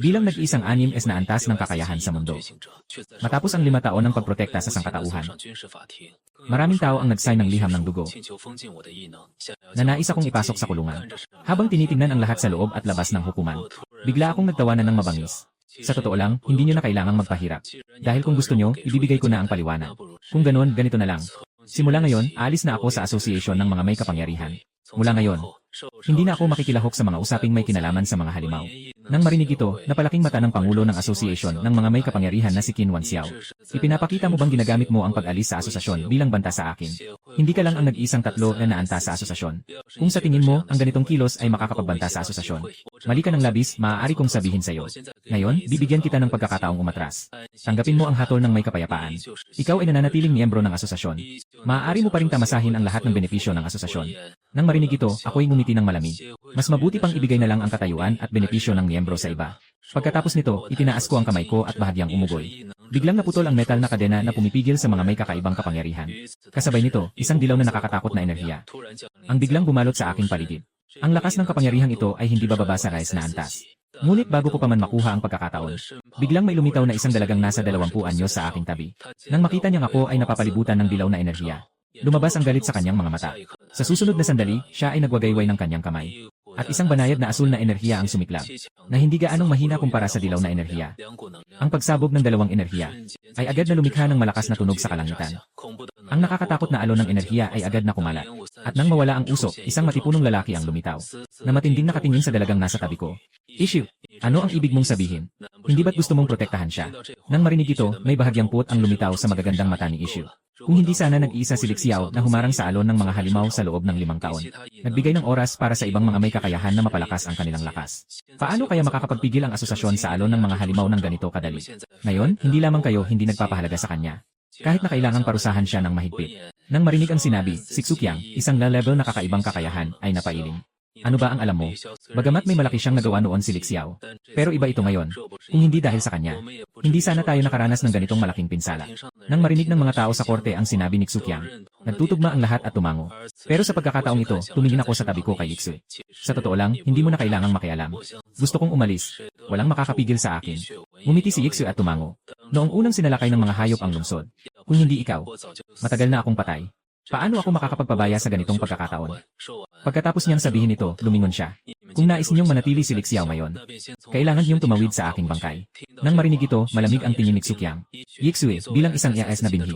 bilang nag-iisang 6S na antas ng kakayahan sa mundo. Matapos ang 5 taon ng pagprotekta sa sangkatauhan, maraming tao ang nag-sign ng liham ng dugo na nais akong ipasok sa kulungan. Habang tinitingnan ang lahat sa loob at labas ng hukuman, bigla akong nagtawanan ng mabangis. Sa totoo lang, hindi nyo na kailangang magpahirap. Dahil kung gusto nyo, ibibigay ko na ang paliwanag. Kung ganun, ganito na lang. Simula ngayon, aalis na ako sa association ng mga may kapangyarihan. Mula ngayon, hindi na ako makikilahok sa mga usaping may kinalaman sa mga halimaw. Nang marinig ito, napalaking mata ng Pangulo ng Association ng mga may kapangyarihan na si Qin Wanxiao. Ipinapakita mo bang ginagamit mo ang pag-alis sa asosasyon bilang banta sa akin? Hindi ka lang ang nag-isang 3 na naanta sa asosasyon. Kung sa tingin mo, ang ganitong kilos ay makakapagbanta sa asosasyon, mali ka ng labis, maaari kong sabihin sa iyo. Ngayon, bibigyan kita ng pagkakataong umatras. Tanggapin mo ang hatol ng may kapayapaan. Ikaw ay nananatiling miyembro ng asosasyon. Maaari mo pa ring tamasahin ang lahat ng benepisyo ng asosasyon. Nang marinig ito, ako'y ngumiti ng malamig. Mas mabuti pang ibigay na lang ang katayuan at benepisyo ng miyembro sa iba. Pagkatapos nito, itinaas ko ang kamay ko at bahagyang umugoy. Biglang naputol ang metal na kadena na pumipigil sa mga may kakaibang kapangyarihan. Kasabay nito, isang dilaw na nakakatakot na enerhiya ang biglang bumalot sa aking paligid. Ang lakas ng kapangyarihang ito ay hindi bababa sa rise na antas. Ngunit bago ko pa man makuha ang pagkakataon, biglang may lumitaw na isang dalagang nasa 20 anyo sa aking tabi. Nang makita niyang ako ay napapalibutan ng dilaw na enerhiya, lumabas ang galit sa kanyang mga mata. Sa susunod na sandali, siya ay nagwagayway ng kanyang kamay. At isang banayad na asul na enerhiya ang sumiklab, na hindi gaanong mahina kumpara sa dilaw na enerhiya. Ang pagsabog ng dalawang enerhiya ay agad na lumikha ng malakas na tunog sa kalangitan. Ang nakakatakot na alon ng enerhiya ay agad na kumalat. At nang mawala ang usok, isang matipunong lalaki ang lumitaw, na matinding nakatingin sa dalagang nasa tabi ko. Issue, ano ang ibig mong sabihin? Hindi ba't gusto mong protektahan siya? Nang marinig ito, may bahagyang puot ang lumitaw sa magagandang mata ni Issue. Kung hindi sana nag-iisa si Lixiao na humarang sa alon ng mga halimaw sa loob ng 5 taon. Nagbigay ng oras para sa ibang mga may kakayahan na mapalakas ang kanilang lakas. Paano kaya makakapagpigil ang asosasyon sa alon ng mga halimaw ng ganito kadali? Ngayon, hindi lamang kayo hindi nagpapahalaga sa kanya. Kahit na kailangang parusahan siya ng mahigpit. Nang marinig ang sinabi, si Xuqiang, isang level na kakaibang kakayahan, ay napailing. Ano ba ang alam mo? Bagamat may malaki siyang nagawa noon si Lixiao. Pero iba ito ngayon. Kung hindi dahil sa kanya, hindi sana tayo nakaranas ng ganitong malaking pinsala. Nang marinig ng mga tao sa korte ang sinabi ni Xuqiang, nagtutugma ang lahat at tumango. Pero sa pagkakataong ito, tumingin ako sa tabi ko kay Lixu. Sa totoo lang, hindi mo na kailangang makialam. Gusto kong umalis. Walang makakapigil sa akin. Ngumiti si Lixu at tumango. Noong unang sinalakay ng mga hayop ang lungsod. Kung hindi ikaw, matagal na akong patay. Paano ako makakapagpabaya sa ganitong pagkakataon? Pagkatapos niyang sabihin ito, lumingon siya. Kung nais niyong manatili si Lixiao ngayon, kailangan niyong tumawid sa aking bangkay. Nang marinig ito, malamig ang tingin ni Xuqiang. Yixue, bilang isang IAS na binhi.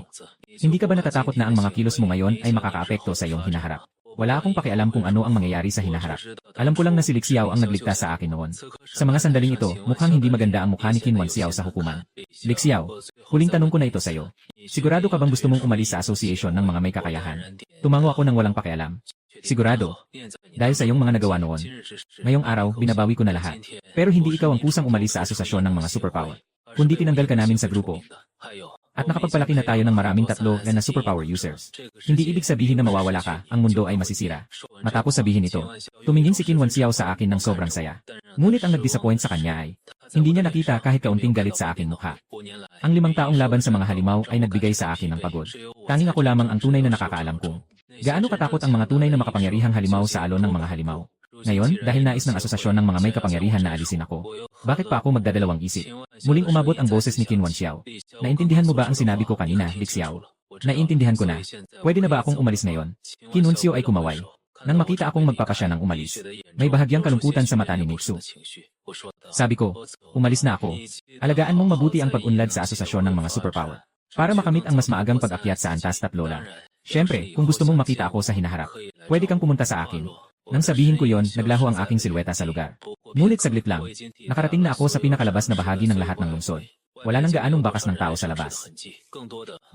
Hindi ka ba natatakot na ang mga kilos mo ngayon ay makakaapekto sa iyong hinaharap? Wala akong pakialam kung ano ang mangyayari sa hinaharap. Alam ko lang na si Lixiao ang nagligtas sa akin noon. Sa mga sandaling ito, mukhang hindi maganda ang mukha ni Qin Wanxiao sa hukuman. Lixiao, huling tanong ko na ito sa iyo. Sigurado ka bang gusto mong umalis sa association ng mga may kakayahan? Tumango ako ng walang pakialam. Sigurado. Dahil sa iyong mga nagawa noon. Ngayong araw, binabawi ko na lahat. Pero hindi ikaw ang kusang umalis sa asosasyon ng mga superpower. Kundi tinanggal ka namin sa grupo. At nakapagpalaki na tayo ng maraming 3 na superpower users. Hindi ibig sabihin na mawawala ka, ang mundo ay masisira. Matapos sabihin ito, tumingin si Qin Wanxiao sa akin ng sobrang saya. Ngunit ang nag-disappoint sa kanya ay, hindi niya nakita kahit kaunting galit sa aking mukha. Ang 5 taong laban sa mga halimaw ay nagbigay sa akin ng pagod. Tanging ako lamang ang tunay na nakakaalam kung gaano katakot ang mga tunay na makapangyarihang halimaw sa alon ng mga halimaw. Ngayon, dahil nais ng asosasyon ng mga may kapangyarihan na alisin ako, bakit pa ako magdadalawang isip? Muling umabot ang boses ni Qin Wanxiao. Naintindihan mo ba ang sinabi ko kanina, Lixiao? Naiintindihan ko na. Pwede na ba akong umalis ngayon? Qin Wanxiao ay kumaway. Nang makita akong magpapasya ng umalis, may bahagyang kalungkutan sa mata ni Nixu. Sabi ko, umalis na ako. Alagaan mong mabuti ang pag-unlad sa asosasyon ng mga superpower para makamit ang mas maagang pag-akyat sa antas 3. Siyempre, kung gusto mong makita ako sa hinaharap, pwede kang pumunta sa akin. Nang sabihin ko yon, naglaho ang aking silweta sa lugar. Ngunit saglit lang, nakarating na ako sa pinakalabas na bahagi ng lahat ng lungsod. Wala nang gaanong bakas ng tao sa labas.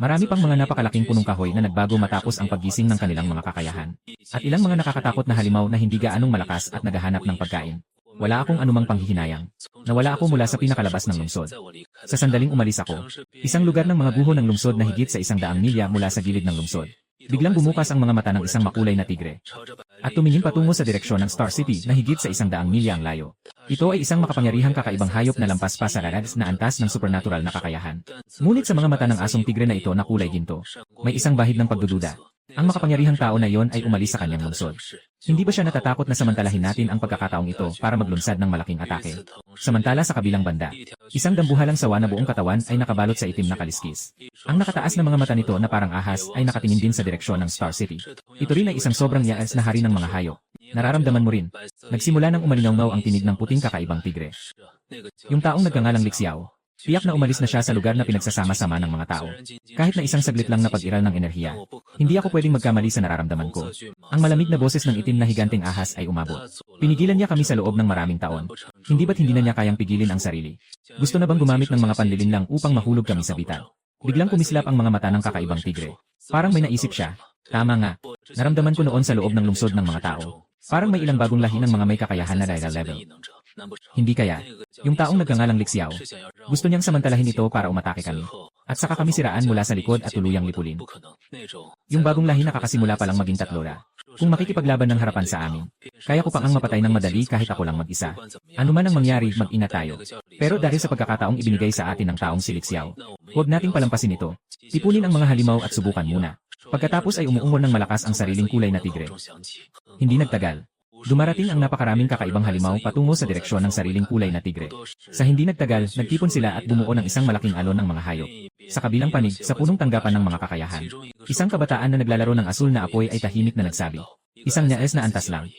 Marami pang mga napakalaking punong kahoy na nagbago matapos ang paggising ng kanilang mga kakayahan. At ilang mga nakakatakot na halimaw na hindi gaanong malakas at naghahanap ng pagkain. Wala akong anumang panghihinayang. Nawala ako mula sa pinakalabas ng lungsod. Sa sandaling umalis ako, isang lugar ng mga guho ng lungsod na higit sa 100 milya mula sa gilid ng lungsod. Biglang bumukas ang mga mata ng isang makulay na tigre. At tumingin patungo sa direksyon ng Star City na higit sa 100 milya ang layo. Ito ay isang makapangyarihang kakaibang hayop na lampas pa sa radads na antas ng supernatural na kakayahan. Ngunit sa mga mata ng asong tigre na ito na kulay ginto, may isang bahid ng pagdududa. Ang makapangyarihang tao na iyon ay umalis sa kanyang lungsod. Hindi ba siya natatakot na samantalahin natin ang pagkakataong ito para maglunsad ng malaking atake? Samantala sa kabilang banda, isang dambuhalang sawa na buong katawan ay nakabalot sa itim na kaliskis. Ang nakataas na mga mata nito na parang ahas ay nakatingin din sa direksyon ng Star City. Ito rin ay isang sobrang yaas na hari ng mga hayop. Nararamdaman mo rin, nagsimula nang umalingaw ang tinig ng puting kakaibang tigre. Yung taong nagngangalang Lixiao, tiyak na umalis na siya sa lugar na pinagsasama-sama ng mga tao. Kahit na isang saglit lang na pag-iral ng enerhiya, hindi ako pwedeng magkamali sa nararamdaman ko. Ang malamig na boses ng itim na higanting ahas ay umabot. Pinigilan niya kami sa loob ng maraming taon. Hindi ba't hindi na niya kayang pigilin ang sarili? Gusto na bang gumamit ng mga panlilin lang upang mahulog kami sa bitan? Biglang kumislap ang mga mata ng kakaibang tigre. Parang may naisip siya. Tama nga. Naramdaman ko noon sa loob ng lungsod ng mga tao. Parang may ilang bagong lahi ng mga may kakayahan na Raira level. Hindi kaya, yung taong nagngangalang Lixiao, gusto niyang samantalahin ito para umatake kami. At saka kami siraan mula sa likod at tuluyang lipulin. Yung bagong lahi nakakasimula palang maging tatlora. Kung makikipaglaban ng harapan sa amin, kaya ko pang ang mapatay ng madali kahit ako lang mag-isa. Ano man ang mangyari, mag-ina tayo. Pero dahil sa pagkakataong ibinigay sa atin ng taong si Lixiao, huwag nating palampasin ito. Tipunin ang mga halimaw at subukan muna. Pagkatapos ay umuungol ng malakas ang sariling kulay na tigre. Hindi nagtagal. Dumarating ang napakaraming kakaibang halimaw patungo sa direksyon ng sariling kulay na tigre. Sa hindi nagtagal, nagtipon sila at bumuo ng isang malaking alon ng mga hayop. Sa kabilang panig, sa punong tanggapan ng mga kakayahan, isang kabataan na naglalaro ng asul na apoy ay tahimik na nagsabi. Isang nyaes na antas lang.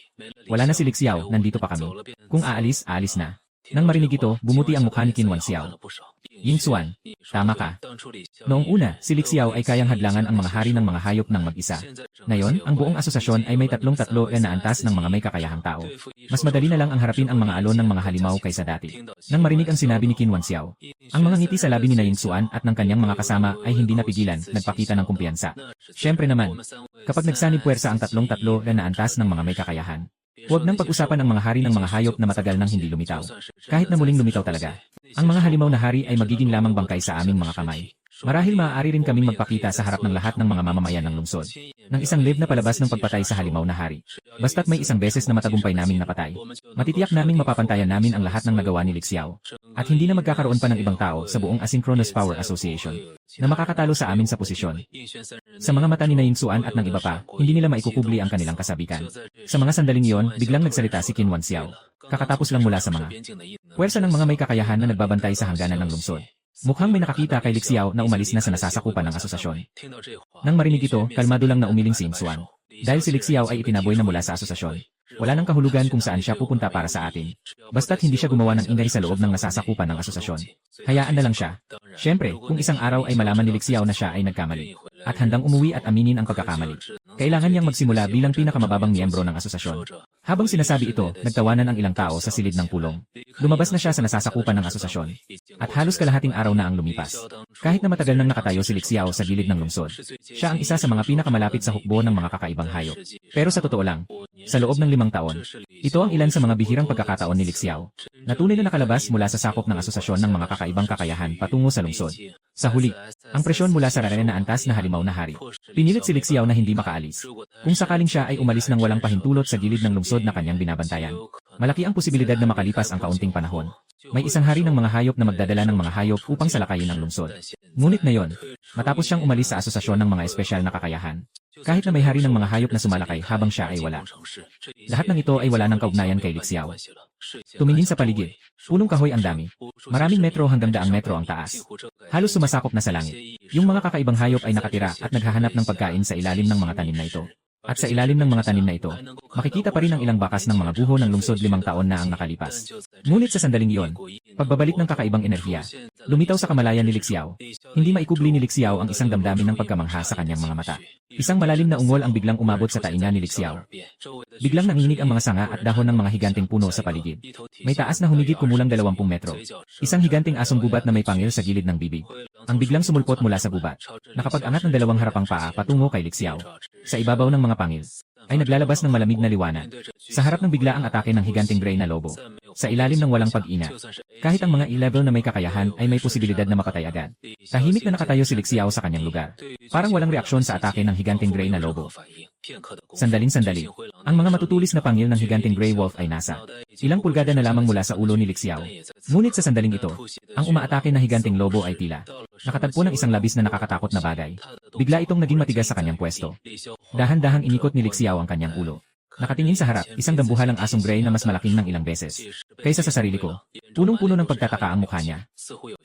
Wala na si Lixiao, nandito pa kami. Kung aalis, aalis na. Nang marinig ito, bumuti ang mukha ni Qin Wanxiao. Yingxuan, tama ka. Noong una, si Lixiao ay kayang hadlangan ang mga hari ng mga hayop ng mag-isa. Ngayon, ang buong asosasyon ay may tatlo na antas ng mga may kakayahang tao. Mas madali na lang ang harapin ang mga alon ng mga halimaw kaysa dati. Nang marinig ang sinabi ni Qin Wanxiao, ang mga ngiti sa labi ni Yingxuan at ng kanyang mga kasama ay hindi napigilan, nagpakita ng kumpiyansa. Siyempre naman, kapag nagsanib puwersa ang tatlo na antas ng mga may kakayahan, huwag nang pag-usapan ang mga hari ng mga hayop na matagal nang hindi lumitaw. Kahit na muling lumitaw talaga, ang mga halimaw na hari ay magiging lamang bangkay sa aming mga kamay. Marahil maaari rin kaming magpakita sa harap ng lahat ng mga mamamayan ng lungsod ng isang live na palabas ng pagpatay sa halimaw na hari. Basta't may isang beses na matagumpay naming napatay, matitiyak naming mapapantayan namin ang lahat ng nagawa ni Lixiao. At hindi na magkakaroon pa ng ibang tao sa buong Asynchronous Power Association na makakatalo sa amin sa posisyon. Sa mga mata ni Yingxuan at ng iba pa, hindi nila maikukubli ang kanilang kasabikan. Sa mga sandaling iyon, biglang nagsalita si Qin Wanxiao. Kakatapos lang mula sa mga puwersa ng mga may kakayahan na nagbabantay sa hangganan ng lungsod. Mukhang may nakakita kay Lixiao na umalis na sa nasasakupan ng asosasyon. Nang marinig ito, kalmado lang na umiling si Yingxuan. Dahil si Lixiao ay itinaboy na mula sa asosasyon. Wala nang kahulugan kung saan siya pupunta para sa atin. Basta't hindi siya gumawa ng ingay sa loob ng nasasakupan ng asosasyon. Hayaan na lang siya. Siyempre, kung isang araw ay malaman ni Lixiao na siya ay nagkamali, at handang umuwi at aminin ang pagkakamali, kailangan niyang magsimula bilang pinakamababang miyembro ng asosasyon. Habang sinasabi ito, nagtawanan ang ilang tao sa silid ng pulong. Lumabas na siya sa nasasakupan ng asosasyon. At halos kalahating araw na ang lumipas. Kahit na matagal nang nakatayo si Lixiao sa gilid ng lungsod, siya ang isa sa mga pinakamalapit sa hukbo ng mga kakaibang hayop. Pero sa totoo lang, sa loob ng 5 taon, ito ang ilan sa mga bihirang pagkakataon ni Lixiao na tunay na nakalabas mula sa sakop ng asosasyon ng mga kakaibang kakayahan patungo sa lungsod. Sa huli, ang presyon mula sa rarene na antas na halimaw na hari. Pinilit si Lixiao na hindi makaalis. Kung sakaling siya ay umalis ng walang pahintulot sa gilid ng lungsod na kanyang binabantayan, malaki ang posibilidad na makalipas ang kaunting panahon. May isang hari ng mga hayop na magdadala ng mga hayop upang salakayin ang lungsod. Ngunit ngayon, matapos siyang umalis sa asosasyon ng mga espesyal na kakayahan, kahit na may hari ng mga hayop na sumalakay habang siya ay wala. Lahat ng ito ay wala ng kaugnayan kay Lixiao. Tumingin sa paligid. Punong kahoy ang dami. Maraming metro hanggang 100 metro ang taas. Halos sumasakop na sa langit. Yung mga kakaibang hayop ay nakatira at naghahanap ng pagkain sa ilalim ng mga tanim na ito. At sa ilalim ng mga tanim na ito, makikita pa rin ang ilang bakas ng mga buho ng lungsod 5 taon na ang nakalipas. Ngunit sa sandaling iyon, pagbabalik ng kakaibang enerhiya, lumitaw sa kamalayan ni Lixiao. Hindi maikubli ni Lixiao ang isang damdamin ng pagkamangha sa kanyang mga mata. Isang malalim na ungol ang biglang umabot sa tainga ni Lixiao. Biglang nanginig ang mga sanga at dahon ng mga higanteng puno sa paligid. May taas na humigit kumulang 20 metro. Isang higanteng asong gubat na may pangil sa gilid ng bibig. Ang biglang sumulpot mula sa gubat. Nakapag-angat ng 2 harapang paa patungo kay Lixiao. Sa ibabaw ng mga pangil, ay naglalabas ng malamig na liwanag. Sa harap ng bigla ang atake ng higanteng gray na lobo. Sa ilalim ng walang pag-ina. Kahit ang mga E-level na may kakayahan ay may posibilidad na mapatay agad. Tahimik na nakatayo si Lixiao sa kanyang lugar. Parang walang reaksyon sa atake ng higanteng gray na lobo. Sandaling-sandali, ang mga matutulis na pangil ng higanteng gray wolf ay nasa ilang pulgada na lamang mula sa ulo ni Lixiao. Ngunit sa sandaling ito, ang umaatake na higanteng lobo ay tila nakatagpo ng isang labis na nakakatakot na bagay. Bigla itong naging matigas sa kanyang pwesto. Dahan-dahang inikot ni Li Xiao ang kanyang ulo. Nakatingin sa harap, isang dambuhalang asong gray na mas malaking ng ilang beses kaysa sa sarili ko. Punong-puno ng pagtataka ang mukha niya.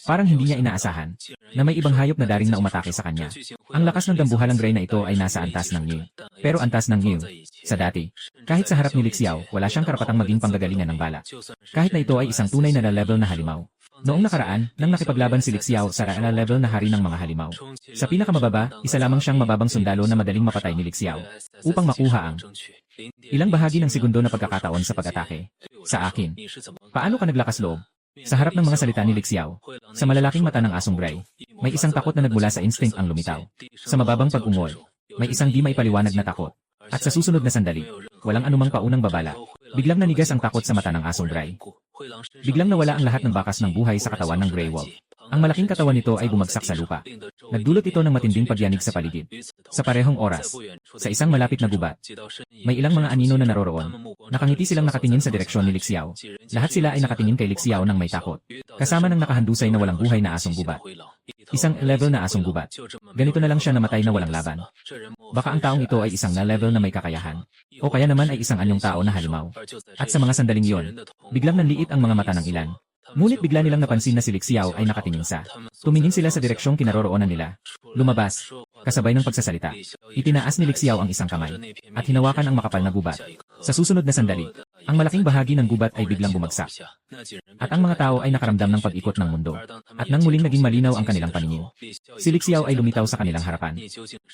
Parang hindi niya inaasahan na may ibang hayop na daring na umatake sa kanya. Ang lakas ng dambuhalang gray na ito ay nasa antas ng Niu. Pero antas ng Niu, sa dati, kahit sa harap ni Li Xiao, wala siyang karapatang maging panggagalingan ng bala. Kahit na ito ay isang tunay na level na halimaw. Noong nakaraan, nang nakipaglaban si Li Xiao sa level na hari ng mga halimaw. Sa pinakamababa, isa lamang siyang mababang sundalo na madaling mapatay ni Li Xiao upang makuha ang ilang bahagi ng segundo na pagkakataon sa pag-atake. Sa akin, paano ka naglakas loob? Sa harap ng mga salita ni Li Xiao, sa malalaking mata ng asong gray, may isang takot na nagmula sa instinct ang lumitaw. Sa mababang pag-ungol, may isang di maipaliwanag na takot. At sa susunod na sandali, walang anumang paunang babala. Biglang nanigas ang takot sa mata ng asong gray. Biglang nawala ang lahat ng bakas ng buhay sa katawan ng Grey Wolf. Ang malaking katawan nito ay bumagsak sa lupa. Nagdulot ito ng matinding pagyanig sa paligid. Sa parehong oras, sa isang malapit na gubat, may ilang mga anino na naroroon. Nakangiti silang nakatingin sa direksyon ni Li Xiao. Lahat sila ay nakatingin kay Li Xiao nang may takot. Kasama ng nakahandusay na walang buhay na asong gubat. Isang level na asong gubat. Ganito na lang siya namatay na walang laban. Baka ang taong ito ay isang na level na may kakayahan. O kaya naman ay isang anyong tao na halimaw. At sa mga sandaling iyon, biglang nanliit ang mga mata ng ilan. Ngunit bigla nilang napansin na si Li Xiao ay nakatingin sa. Tumingin sila sa direksyong kinaroroonan nila. Lumabas. Kasabay ng pagsasalita. Itinaas ni Li Xiao ang isang kamay. At hinawakan ang makapal na gubat. Sa susunod na sandali, ang malaking bahagi ng gubat ay biglang bumagsak. At ang mga tao ay nakaramdam ng pag-ikot ng mundo. At nang muling naging malinaw ang kanilang paningin. Si Li Xiao ay lumitaw sa kanilang harapan.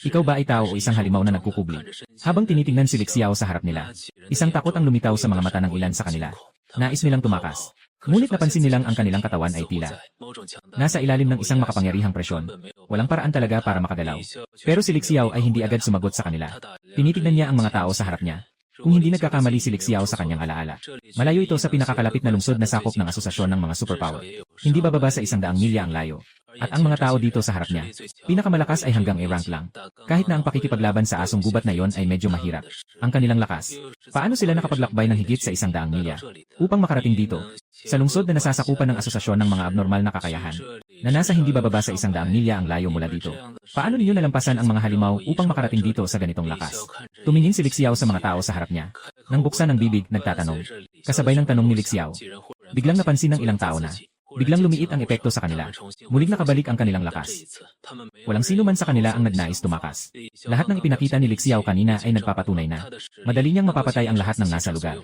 Ikaw ba ay tao o isang halimaw na nagkukubli? Habang tinitingnan si Li Xiao sa harap nila, isang takot ang lumitaw sa mga mata ng ilan sa kanila. Nais nilang tumakas. Ngunit napansin nilang ang kanilang katawan ay tila nasa ilalim ng isang makapangyarihang presyon. Walang paraan talaga para makagalaw. Pero si Li Xiao ay hindi agad sumagot sa kanila. Tinitignan niya ang mga tao sa harap niya. Kung hindi nagkakamali si Li Xiao sa kanyang alaala. Malayo ito sa pinakakalapit na lungsod na sakop ng asosasyon ng mga superpower. Hindi bababa sa 100 milya ang layo. At ang mga tao dito sa harap niya, pinakamalakas ay hanggang A-rank lang. Kahit na ang pakikipaglaban sa asong gubat na yon ay medyo mahirap. Ang kanilang lakas. Paano sila nakapaglakbay ng higit sa 100 milya? Upang makarating dito, sa lungsod na nasasakupan ng asosasyon ng mga abnormal na kakayahan, na nasa hindi bababa sa 100 milya ang layo mula dito. Paano ninyo nalampasan ang mga halimaw upang makarating dito sa ganitong lakas? Tumingin si Li Xiao sa mga tao sa harap niya. Nang buksan ang bibig, nagtatanong. Kasabay ng tanong ni Li Xiao, biglang napansin ng ilang tao na biglang lumiit ang epekto sa kanila. Muling nakabalik ang kanilang lakas. Walang sino man sa kanila ang nagnais tumakas. Lahat ng ipinakita ni Li Xiao kanina ay nagpapatunay na madali niyang mapapatay ang lahat ng nasa lugar.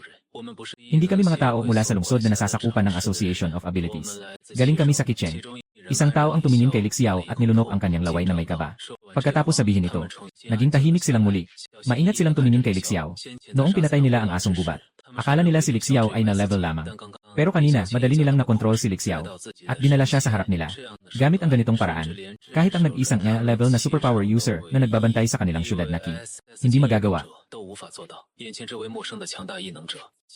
Hindi kami mga tao mula sa lungsod na nasasakupan ng Association of Abilities. Galing kami sa kitchen. Isang tao ang tumingin kay Li Xiao at nilunok ang kanyang laway na may kaba. Pagkatapos sabihin ito, naging tahimik silang muli. Maingat silang tumingin kay Li Xiao. Noong pinatay nila ang asong gubat, akala nila si Li Xiao ay na-level lamang. Pero kanina, madali nilang nakontrol si Li Xiao. At dinala siya sa harap nila. Gamit ang ganitong paraan. Kahit ang nag-isang level na superpower user na nagbabantay sa kanilang syudad na Qi, hindi magagawa.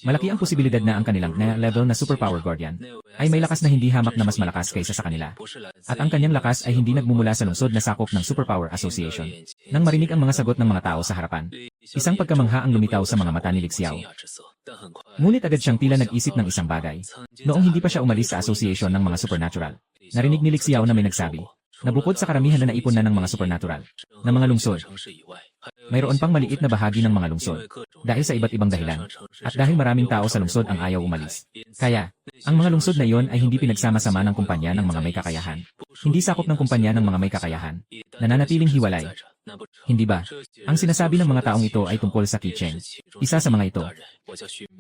Malaki ang posibilidad na ang kanilang level na superpower guardian ay may lakas na hindi hamak na mas malakas kaysa sa kanila. At ang kanyang lakas ay hindi nagmumula sa lungsod na sakop ng Superpower Association. Nang marinig ang mga sagot ng mga tao sa harapan, isang pagkamangha ang lumitaw sa mga mata ni Li Xiao. Ngunit agad siyang tila nag-isip ng isang bagay. Noong hindi pa siya umalis sa Association ng mga Supernatural, narinig ni Li Xiao na may nagsabi na bukod sa karamihan na naipon na ng mga supernatural na mga lungsod, mayroon pang maliit na bahagi ng mga lungsod dahil sa iba't ibang dahilan at dahil maraming tao sa lungsod ang ayaw umalis. Kaya, ang mga lungsod na iyon ay hindi pinagsama-sama ng kumpanya ng mga may kakayahan. Hindi sakop ng kumpanya ng mga may kakayahan. Nananatiling hiwalay. Hindi ba? Ang sinasabi ng mga taong ito ay tungkol sa Qi Cheng. Isa sa mga ito.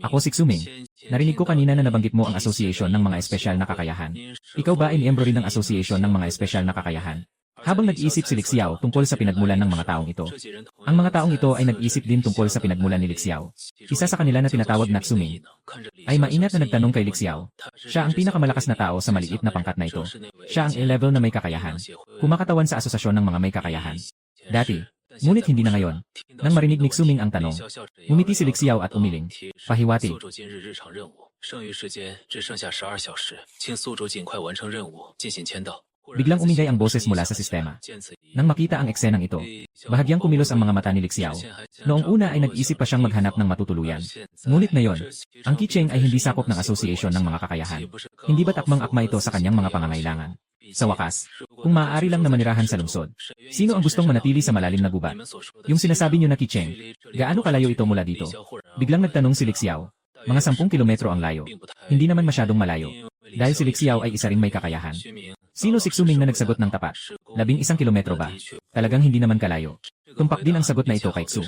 Ako si Xuming. Narinig ko kanina na nabanggit mo ang Association ng mga espesyal na kakayahan. Ikaw ba ay miyembro rin ng Association ng mga espesyal na kakayahan? Habang nag-iisip si Li Xiao tungkol sa pinagmulan ng mga taong ito, ang mga taong ito ay nag-isip din tungkol sa pinagmulan ni Li Xiao. Isa sa kanila na tinatawag na Xuming ay maingat na nagtanong kay Li Xiao. Siya ang pinakamalakas na tao sa maliit na pangkat na ito. Siya ang A-level na may kakayahan. Kumakatawan sa asosasyon ng mga may kakayahan. Dati, ngunit hindi na ngayon. Nang marinig ni Xuming ang tanong, umiti si Li Xiao at umiling. Pahiwati. Biglang umingay ang boses mula sa sistema. Nang makita ang eksenang ito, bahagyang kumilos ang mga mata ni Li Xiao. Noong una ay nag-isip pa siyang maghanap ng matutuluyan. Ngunit ngayon, ang Qi Cheng ay hindi sakop ng Association ng mga kakayahan. Hindi ba't akmang-akma ito sa kanyang mga pangangailangan? Sa wakas, kung maaari lang na manirahan sa lungsod, sino ang gustong manatili sa malalim na gubat? Yung sinasabi niyo na Kicheng, gaano kalayo ito mula dito? Biglang nagtanong si Lixiao. Mga 10 kilometro ang layo. Hindi naman masyadong malayo. Dahil si Lixiao ay isa ring may kakayahan. Sino si Xuming na nagsagot ng tapat? 11 kilometro ba? Talagang hindi naman kalayo. Tumpak din ang sagot na ito kay Xu,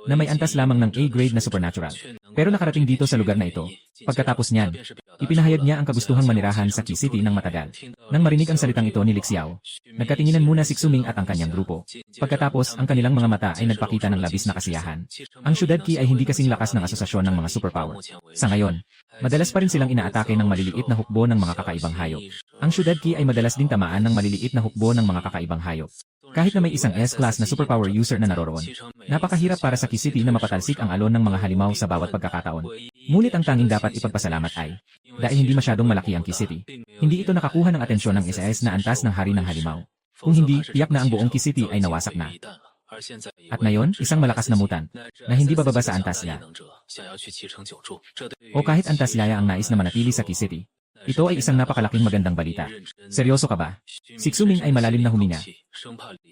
na may antas lamang ng A-grade na supernatural. Pero nakarating dito sa lugar na ito. Pagkatapos niyan, ipinahayag niya ang kagustuhang manirahan sa Qi City ng matagal. Nang marinig ang salitang ito ni Lixiao, nagkatinginan muna si Xuming at ang kanyang grupo. Pagkatapos, ang kanilang mga mata ay nagpakita ng labis na kasiyahan. Ang syudad Qi ay hindi kasing lakas ng asosasyon ng mga superpower. Sa ngayon, madalas pa rin silang inaatake ng maliliit na hukbo ng mga kakaibang hayop. Ang syudad Qi ay madalas ding tamaan ng maliliit na hukbo ng mga kakaibang hayop. Kahit na may isang S-class na superpower user na naroroon, napakahirap para sa Qi City na mapatalsik ang alon ng mga halimaw sa bawat pagkakataon. Ngunit ang tanging dapat ipagpasalamat ay, dahil hindi masyadong malaki ang Qi City, hindi ito nakakuha ng atensyon ng SAS na antas ng hari ng halimaw. Kung hindi, tiyak na ang buong Qi City ay nawasak na. At ngayon, isang malakas na mutant, na hindi bababa sa Antasya. O kahit Antasyaya ang nais na manatili sa Qi City. Ito ay isang napakalaking magandang balita. Seryoso ka ba? Si Xuming ay malalim na huminga.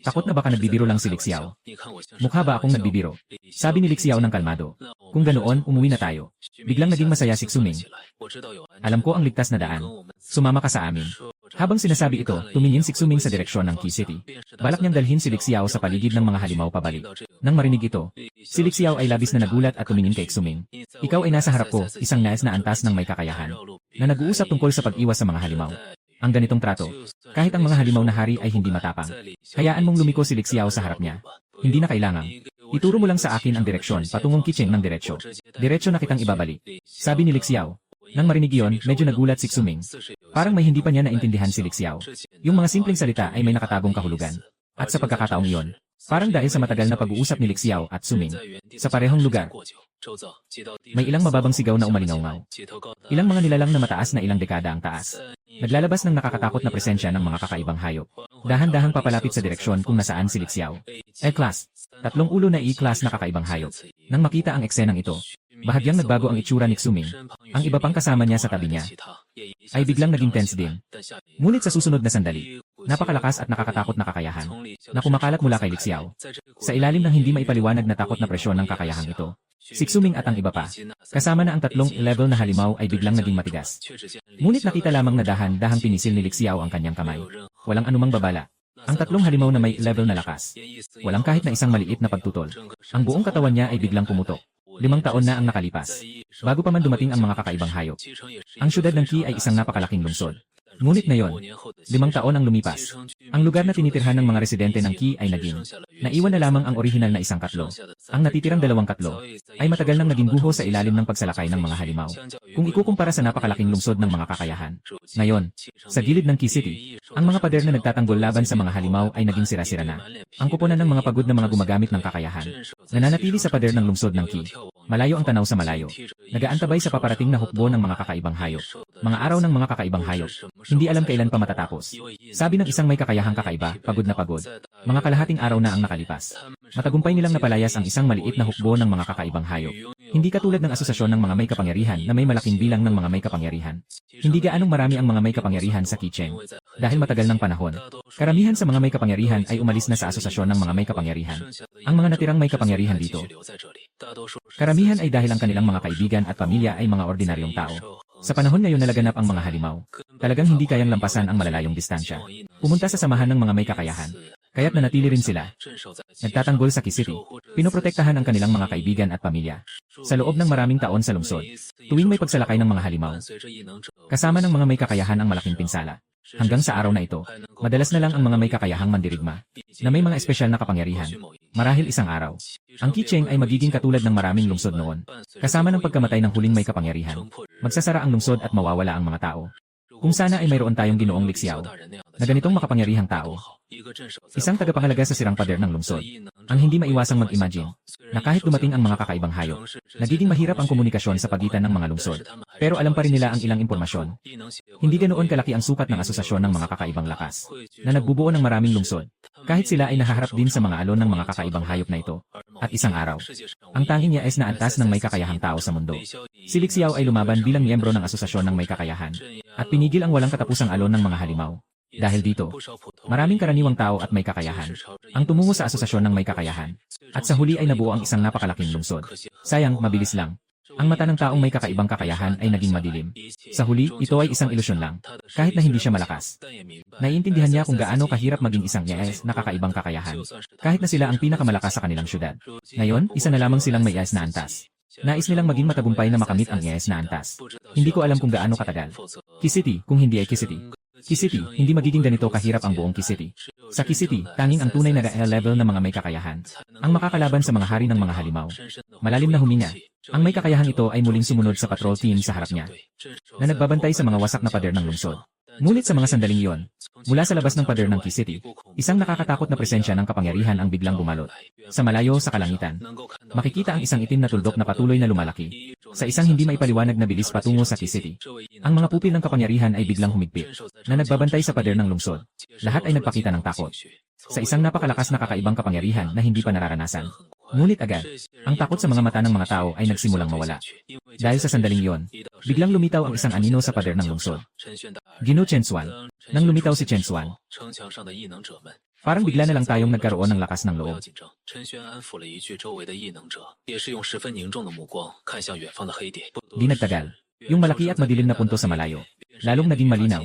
Takot na baka nagbibiro lang si Lixiao? Mukha ba akong nagbibiro? Sabi ni Lixiao ng kalmado. Kung ganoon, umuwi na tayo. Biglang naging masaya si Xuming. Alam ko ang ligtas na daan. Sumama ka sa amin. Habang sinasabi ito, tumingin si Xuming sa direksyon ng Qi City. Balak niyang dalhin si Lixiao sa paligid ng mga halimaw pabalik. Nang marinig ito, si Lixiao ay labis na nagulat at tumingin kay Xuming. Ikaw ay nasa harap ko, isang nais na antas ng may kakayahan, na nag-uusap tungkol sa pag-iwas sa mga halimaw. Ang ganitong trato, kahit ang mga halimaw na hari ay hindi matapang. Hayaan mong lumiko si Lixiao sa harap niya. Hindi na kailangan. Ituro mo lang sa akin ang direksyon patungong Kicheng ng diretsyo. Diretsyo na kitang ibabalik. Sabi ni Lixiao. Nang marinig iyon, medyo nagulat si Xuming. Parang may hindi pa niya naintindihan si Lixiao. Yung mga simpleng salita ay may nakatagong kahulugan. At sa pagkakataong iyon, parang dahil sa matagal na pag-uusap ni Lixiao at Xuming, sa parehong lugar, may ilang mababang sigaw na umalingaw-ngaw. Ilang mga nilalang na mataas na ilang dekada ang taas. Naglalabas ng nakakatakot na presensya ng mga kakaibang hayop. Dahan-dahang papalapit sa direksyon kung nasaan si Lixiao. E-class. 3 ulo na E-class na kakaibang hayop. Nang makita ang eksenang ito, bahagyang nagbago ang itsura ni Xuming. Ang iba pang kasama niya sa tabi niya ay biglang naging tense din. Ngunit sa susunod na sandali, napakalakas at nakakatakot na kakayahan na kumakalat mula kay Lixiao. Sa ilalim ng hindi maipaliwanag na takot na presyon ng kakayahang ito, si Xuming at ang iba pa, kasama na ang 3 level na halimaw ay biglang naging matigas. Ngunit nakita lamang na dahan-dahang pinisil ni Lixiao ang kanyang kamay. Walang anumang babala. Ang 3 halimaw na may level na lakas. Walang kahit na isang maliit na pagtutol. Ang buong katawan niya ay biglang pumutok. 5 taon na ang nakalipas. Bago pa man dumating ang mga kakaibang hayop. Ang syudad ng Qi ay isang napakalaking lungsod. Ngunit ngayon, 5 taon ang lumipas. Ang lugar na tinitirhan ng mga residente ng Qi ay naging. Naiwan na lamang ang orihinal na isang katlo. Ang natitirang 2 katlo ay matagal nang naging guho sa ilalim ng pagsalakay ng mga halimaw. Kung ikukumpara sa napakalaking lungsod ng mga kakayahan. Ngayon, sa gilid ng Qi City, ang mga pader na nagtatanggol laban sa mga halimaw ay naging sira-sira na. Ang kuponan ng mga pagod na mga gumagamit ng kakayahan. Nananatili sa pader ng lungsod ng Qi. Malayo ang tanaw sa malayo. Nagaantabay sa paparating na hukbo ng mga kakaibang hayop. Mga araw ng mga kakaibang hayop. Hindi alam kailan pa matatapos. Sabi ng isang may kakayahang kakaiba, pagod na pagod. Mga kalahating araw na ang nakalipas. Matagumpay nilang napalayas ang isang maliit na hukbo ng mga kakaibang hayop. Hindi katulad ng asosasyon ng mga may kapangyarihan na may malaking bilang ng mga may kapangyarihan. Hindi gaanong marami ang mga may kapangyarihan sa Kicheng. Dahil matagal ng panahon, karamihan sa mga may kapangyarihan ay umalis na sa asosasyon ng mga may kapangyarihan. Ang mga natirang may kapangyarihan dito, karamihan ay dahil ang kanilang mga kaibigan at pamilya ay mga ordinaryong tao. Sa panahon ngayon na laganap ang mga halimaw, talagang hindi kayang lampasan ang malalayong distansya. Pumunta sa samahan ng mga may kakayahan. Kaya't nanatili rin sila. Nagtatanggol sa Qi City. Pinoprotektahan ang kanilang mga kaibigan at pamilya. Sa loob ng maraming taon sa lungsod, tuwing may pagsalakay ng mga halimaw, kasama ng mga may kakayahan ang malaking pinsala. Hanggang sa araw na ito, madalas na lang ang mga may kakayahang mandirigma, na may mga espesyal na kapangyarihan. Marahil isang araw, ang Kicheng ay magiging katulad ng maraming lungsod noon. Kasama ng pagkamatay ng huling may kapangyarihan, magsasara ang lungsod at mawawala ang mga tao. Kung sana ay mayroon tayong Ginoong Lixiao, na ganitong makapangyarihang tao. Isang tagapangalaga sa sirang pader ng lungsod. Ang hindi maiwasang mag-imagine, na kahit dumating ang mga kakaibang hayop, nagiging mahirap ang komunikasyon sa pagitan ng mga lungsod. Pero alam pa rin nila ang ilang impormasyon. Hindi ganoon kalaki ang sukat ng asosasyon ng mga kakaibang lakas, na nagbubuo ng maraming lungsod. Kahit sila ay nahaharap din sa mga alon ng mga kakaibang hayop na ito. At isang araw, ang tanging Yaes na antas ng may kakayahang tao sa mundo. Si Lixiao ay lumaban bilang miyembro ng asosasyon ng may kakayahan, at pinigil ang walang katapusang alon ng mga halimaw. Dahil dito, maraming karaniwang tao at may kakayahan ang tumungo sa asosasyon ng may kakayahan. At sa huli ay nabuo ang isang napakalaking lungsod. Sayang, mabilis lang. Ang mata ng taong may kakaibang kakayahan ay naging madilim. Sa huli, ito ay isang ilusyon lang. Kahit na hindi siya malakas. Naiintindihan niya kung gaano kahirap maging isang yes na kakaibang kakayahan. Kahit na sila ang pinakamalakas sa kanilang syudad. Ngayon, isa na lamang silang may yes na antas. Nais nilang maging matagumpay na makamit ang yes na antas. Hindi ko alam kung gaano katagal. Key-City, kung hindi ay Key-City. Key-City, hindi magiging ganito kahirap ang buong Key-City. Sa Key-City, tanging ang tunay na level na mga may kakayahan ang makakalaban sa mga hari ng mga halimaw. Malalim na huminga. Ang may kakayahang ito ay muling sumunod sa patrol team sa harap niya, na nagbabantay sa mga wasak na pader ng lungsod. Ngunit sa mga sandaling iyon, mula sa labas ng pader ng Key-City, isang nakakatakot na presensya ng kapangyarihan ang biglang bumalot. Sa malayo sa kalangitan, makikita ang isang itim na tuldok na patuloy na lumalaki. Sa isang hindi maipaliwanag na bilis patungo sa Key-City. Ang mga pupil ng kapangyarihan ay biglang humigpit, na nagbabantay sa pader ng lungsod. Lahat ay nagpakita ng takot. Sa isang napakalakas na kakaibang kapangyarihan na hindi pa nararanasan. Ngunit agad, ang takot sa mga mata ng mga tao ay nagsimulang mawala. Dahil sa sandaling iyon, biglang lumitaw ang isang anino sa pader ng lungsod. Ginoo Chen Xuan. Nang lumitaw si Chen Xuan, parang bigla na lang tayong nagkaroon ng lakas ng loob. Di nagtagal, yung malaki at madilim na punto sa malayo, lalong naging malinaw.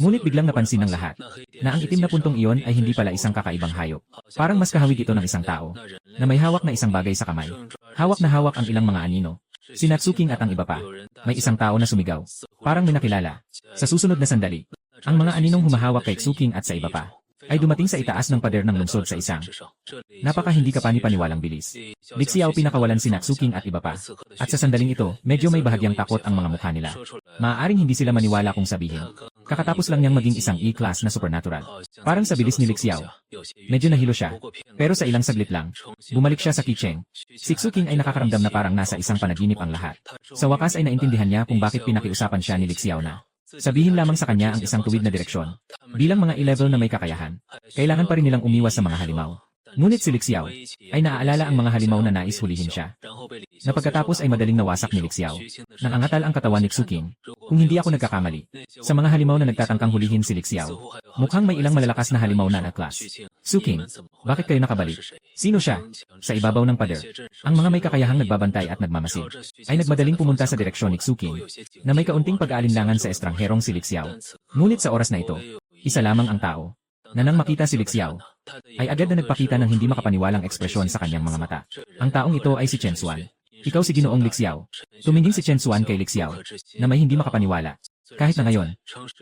Ngunit biglang napansin ng lahat na ang itim na puntong iyon ay hindi pala isang kakaibang hayop. Parang mas kahawig ito ng isang tao na may hawak na isang bagay sa kamay. Hawak na hawak ang ilang mga anino. Si Natsuking at ang iba pa. May isang tao na sumigaw. Parang may nakilala. Sa susunod na sandali, ang mga aninong humahawak kay Tsuking at sa iba pa ay dumating sa itaas ng pader ng lungsod sa isang napaka hindi kapani-paniwalang bilis. Lixiao pinakawalan si Natsuking at iba pa. At sa sandaling ito, medyo may bahagyang takot ang mga mukha nila. Maaaring hindi sila maniwala kung sabihin. Kakatapos lang niyang maging isang E-class na supernatural. Parang sa bilis ni Lixiao. Medyo nahilo siya. Pero sa ilang saglit lang, bumalik siya sa Kicheng. Si Tsuking ay nakakaramdam na parang nasa isang panaginip ang lahat. Sa wakas ay naintindihan niya kung bakit pinakiusapan siya ni Lixiao na sabihin lamang sa kanya ang isang tuwid na direksyon. Bilang mga E-level na may kakayahan, kailangan pa rin nilang umiwas sa mga halimaw. Ngunit si Lixiao ay naaalala ang mga halimaw na nais hulihin siya. Na pagkatapos ay madaling nawasak ni Lixiao. Nangangatal ang katawan ni Tsuking. Kung hindi ako nagkakamali, sa mga halimaw na nagtatangkang hulihin si Lixiao, mukhang may ilang malalakas na halimaw na na-class. Tsuking, bakit kayo nakabalik? Sino siya? Sa ibabaw ng pader, ang mga may kakayahang nagbabantay at nagmamasid ay nagmadaling pumunta sa direksyon ni Tsuking na may kaunting pag-aalinlangan sa estrangherong si Lixiao. Ngunit sa oras na ito, isa lamang ang tao na nang makita si Lixiao, ay agad na nagpakita ng hindi makapaniwalang ekspresyon sa kanyang mga mata. Ang taong ito ay si Chen Xuan. Ikaw si Ginoong Lixiao. Tumingin si Chen Xuan kay Lixiao, na may hindi makapaniwala. Kahit na ngayon,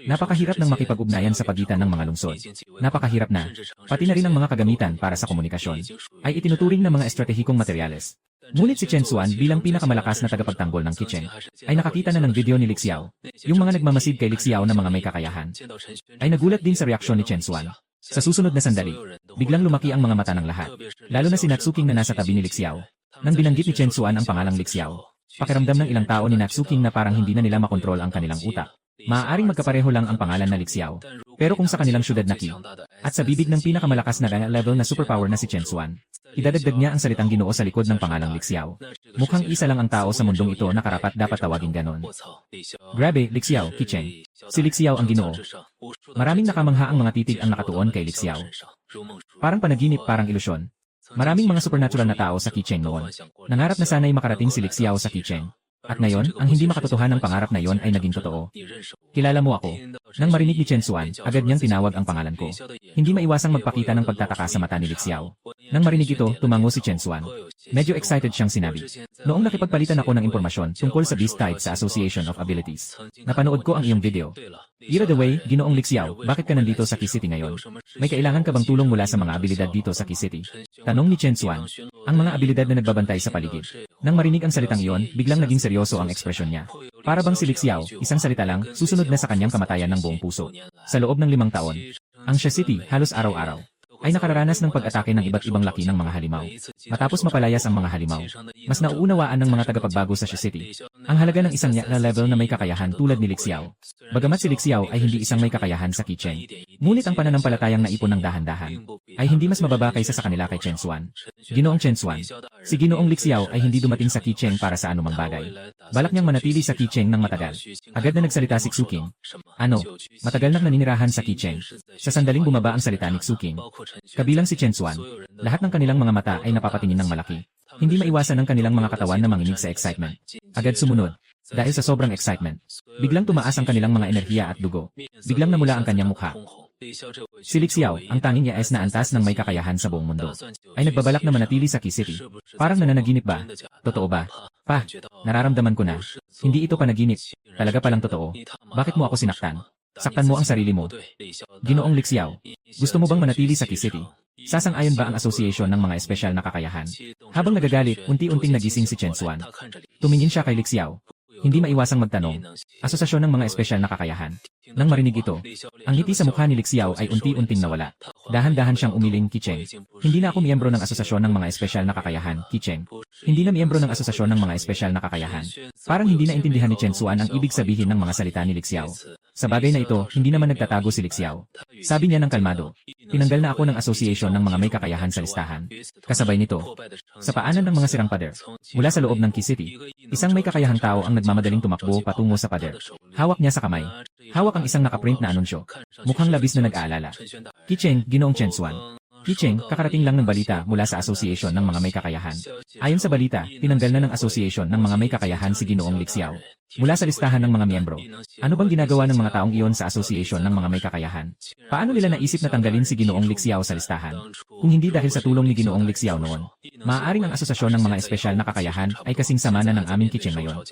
napakahirap ng makipag-ugnayan sa pagitan ng mga lungsod. Napakahirap na, pati na rin ang mga kagamitan para sa komunikasyon, ay itinuturing ng mga estratehikong materyales. Ngunit si Chen Xuan bilang pinakamalakas na tagapagtanggol ng Kicheng, ay nakakita na ng video ni Lixiao. Yung mga nagmamasid kay Lixiao na mga may kakayahan, ay nagulat din sa reaksyon ni Chen Xuan. Sa susunod na sandali, biglang lumaki ang mga mata ng lahat, lalo na si Natsuking na nasa tabi ni Lixiao. Nang binanggit ni Chen Xuan ang pangalang Lixiao, pakiramdam ng ilang tao ni Natsuking na parang hindi na nila makontrol ang kanilang utak. Maaaring magkapareho lang ang pangalan na Lixiao, pero kung sa kanilang syudad na Qi, at sa bibig ng pinakamalakas na level na superpower na si Chen Xuan, idadagdag niya ang salitang Ginoo sa likod ng pangalang Lixiao. Mukhang isa lang ang tao sa mundong ito na karapat dapat tawagin ganon. Grabe, Lixiao, Kicheng. Si Lixiao ang Ginoo. Maraming nakamangha ang mga titig ang nakatuon kay Lixiao. Parang panaginip, parang ilusyon. Maraming mga supernatural na tao sa Kicheng noon. Nangarap na sana'y makarating si Lixiao sa Kicheng. At ngayon, ang hindi makatotohanang pangarap na yon ay naging totoo. Kilala mo ako. Nang marinig ni Chen Xuan, agad niyang tinawag ang pangalan ko. Hindi maiwasang magpakita ng pagtataka sa mata ni Lixiao. Nang marinig ito, tumango si Chen Xuan. Medyo excited siyang sinabi. Noong nakipagpalitan ako ng impormasyon tungkol sa Beast Type sa Association of Abilities, napanood ko ang iyong video. By the way, Ginoong Lixiao, bakit ka nandito sa Qi City ngayon? May kailangan ka bang tulong mula sa mga abilidad dito sa Qi City? Tanong ni Chen Xuan. Ang mga abilidad na nagbabantay sa paligid. Nang marinig ang salitang iyon, biglang naging seryoso ang ekspresyon niya. Para bang si Lixiao, isang salita lang, susunod na sa kanyang kamatayan ng buong puso. Sa loob ng 5 taon, ang Qi City, halos araw-araw, ay nakararanas ng pag-atake ng iba't ibang laki ng mga halimaw. Matapos mapalayas ang mga halimaw, mas nauunawaan ng mga tagapagbago sa Qi City Ang halaga ng isang na level na may kakayahan tulad ni Lixiao. Bagamat si Lixiao ay hindi isang may kakayahan sa Qi Cheng, ngunit ang pananampalatayang naipon ng dahan-dahan ay hindi mas mababa kaysa sa kanila kay Chen Xuan. Ginoong Chen Xuan, si Ginoong Lixiao ay hindi dumating sa Qi Cheng para sa anumang bagay. Balak niyang manatili sa Qi Cheng ng matagal. Agad na nagsalita si Xuking. Ano? Matagal nang naninirahan sa Qi Cheng. Sa sandaling bumaba ang salita ni Xuking. Kabilang si Chen Xuan. Lahat ng kanilang mga mata ay napapatingin ng malaki. Hindi maiwasan ng kanilang mga katawan na manginig sa excitement. Agad sumunod. Dahil sa sobrang excitement, biglang tumaas ang kanilang mga enerhiya at dugo. Biglang namula ang kanyang mukha. Si Lixiao, ang tanging yaes na antas ng may kakayahan sa buong mundo, ay nagbabalak na manatili sa Qi City. Parang nananaginip ba? Totoo ba? Pa, nararamdaman ko na. Hindi ito panaginip. Talaga palang totoo. Bakit mo ako sinaktan? Saktan mo ang sarili mo. Ginoong Lixiao, gusto mo bang manatili sa Qi City? Sasang-ayon ba ang asosasyon ng mga espesyal na kakayahan? Habang nagagalit, unti-unting nagising si Chen Xuan. Tumingin siya kay Lixiao. Hindi maiwasang magtanong. Asosasyon ng mga espesyal na kakayahan. Nang marinig ito, ang ngiti sa mukha ni Lixiao ay unti-unting nawala. Dahan-dahan siyang umiling, Qi Cheng. Hindi na ako miyembro ng asosasyon ng mga espesyal na kakayahan, Qi Cheng. Hindi na miyembro ng asosasyon ng mga espesyal na kakayahan. Parang hindi na intindihan ni Chen Xuan ang ibig sabihin ng mga salita ni Lixiao. Sa bagay na ito, hindi naman nagtatago si Lixiao. Sabi niya ng kalmado, tinanggal na ako ng asosasyon ng mga may kakayahan sa listahan. Kasabay nito, sa paanan ng mga sirang pader, mula sa loob ng Qi City, isang may kakayahang tao ang nagmamadaling tumakbo patungo sa pader. Hawak niya sa kamay. Hawak ang isang nakaprint na anunsyo. Mukhang labis na nag-aalala. Qi Cheng, Ginoong Chen Xuan. Qi Cheng, kakarating lang ng balita mula sa asosasyon ng mga may kakayahan. Ayon sa balita, tinanggal na ng asosasyon ng mga may kakayahan si Ginoong Lixiao mula sa listahan ng mga miyembro. Ano bang ginagawa ng mga taong iyon sa asosasyon ng mga may kakayahan? Paano nila naisip na tanggalin si Ginoong Lixiao sa listahan? Kung hindi dahil sa tulong ni Ginoong Lixiao noon, maaaring ang asosasyon ng mga espesyal na kakayahan ay kasing sama na ng aming Qi Cheng ngayon.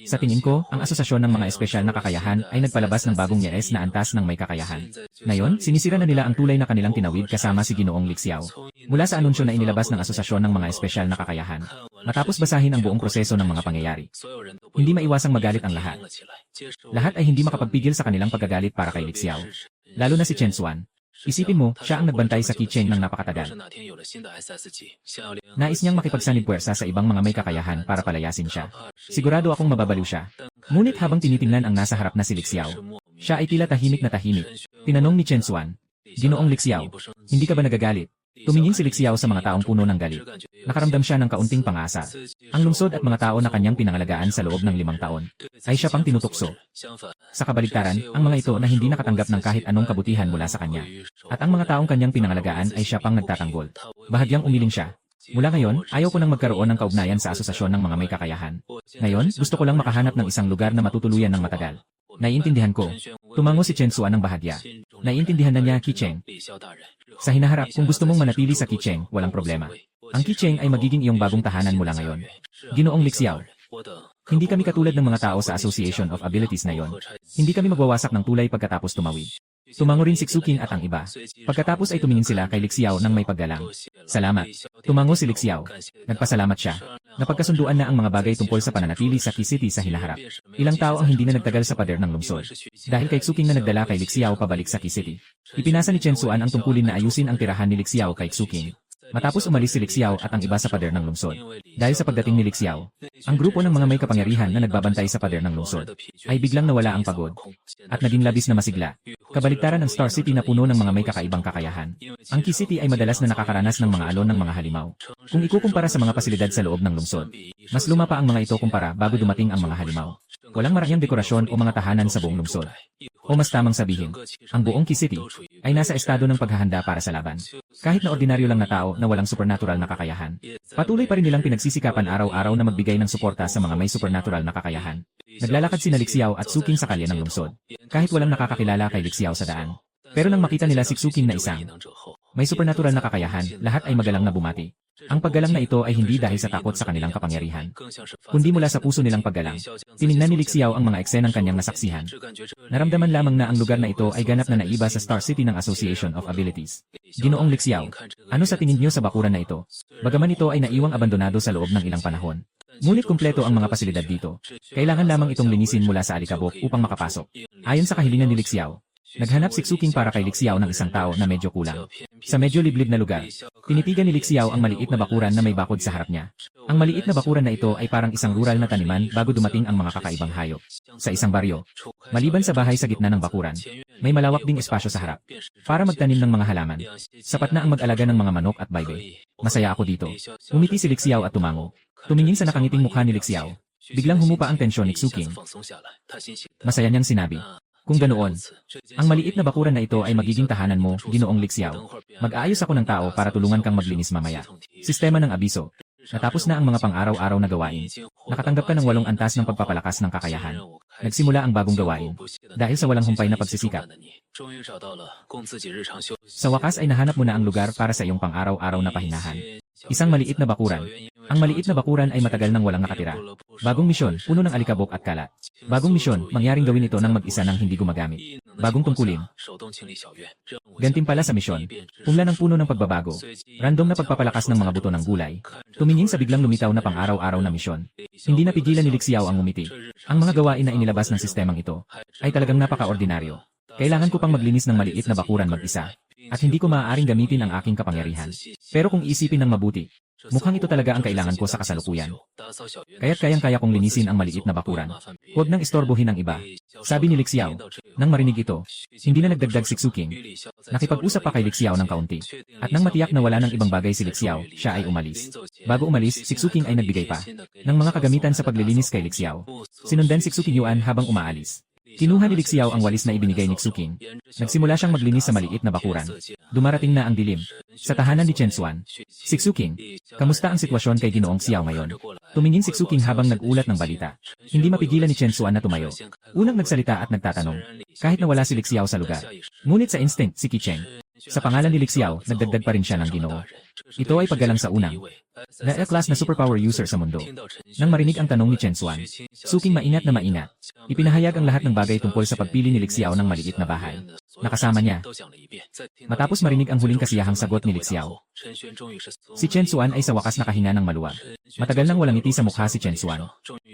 Sa tingin ko, ang asosasyon ng mga espesyal na kakayahan ay nagpalabas ng bagong yaes na antas ng may kakayahan. Ngayon, sinisira na nila ang tulay na kanilang tinawid kasama si Ginoong Lixiao. Mula sa anunsyo na inilabas ng asosasyon ng mga espesyal na kakayahan, matapos basahin ang buong proseso ng mga pangyayari, hindi maiwasang magalit ang lahat. Lahat ay hindi makapagpigil sa kanilang pagkagalit para kay Lixiao. Lalo na si Chen Xuan. Isipin mo, siya ang nagbantay sa Qi Cheng ng napakatagal. Nais niyang makipagsanib puwersa sa ibang mga may kakayahan para palayasin siya. Sigurado akong mababaliw siya. Ngunit habang tinitingnan ang nasa harap na si Lixiao, siya ay tila tahimik na tahimik. Tinanong ni Chen Xuan, Ginoong Lixiao, hindi ka ba nagagalit? Tumingin si Lixiao sa mga taong puno ng galit. Nakaramdam siya ng kaunting pang-asa. Ang lungsod at mga tao na kanyang pinangalagaan sa loob ng 5 taon ay siya pang tinutukso. Sa kabaligtaran, ang mga ito na hindi nakatanggap ng kahit anong kabutihan mula sa kanya. At ang mga taong kanyang pinangalagaan ay siya pang nagtatanggol. Bahagyang umiling siya. Mula ngayon, ayaw ko nang magkaroon ng kaugnayan sa asosasyon ng mga may kakayahan. Ngayon, gusto ko lang makahanap ng isang lugar na matutuluyan ng matagal. Naiintindihan ko. Tumango si Chen Xuan ng bahagya. Naiintindihan na niya, Qi Cheng. Sa hinaharap, kung gusto mong manatili sa Qi Cheng, walang problema. Ang Qi Cheng ay magiging iyong bagong tahanan mula ngayon. Ginoong Lixiao, hindi kami katulad ng mga tao sa Association of Abilities na yon. Hindi kami magwawasak ng tulay pagkatapos tumawid. Tumango rin si Xuking at ang iba. Pagkatapos ay tumingin sila kay Lixiao ng may paggalang. Salamat. Tumango si Lixiao. Nagpasalamat siya. Napagkasunduan na ang mga bagay tungkol sa pananatili sa Qi City sa hinaharap. Ilang tao ang hindi na nagtagal sa pader ng lungsod. Dahil kay Xuking na nagdala kay Lixiao pabalik sa Qi City. Ipinasa ni Chen Xuan ang tungkulin na ayusin ang tirahan ni Lixiao kay Xuking. Matapos umalis si Lixiao at ang iba sa pader ng lungsod. Dahil sa pagdating ni Lixiao, ang grupo ng mga may kapangyarihan na nagbabantay sa pader ng lungsod ay biglang nawala ang pagod at naging labis na masigla. Kabaligtaran ng Star City na puno ng mga may kakaibang kakayahan. Ang Qi City ay madalas na nakakaranas ng mga alon ng mga halimaw. Kung ikukumpara sa mga pasilidad sa loob ng lungsod, mas luma pa ang mga ito kumpara bago dumating ang mga halimaw. Walang marangyang dekorasyon o mga tahanan sa buong lungsod. O mas tamang sabihin, ang buong Qi City ay nasa estado ng paghahanda para sa laban. Kahit na ordinaryo lang na tao na walang supernatural na kakayahan, patuloy pa rin nilang pinagsisikapan araw-araw na magbigay ng suporta sa mga may supernatural na kakayahan. Naglalakad sina Lixiao at Xuking sa kalye ng lungsod, kahit walang nakakakilala kay Lixiao sa daan. Pero nang makita nila si Xuking na isang may supernatural na kakayahan, lahat ay magalang na bumati. Ang paggalang na ito ay hindi dahil sa takot sa kanilang kapangyarihan, kundi mula sa puso nilang paggalang. Tiningnan ni Lixiao ang mga eksenang kanyang nasaksihan. Naramdaman lamang na ang lugar na ito ay ganap na naiba sa Star City ng Association of Abilities. Ginoong Lixiao, ano sa tingin niyo sa bakuran na ito? Bagaman ito ay naiwang abandonado sa loob ng ilang panahon, ngunit kumpleto ang mga pasilidad dito. Kailangan lamang itong linisin mula sa alikabok upang makapasok. Ayon sa kahilingan ni Lixiao, naghanap si Xuking para kay Lixiao ng isang tao na medyo kulang. Sa medyo liblib na lugar, tinitigan ni Lixiao ang maliit na bakuran na may bakod sa harap niya. Ang maliit na bakuran na ito ay parang isang rural na taniman bago dumating ang mga kakaibang hayop. Sa isang baryo, maliban sa bahay sa gitna ng bakuran, may malawak ding espasyo sa harap para magtanim ng mga halaman. Sapat na ang mag-alaga ng mga manok at baybe. Masaya ako dito. Umiti si Lixiao at tumango. Tumingin sa nakangiting mukha ni Lixiao. Biglang humupa ang tensyon ni Xuqing. Masaya niyang sinabi, "Kung ganoon, ang maliit na bakuran na ito ay magiging tahanan mo, Ginoong Lixiao. Mag-aayos ako ng tao para tulungan kang maglinis mamaya." Sistema ng abiso. Natapos na ang mga pang-araw-araw na gawain. Nakatanggap ka ng 8 antas ng pagpapalakas ng kakayahan. Nagsimula ang bagong gawain. Dahil sa walang humpay na pagsisikap. Sa wakas ay nahanap mo na ang lugar para sa iyong pang-araw-araw na pahinahan. Isang maliit na bakuran. Ang maliit na bakuran ay matagal nang walang nakatira. Bagong misyon, puno ng alikabok at kalat. Bagong misyon, mangyaring gawin ito ng mag-isa nang hindi gumagamit. Bagong tungkulin. Gantimpala sa misyon. Pumla ng puno ng pagbabago. Random na pagpapalakas ng mga buto ng gulay. Tumingin sa biglang lumitaw na pang-araw-araw na misyon. Hindi napigilan ni Lixiao ang ngumiti. Ang mga gawain na inilabas ng sistemang ito ay talagang napaka-ordinaryo. Kailangan ko pang maglinis ng maliit na bakuran mag-isa. At hindi ko maaaring gamitin ang aking kapangyarihan. Pero kung isipin ng mabuti, mukhang ito talaga ang kailangan ko sa kasalukuyan. Kaya't kayang-kaya kong linisin ang maliit na bakuran. Huwag nang istorbohin ang iba. Sabi ni Lixiao. Nang marinig ito, hindi na nagdagdag si Xuqing. Nakipag-usap pa kay Lixiao ng kaunti. At nang matiyak na wala ng ibang bagay si Lixiao, siya ay umalis. Bago umalis, si Xuqing ay nagbigay pa ng mga kagamitan sa paglilinis kay Lixiao. Sinundan si Xuqing Yuan habang umaalis. Kinuha ni Lixiao ang walis na ibinigay ni Xuqing. Nagsimula siyang maglinis sa maliit na bakuran. Dumarating na ang dilim. Sa tahanan ni Chen Xuan. Si Xuqing, kamusta ang sitwasyon kay Ginoong Xiao ngayon? Tumingin si Xuqing habang nag-ulat ng balita. Hindi mapigilan ni Chen Xuan na tumayo. Unang nagsalita at nagtatanong. Kahit na wala si Lixiao sa lugar. Ngunit sa instinct si Qicheng. Sa pangalan ni Lixiao, nagdagdag pa rin siya ng Ginoo. Ito ay paggalang sa unang na-class na superpower user sa mundo. Nang marinig ang tanong ni Chen Xuan, Xuqing maingat na maingat. Ipinahayag ang lahat ng bagay tungkol sa pagpili ni Lixiao ng maliit na bahay. Nakasama niya. Matapos marinig ang huling kasiyahang sagot ni Lixiao, si Chen Xuan ay sa wakas nakahinga ng maluwag. Matagal nang walang ngiti sa mukha si Chen Xuan.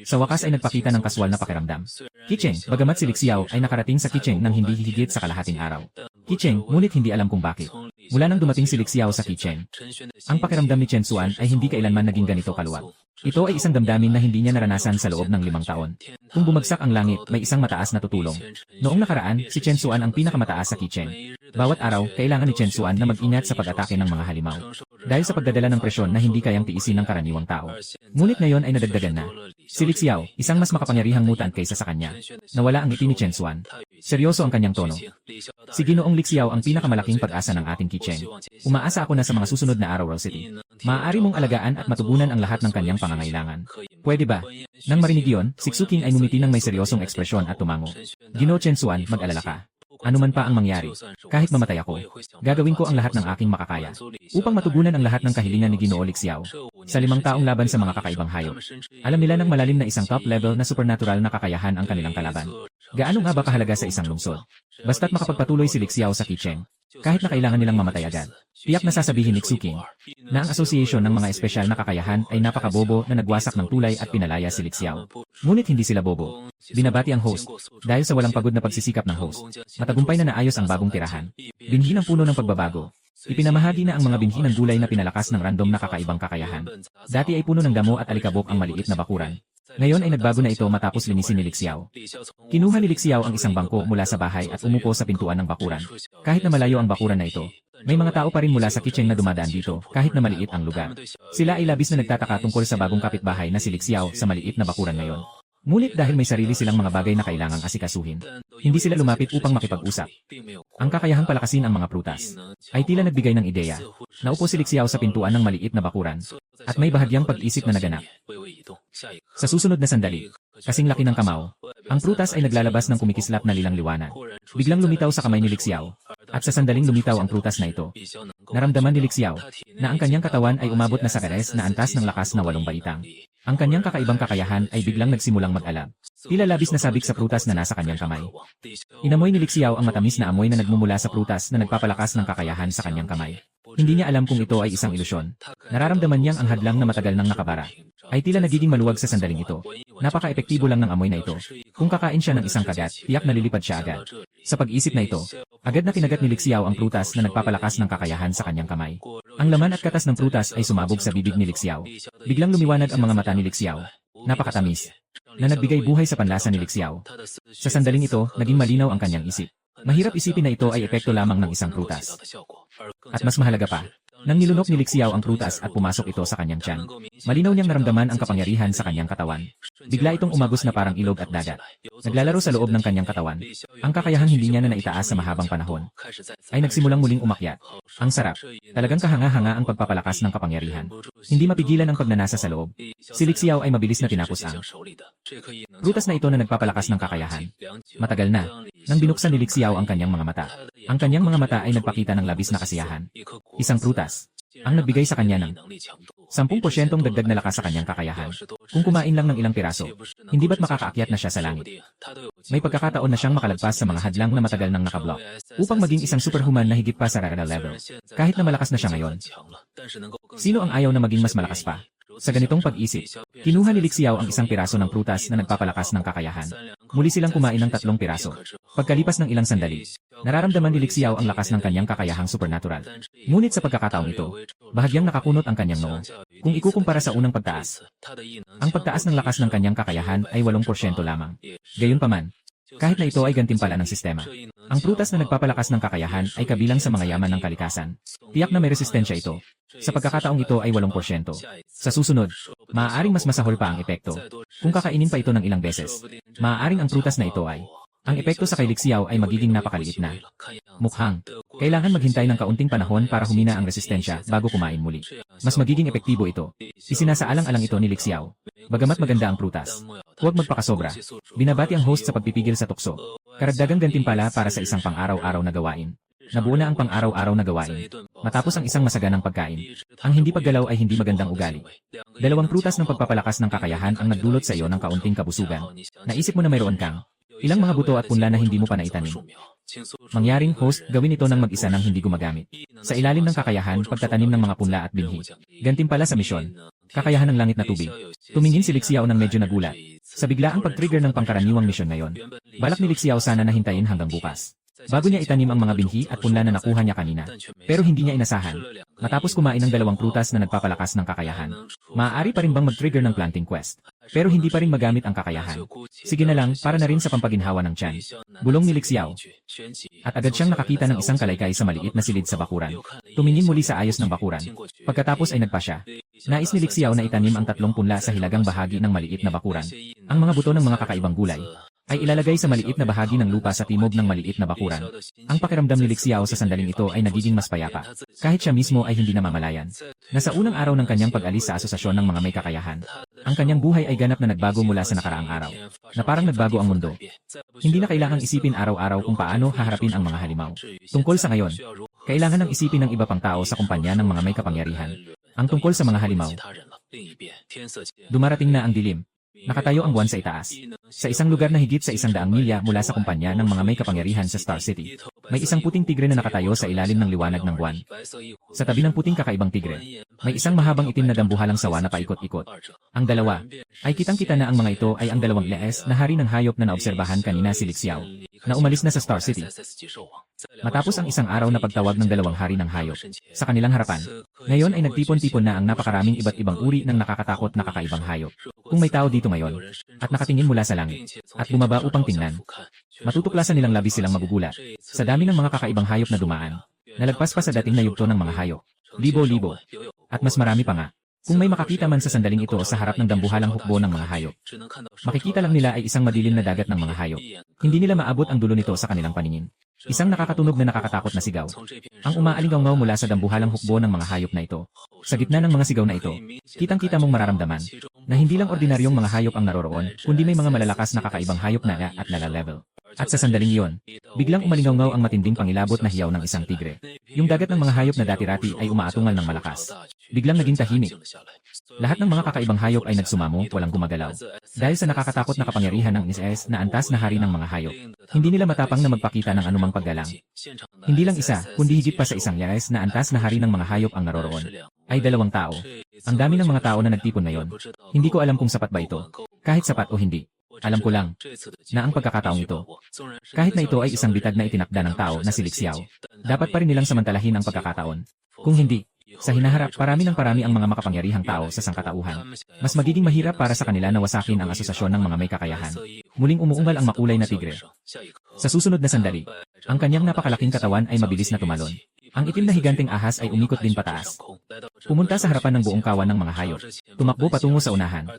Sa wakas ay nagpakita ng kaswal na pakiramdam. Qicheng, bagamat si Lixiao ay nakarating sa Qicheng nang hindi higit sa kalahating araw. Qicheng, ngunit hindi alam kung bakit. Mula nang dumating si Lixiao sa Qicheng, ang pakiramdam ni Chen Xuan ay hindi kailanman naging ganito kaluwag. Ito ay isang damdamin na hindi niya naranasan sa loob ng 5 taon. Kung bumagsak ang langit, may isang mataas na tutulong. Noong nakaraan, si Chen Xuan ang pinakamataas sa Qicheng. Bawat araw, kailangan ni Chen Xuan na mag-ingat sa pag-atake ng mga halimaw. Dahil sa pagdadala ng presyon na hindi kayang tiisin ng karaniwang tao. Ngunit ngayon ay nadagdagan na. Si Lixiao, isang mas makapangyarihang mutant kaysa sa kanya. Nawala ang ngiti ni Chen Xuan. Seryoso ang kanyang tono. Si Ginoong Lixiao ang pinakamalaking pag-asa ng ating Qicheng. Umaasa ako na sa mga susunod na araw, Roll City. Maaari mong alagaan at matugunan ang lahat ng kanyang pangangailangan. Pwede ba? Nang marinig iyon, si Xuqing ay ngumiti ng may seryosong ekspresyon at tumango. Ginoo Chen Xuan, mag-alala ka. Ano man pa ang mangyari, kahit mamatay ako, gagawin ko ang lahat ng aking makakaya upang matugunan ang lahat ng kahilingan ni Ginoo Lixiao. Sa 5 taong laban sa mga kakaibang hayop, alam nila ng malalim na isang top-level na supernatural na kakayahan ang kanilang kalaban. Gaano nga ba kahalaga sa isang lungsod? Basta't makapagpatuloy si Lixiao sa Qicheng, kahit na kailangan nilang mamatay agad. Tiyak na sasabihin ni Xuqing na ang association ng mga espesyal na kakayahan ay napakabobo na nagwasak ng tulay at pinalaya si Lixiao. Ngunit hindi sila bobo. Binabati ang host. Dahil sa walang pagod na pagsisikap ng host, matagumpay na naayos ang bagong tirahan. Binhi ng puno ng pagbabago. Ipinamahagi na ang mga binhi ng gulay na pinalakas ng random na kakaibang kakayahan. Dati ay puno ng damo at alikabok ang maliit na bakuran. Ngayon ay nagbago na ito matapos linisin ni Lixiao. Kinuha ni Lixiao ang isang bangko mula sa bahay at umupo sa pintuan ng bakuran. Kahit na malayo ang bakuran na ito, may mga tao pa rin mula sa Qicheng na dumadaan dito kahit na maliit ang lugar. Sila ay labis na nagtataka tungkol sa bagong kapitbahay na si Lixiao sa maliit na bakuran ngayon. Ngunit dahil may sarili silang mga bagay na kailangang asikasuhin, hindi sila lumapit upang makipag-usap. Ang kakayahang palakasin ang mga prutas ay tila nagbigay ng ideya. Naupo si Lixiao sa pintuan ng maliit na bakuran at may bahagyang pag-isip na naganap. Sa susunod na sandali, kasing laki ng kamao, ang prutas ay naglalabas ng kumikislap na lilang liwanag. Biglang lumitaw sa kamay ni Lixiao, at sa sandaling lumitaw ang prutas na ito. Naramdaman ni Lixiao na ang kanyang katawan ay umabot na sa kares na antas ng lakas na 8 baitang. Ang kanyang kakaibang kakayahan ay biglang nagsimulang mag-alab. Tila labis na sabik sa prutas na nasa kanyang kamay. Inamoy ni Lixiao ang matamis na amoy na nagmumula sa prutas na nagpapalakas ng kakayahan sa kanyang kamay. Hindi niya alam kung ito ay isang ilusyon. Nararamdaman niyang ang hadlang na matagal nang nakabara ay tila nagiging maluwag sa sandaling ito. Napaka-epektibo lang ng amoy na ito. Kung kakain siya ng isang kagat, tiyak na lilipad siya agad. Sa pag-isip na ito, agad na kinagat ni Li Xiao ang prutas na nagpapalakas ng kakayahan sa kanyang kamay. Ang laman at katas ng prutas ay sumabog sa bibig ni Li Xiao. Biglang lumiwanag ang mga mata ni Li Xiao. Napakatamis. Na nagbigay buhay sa panlasa ni Li Xiao. Sa sandaling ito, naging malinaw ang kanyang isip. Mahirap isipin na ito ay epekto lamang ng isang prutas. At mas mahalaga pa, nang nilunok ni Li Xiao ang prutas at pumasok ito sa kanyang tiyan, malinaw niyang naramdaman ang kapangyarihan sa kanyang katawan. Bigla itong umagos na parang ilog at dagat. Naglalaro sa loob ng kanyang katawan. Ang kakayahang hindi niya na naitaas sa mahabang panahon ay nagsimulang muling umakyat. Ang sarap. Talagang kahanga-hanga ang pagpapalakas ng kapangyarihan. Hindi mapigilan ang pagnanasa sa loob. Si Li Xiao ay mabilis na tinapos ang prutas na ito na nagpapalakas ng kakayahan. Matagal na, nang binuksan ni Li Xiao ang kanyang mga mata. Ang kanyang mga mata ay nagpakita ng labis na kasiyahan. Isang prutas ang nagbigay sa kanya ng 10% dagdag na lakas sa kanyang kakayahan. Kung kumain lang ng ilang piraso, hindi ba't makakaakyat na siya sa langit? May pagkakataon na siyang makalagpas sa mga hadlang na matagal nang nakablock upang maging isang superhuman na higit pa sa rara level. Kahit na malakas na siya ngayon. Sino ang ayaw na maging mas malakas pa? Sa ganitong pag-isip, kinuha ni Li Xiao ang isang piraso ng prutas na nagpapalakas ng kakayahan. Muli silang kumain ng 3 piraso. Pagkalipas ng ilang sandali, nararamdaman ni Li Xiao ang lakas ng kanyang kakayahang supernatural. Ngunit sa pagkakataong ito, bahagyang nakakunot ang kanyang noo. Kung ikukumpara sa unang pagtaas, ang pagtaas ng lakas ng kanyang kakayahan ay 8% lamang. Gayunpaman, kahit na ito ay gantimpala ng sistema, ang prutas na nagpapalakas ng kakayahan ay kabilang sa mga yaman ng kalikasan. Tiyak na may resistensya ito. Sa pagkakataong ito ay 8%. Sa susunod, maaaring mas masahol pa ang epekto. Kung kakainin pa ito ng ilang beses, maaaring ang prutas na ito ay ang epekto sa kay Li Xiao ay magiging napakaliit na. Mukhang, kailangan maghintay ng kaunting panahon para humina ang resistensya bago kumain muli. Mas magiging epektibo ito. Isinasaalang-alang ito ni Li Xiao. Bagamat maganda ang prutas, huwag magpakasobra. Binabati ang host sa pagpipigil sa tukso. Karagdagang gantimpala para sa isang pang-araw-araw na gawain. Nabuo na ang pang-araw-araw na gawain. Matapos ang isang masaganang pagkain, ang hindi paggalaw ay hindi magandang ugali. 2 prutas ng pagpapalakas ng kakayahan ang nagdulot sa iyo ng kaunting kabusugan. Naisip mo na mayroon kang ilang mga buto at punla na hindi mo pa naitanim. Mangyaring host, gawin ito ng mag-isa nang hindi gumagamit. Sa ilalim ng kakayahan, pagtatanim ng mga punla at binhi. Gantimpala sa misyon. Kakayahan ng langit na tubig. Tumingin si Li Xiao nang medyo nagulat. Sa biglaang pag-trigger ng pangkaraniwang misyon ngayon, balak ni Li Xiao sana na hintayin hanggang bukas. Bago niya itanim ang mga binhi at punla na nakuha niya kanina. Pero hindi niya inasahan. Matapos kumain ng 2 prutas na nagpapalakas ng kakayahan, maaari pa rin bang mag-trigger ng planting quest. Pero hindi pa rin magamit ang kakayahan. Sige na lang, para na rin sa pampaginhawa ng tiyan. Bulong ni Li Xiao. At agad siyang nakakita ng isang kalaykay sa maliit na silid sa bakuran. Tumingin muli sa ayos ng bakuran. Pagkatapos ay nagpa siya. Nais ni Li Xiao na itanim ang 3 punla sa hilagang bahagi ng maliit na bakuran. Ang mga buto ng mga kakaibang gulay ay ilalagay sa maliit na bahagi ng lupa sa timog ng maliit na bakuran. Ang pakiramdam ni Li Xiao sa sandaling ito ay nagiging mas payapa, kahit siya mismo ay hindi namamalayan. Nasa unang araw ng kanyang pag-alis sa asosasyon ng mga may kakayahan, ang kanyang buhay ay ganap na nagbago mula sa nakaraang araw, na parang nagbago ang mundo. Hindi na kailangang isipin araw-araw kung paano haharapin ang mga halimaw. Tungkol sa ngayon, kailangan ng isipin ng iba pang tao sa kumpanya ng mga may kapangyarihan. Ang tungkol sa mga halimaw. Dumarating na ang dilim. Nakatayo ang buwan sa itaas. Sa isang lugar na higit sa 100 milya mula sa kumpanya ng mga may kapangyarihan sa Star City, may isang puting tigre na nakatayo sa ilalim ng liwanag ng buwan. Sa tabi ng puting kakaibang tigre, may isang mahabang itim na dambuhalang sawa na paikot-ikot. Ang dalawa, ay kitang-kita na ang mga ito ay ang 2 lees na hari ng hayop na naobserbahan kanina si Li Xiao, na umalis na sa Star City. Matapos ang isang araw na pagtawag ng 2 hari ng hayop sa kanilang harapan, ngayon ay nagtipon-tipon na ang napakaraming iba't ibang uri ng nakakatakot na kakaibang hayop. Kung may tao dito ngayon, at nakatingin mula sa langit, at bumaba upang tingnan, matutuklasan nilang labis silang magugulat sa dami ng mga kakaibang hayop na dumaan. Nalagpas pa sa dating na yugto ng mga hayop. Libo-libo. At mas marami pa nga. Kung may makakita man sa sandaling ito sa harap ng dambuhalang hukbo ng mga hayop, makikita lang nila ay isang madilim na dagat ng mga hayop. Hindi nila maabot ang dulo nito sa kanilang paningin. Isang nakakatunog na nakakatakot na sigaw. Ang umaalingaw mula sa dambuhalang hukbo ng mga hayop na ito. Sa gitna ng mga sigaw na ito, kitang-kita mong mararamdaman na hindi lang ordinaryong mga hayop ang naroroon, kundi may mga malalakas na kakaibang hayop na at lala-level. At sa sandaling iyon, biglang umalingaw ang matinding pangilabot na hiyaw ng isang tigre. Yung dagat ng mga hayop na dati-rati ay umaatungal ng malakas. Biglang naging tahimik. Lahat ng mga kakaibang hayop ay nagsumamo, walang gumagalaw. Dahil sa nakakatakot na kapangyarihan ng Nis na antas na hari ng mga hayop, hindi nila matapang na magpakita ng anumang paggalang. Hindi lang isa, kundi higit pa sa isang Nis na antas na hari ng mga hayop ang naroroon. Ay 2 tao. Ang dami ng mga tao na nagtipon ngayon. Hindi ko alam kung sapat ba ito. Kahit sapat o hindi, alam ko lang na ang pagkakataong ito, kahit na ito ay isang bitag na itinakda ng tao na si Li Xiao, dapat pa rin nilang samantalahin ang pagkakataon. Kung hindi, sa hinaharap parami ang mga makapangyarihang tao sa sangkatauhan. Mas magiging mahirap para sa kanila na wasakin ang asosasyon ng mga may kakayahan. Muling umuungal ang makulay na tigre. Sa susunod na sandali, ang kanyang napakalaking katawan ay mabilis na tumalon. Ang itim na higanteng ahas ay umikot din pataas. Pumunta sa harapan ng buong kawan ng mga hayop. Tumakbo patungo sa unahan.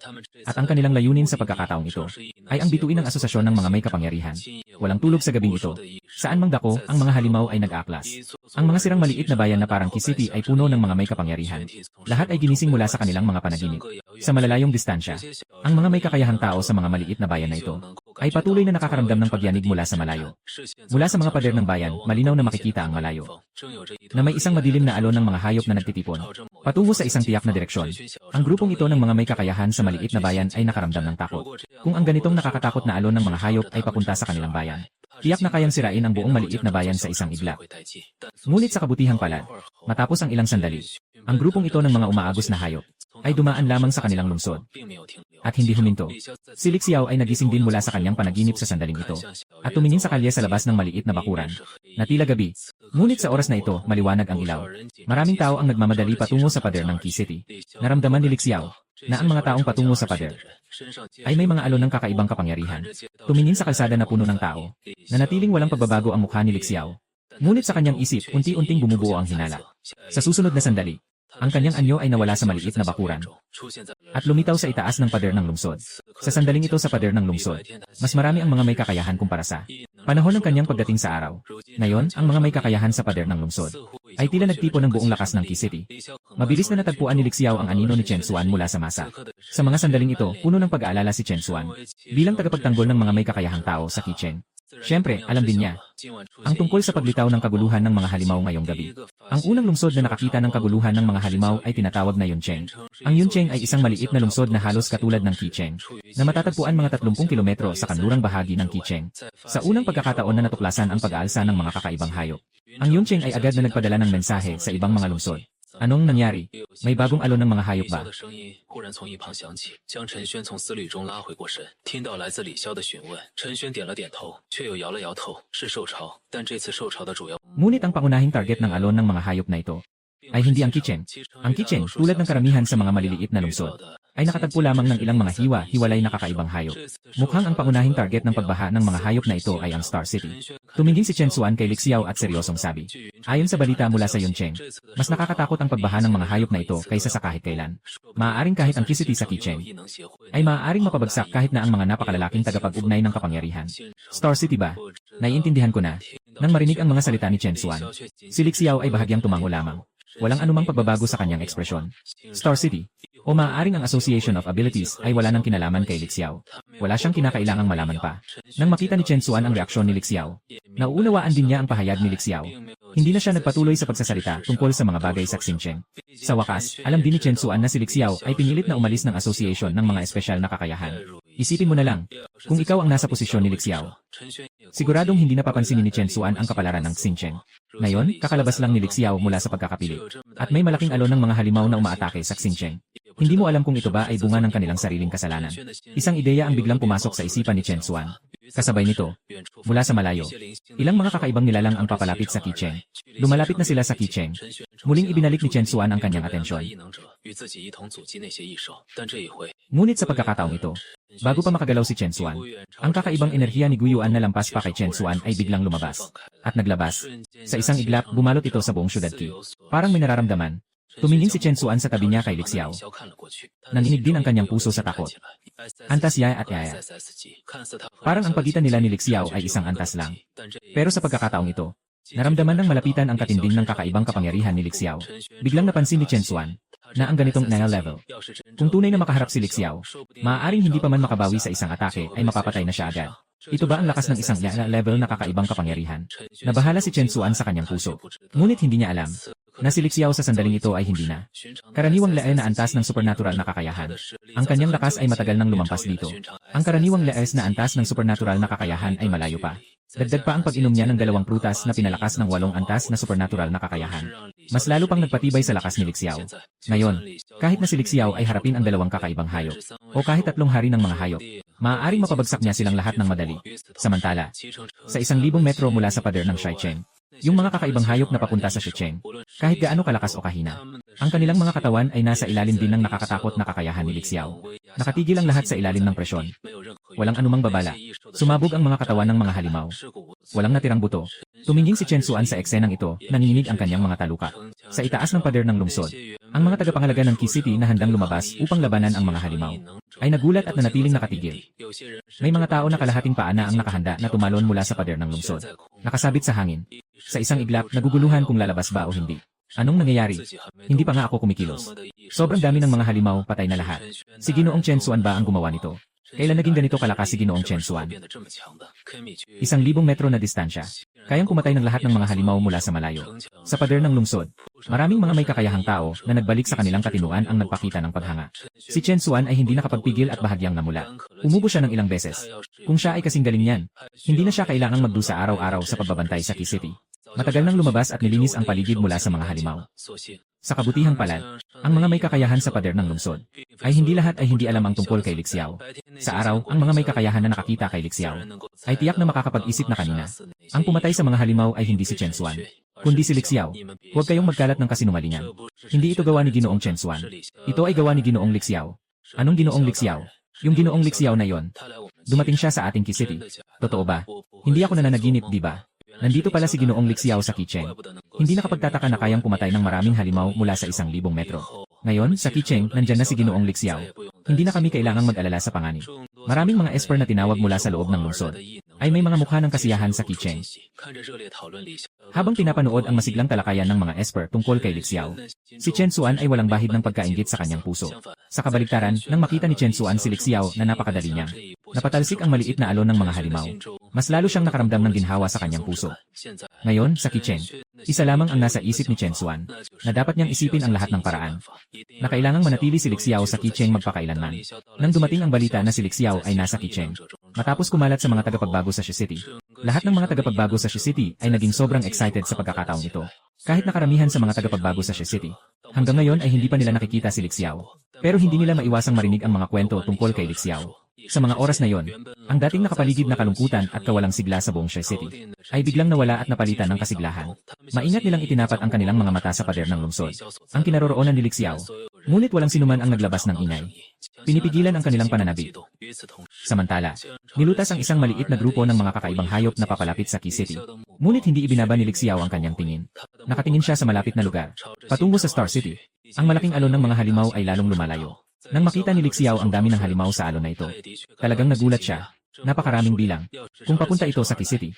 At ang kanilang layunin sa pagkakataong ito ay ang bituin ng asosasyon ng mga may kapangyarihan. Walang tulog sa gabing ito. Saan mang dako, ang mga halimaw ay nag-aaklas. Ang mga sirang maliit na bayan na parang Key City ay puno ng mga may kapangyarihan. Lahat ay ginising mula sa kanilang mga panaginip. Sa malalayong distansya, ang mga may kakayahang tao sa mga maliit na bayan na ito ay patuloy na nakakaramdam ng pagyanig mula sa malayo. Mula sa mga pader ng bayan, malinaw na makikita ang malayo. Na may isang madilim na alon ng mga hayop na nagtitipon, patungo sa isang tiyak na direksyon. Ang grupong ito ng mga may kakayahan sa maliit na bayan ay nakaramdam ng takot. Kung ang ganitong nakakatakot na alon ng mga hayop ay papunta sa kanilang bayan, tiyak na kayang sirain ang buong maliit na bayan sa isang iglap. Ngunit sa kabutihang palad, matapos ang ilang sandali, ang grupong ito ng mga umaagos na hayop ay dumaan lamang sa kanilang lungsod. At hindi huminto. Si Li Xiao ay nagising din mula sa kanyang panaginip sa sandaling ito at tumingin sa kalye sa labas ng maliit na bakuran na tila gabi. Ngunit sa oras na ito, maliwanag ang ilaw. Maraming tao ang nagmamadali patungo sa pader ng Key City. Naramdaman ni Li Xiao na ang mga taong patungo sa pader ay may mga alon ng kakaibang kapangyarihan. Tumingin sa kalsada na puno ng tao, na natiling walang pagbabago ang mukha ni Li Xiao. Ngunit sa kanyang isip, unti-unting bumubuo ang hinala. Sa susunod na sandali, ang kanyang anyo ay nawala sa maliit na bakuran at lumitaw sa itaas ng pader ng lungsod. Sa sandaling ito sa pader ng lungsod, mas marami ang mga may kakayahan kumpara sa panahon ng kanyang pagdating sa araw. Ngayon, ang mga may kakayahan sa pader ng lungsod ay tila nagtipon ng buong lakas ng Key City. Mabilis na natagpuan ni Li Xiao ang anino ni Chen Xuan mula sa masa. Sa mga sandaling ito, puno ng pag-aalala si Chen Xuan bilang tagapagtanggol ng mga may kakayahang tao sa Kicheng. Siyempre, alam din niya ang tungkol sa paglitaw ng kaguluhan ng mga halimaw ngayong gabi. Ang unang lungsod na nakakita ng kaguluhan ng mga halimaw ay tinatawag na Yuncheng. Ang Yuncheng ay isang maliit na lungsod na halos katulad ng Kicheng, na matatagpuan mga 30 kilometro sa kanlurang bahagi ng Kicheng. Sa unang pagkakataon na natuklasan ang pag-aalsa ng mga kakaibang hayop, ang Yuncheng ay agad na nagpadala ng mensahe sa ibang mga lungsod. Anong nangyari? May bagong alon ng mga hayop ba? 忽然从一旁响起，将陈轩从思虑中拉回过神。听到来自李潇的询问，陈轩点了点头，却又摇了摇头，是受潮。但这次受潮的主要 Ngunit ang pangunahing target ng alon ng mga hayop na ito ay hindi ang Kicheng. Ang Kicheng, tulad ng karamihan sa mga maliliit na lungsod, ay nakatagpo lamang ng ilang mga hiwa-hiwalay na kakaibang hayop. Mukhang ang pangunahing target ng pagbaha ng mga hayop na ito ay ang Star City. Tumingin si Chen Xuan kay Li Xiao at seryosong sabi. Ayon sa balita mula sa Yuncheng, mas nakakatakot ang pagbaha ng mga hayop na ito kaysa sa kahit kailan. Maaaring kahit ang Key City sa Kicheng ay maaaring mapabagsak kahit na ang mga napakalalaking tagapag-ugnay ng kapangyarihan. Star City ba? Naiintindihan ko na. Nang marinig ang mga salita ni Chen Xuan, si Li Xiao ay bahagyang tumango lamang. Walang anumang pagbabago sa kanyang ekspresyon. Star City, o maaaring ang Association of Abilities ay wala nang kinalaman kay Li Xiao. Wala siyang kinakailangang malaman pa. Nang makita ni Chen Xuan ang reaksyon ni Li Xiao, nauunawaan din niya ang pahayag ni Li Xiao. Hindi na siya nagpatuloy sa pagsasalita tungkol sa mga bagay sa Xinjiang. Sa wakas, alam din ni Chen Xuan na si Li Xiao ay pinilit na umalis ng Association ng mga espesyal na kakayahan. Isipin mo na lang, kung ikaw ang nasa posisyon ni Li Xiao, siguradong hindi napapansinin ni Chen Xuan ang kapalaran ng Xinjiang. Ngayon, kakalabas lang ni Li Xiao mula sa pagkakapili. At may malaking alon ng mga halimaw na umaatake sa Xinjiang. Hindi mo alam kung ito ba ay bunga ng kanilang sariling kasalanan. Isang ideya ang biglang pumasok sa isipan ni Chen Xuan. Kasabay nito, mula sa malayo, ilang mga kakaibang nilalang ang papalapit sa Kicheng. Lumalapit na sila sa Kicheng. Muling ibinalik ni Chen Xuan ang kanyang atensyon. Ngunit sa pagkakataong ito, bago pa makagalaw si Chen Xuan, ang kakaibang enerhiya ni Guyuan na lampas pa kay Chen Xuan ay biglang lumabas. At naglabas. Sa isang iglap, bumalot ito sa buong syudad Qi. Parang may nararamdaman. Tumingin si Chen Xuan sa tabi niya kay Li Xiao. Nanginig din ang kanyang puso sa takot. Antas Yaya at Yaya. Parang ang pagitan nila ni Li Xiao ay isang antas lang. Pero sa pagkakataong ito, naramdaman ng malapitan ang katinding ng kakaibang kapangyarihan ni Li Xiao. Biglang napansin ni Chen Xuan na ang ganitong Nile level. Kung tunay na makaharap si Li Xiao, maaaring hindi pa man makabawi sa isang atake ay mapapatay na siya agad. Ito ba ang lakas ng isang level na kakaibang kapangyarihan? Nabahala si Chen Xuan sa kanyang puso. Ngunit hindi niya alam na si Li Xiao sa sandaling ito ay hindi na karaniwang lae na antas ng supernatural na kakayahan. Ang kanyang lakas ay matagal nang lumampas dito. Ang karaniwang laes na antas ng supernatural na kakayahan ay malayo pa. Dagdag pa ang pag-inom niya ng 2 prutas na pinalakas ng 8 antas na supernatural na kakayahan. Mas lalo pang nagpatibay sa lakas ni Li Xiao. Ngayon, kahit na si Li Xiao ay harapin ang dalawang kakaibang hayop, o kahit tatlong hari ng mga hayop, maaaring mapabagsak niya silang lahat ng madali. Samantala, sa 1,000 metro mula sa pader ng Shicheng, yung mga kakaibang hayop na papunta sa Shicheng, kahit gaano kalakas o kahina, ang kanilang mga katawan ay nasa ilalim din ng nakakatakot na kakayahan ni Li Xiao. Nakatigil ang lahat sa ilalim ng presyon. Walang anumang babala. Sumabog ang mga katawan ng mga halimaw. Walang natirang buto. Tumingin si Chen Xuan sa eksenang ito, nanginginig ang kanyang mga taluka. Sa itaas ng pader ng lungsod, ang mga tagapangalaga ng Qi City na handang lumabas upang labanan ang mga halimaw, ay nagulat at nanatiling nakatigil. May mga tao na kalahating paa na ang nakahanda na tumalon mula sa pader ng lungsod. Nakasabit sa hangin. Sa isang iglap, naguguluhan kung lalabas ba o hindi. Anong nangyayari? Hindi pa nga ako kumikilos. Sobrang dami ng mga halimaw, patay na lahat. Si Ginoong Chen Xuan ba ang gumawa nito? Kailan naging ganito kalakas si Ginoong Chen Xuan? 1,000 metro na distansya. Kayang kumatay ng lahat ng mga halimaw mula sa malayo. Sa pader ng lungsod, maraming mga may kakayahang tao na nagbalik sa kanilang katinuan ang nagpakita ng paghanga. Si Chen Xuan ay hindi nakapagpigil at bahagyang namula. Umubo siya ng ilang beses. Kung siya ay kasing galing niyan, hindi na siya kailangang magdusa araw-araw sa pagbabantay sa Qi City. Matagal nang lumabas at nilinis ang paligid mula sa mga halimaw. Sa kabutihang palad, ang mga may kakayahan sa pader ng lungsod, ay hindi lahat ay hindi alam ang tungkol kay Li Xiao. Sa araw, ang mga may kakayahan na nakakita kay Li Xiao, ay tiyak na makakapag-isip na kanina. Ang pumatay sa mga halimaw ay hindi si Chen Xuan, kundi si Li Xiao. Huwag kayong magkalat ng kasinungalingan. Hindi ito gawa ni Ginoong Chen Xuan. Ito ay gawa ni Ginoong Li Xiao. Anong Ginoong Li Xiao? Yung Ginoong Li Xiao na yon. Dumating siya sa ating Qi City. Totoo ba? Hindi ako nananaginip, di ba? Nandito pala si Ginoong Li Xiao sa Qicheng. Hindi nakapagtataka na kayang pumatay ng maraming halimaw mula sa 1,000 metro. Ngayon, sa Qicheng, nandyan na si Ginoong Li Xiao. Hindi na kami kailangang mag-alala sa panganib. Maraming mga esper na tinawag mula sa loob ng lungsod, ay may mga mukha ng kasiyahan sa Qicheng. Habang pinapanood ang masiglang talakayan ng mga esper tungkol kay Li Xiao, si Chen Xuan ay walang bahid ng pagkainggit sa kanyang puso. Sa kabaligtaran, nang makita ni Chen Xuan si Li Xiao na napakadali niya, napatalsik ang maliit na alon ng mga halimaw. Mas lalo siyang nakaramdam ng ginhawa sa kanyang puso. Ngayon, sa Qicheng, isa lamang ang nasa isip ni Chen Xuan, na dapat niyang isipin ang lahat ng paraan, na kailangang manatili si Li Xiao sa Qicheng magpakailanman. Nang dumating ang balita na si Li Xiao ay nasa Qicheng, matapos kumalat sa mga tagapagbago sa Qi City, lahat ng mga tagapagbago sa Qi City ay naging sobrang excited sa pagkakataong ito. Kahit nakaramihan sa mga tagapagbago sa Qi City, hanggang ngayon ay hindi pa nila nakikita si Li Xiao. Pero hindi nila maiwasang marinig ang mga kwento tungkol kay Li Xiao. Sa mga oras na yon, ang dating nakapaligid na kalungkutan at kawalang sigla sa buong Qi City, ay biglang nawala at napalitan ng kasiglahan. Maingat nilang itinapat ang kanilang mga mata sa pader ng lungsod, ang kinaroroonan ni Li Xiao. Ngunit walang sinuman ang naglabas ng ingay. Pinipigilan ang kanilang pananabik. Samantala, nilutas ang isang maliit na grupo ng mga kakaibang hayop na papalapit sa Qi City. Ngunit hindi ibinaba ni Li Xiao ang kanyang tingin. Nakatingin siya sa malapit na lugar, patungo sa Star City. Ang malaking alon ng mga halimaw ay lalong lumalayo. Nang makita ni Li Xiao ang dami ng halimaw sa alon na ito, talagang nagulat siya. Napakaraming bilang. Kung papunta ito sa Qi City,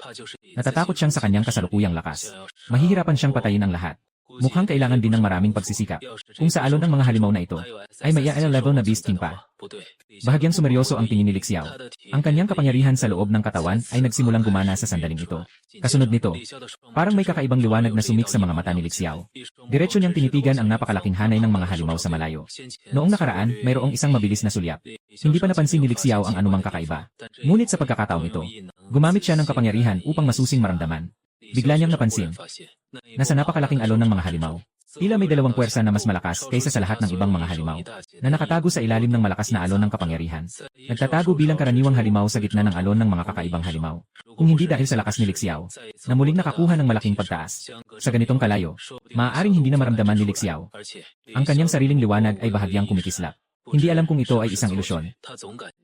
natatakot siyang sa kanyang kasalukuyang lakas. Mahihirapan siyang patayin ang lahat. Mukhang kailangan din ng maraming pagsisikap. Kung sa alon ng mga halimaw na ito, ay may level na Beast King pa. Bahagyang sumeryoso ang tingin ni Li Xiao. Ang kanyang kapangyarihan sa loob ng katawan ay nagsimulang gumana sa sandaling ito. Kasunod nito, parang may kakaibang liwanag na sumik sa mga mata ni Li Xiao. Diretso niyang tinitigan ang napakalaking hanay ng mga halimaw sa malayo. Noong nakaraan, mayroong isang mabilis na sulyap. Hindi pa napansin ni Li Xiao ang anumang kakaiba. Ngunit sa pagkakataong ito, gumamit siya ng kapangyarihan upang masusing maramdaman. Bigla niyang napansin na sa napakalaking alon ng mga halimaw, tila may dalawang puwersa na mas malakas kaysa sa lahat ng ibang mga halimaw, na nakatago sa ilalim ng malakas na alon ng kapangyarihan. Nagtatago bilang karaniwang halimaw sa gitna ng alon ng mga kakaibang halimaw. Kung hindi dahil sa lakas ni Li Xiao, na muling nakakuha ng malaking pagtaas. Sa ganitong kalayo, maaaring hindi na maramdaman ni Li Xiao. Ang kanyang sariling liwanag ay bahagyang kumikislap. Hindi alam kung ito ay isang ilusyon.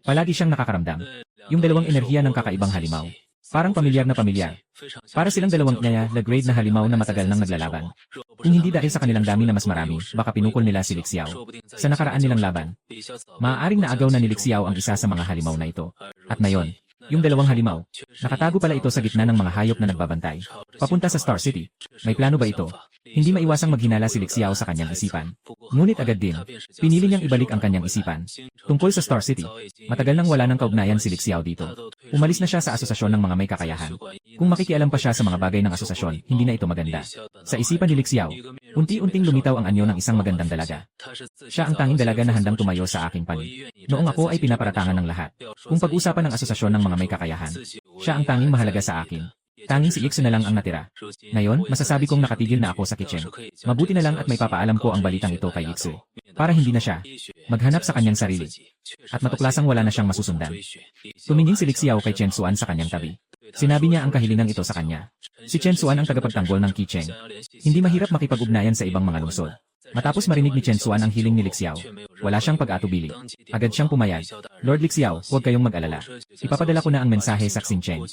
Palagi siyang nakakaramdam. Yung dalawang enerhiya ng kakaibang halimaw. Parang pamilyar na pamilyar. Para silang dalawang grade na halimaw na matagal nang naglalaban. Kung hindi dahil sa kanilang dami na mas marami, baka pinukol nila si Li Xiao. Sa nakaraan nilang laban, maaaring naagaw na ni Li Xiao ang isa sa mga halimaw na ito. At ngayon, yung dalawang halimaw, nakatago pala ito sa gitna ng mga hayop na nagbabantay. Papunta sa Star City. May plano ba ito? Hindi maiwasang maghinala si Li Xiao sa kanyang isipan. Ngunit agad din, pinili niyang ibalik ang kanyang isipan. Tungkol sa Star City, matagal nang wala ng kaugnayan si Li Xiao dito. Umalis na siya sa asosasyon ng mga may kakayahan. Kung makikialam pa siya sa mga bagay ng asosasyon, hindi na ito maganda. Sa isipan ni Li Xiao, unti-unting lumitaw ang anyo ng isang magandang dalaga. Siya ang tanging dalaga na handang tumayo sa aking panig. Noong ako ay pinaparatangan ng lahat. Kung pag-usapan ng asosasyon ng mga may kakayahan, siya ang tanging mahalaga sa akin. Tanging si Iksu na lang ang natira. Ngayon, masasabi kong nakatigil na ako sa kitchen. Mabuti na lang at may papaalam ko ang balitang ito kay Iksu. Para hindi na siya maghanap sa kanyang sarili. At matuklasang wala na siyang masusundan. Tumingin si Lixiao kay Chen Xuan sa kanyang tabi. Sinabi niya ang kahilingang ito sa kanya. Si Chen Xuan ang tagapagtanggol ng Qi Cheng. Hindi mahirap makipag-ugnayan sa ibang mga lungsod. Matapos marinig ni Chen Xuan ang hiling ni Lixiao, wala siyang pag-atubili. Agad siyang pumayag. Lord Lixiao, huwag kayong mag-alala. Ipapadala ko na ang mensahe sa Xincheng.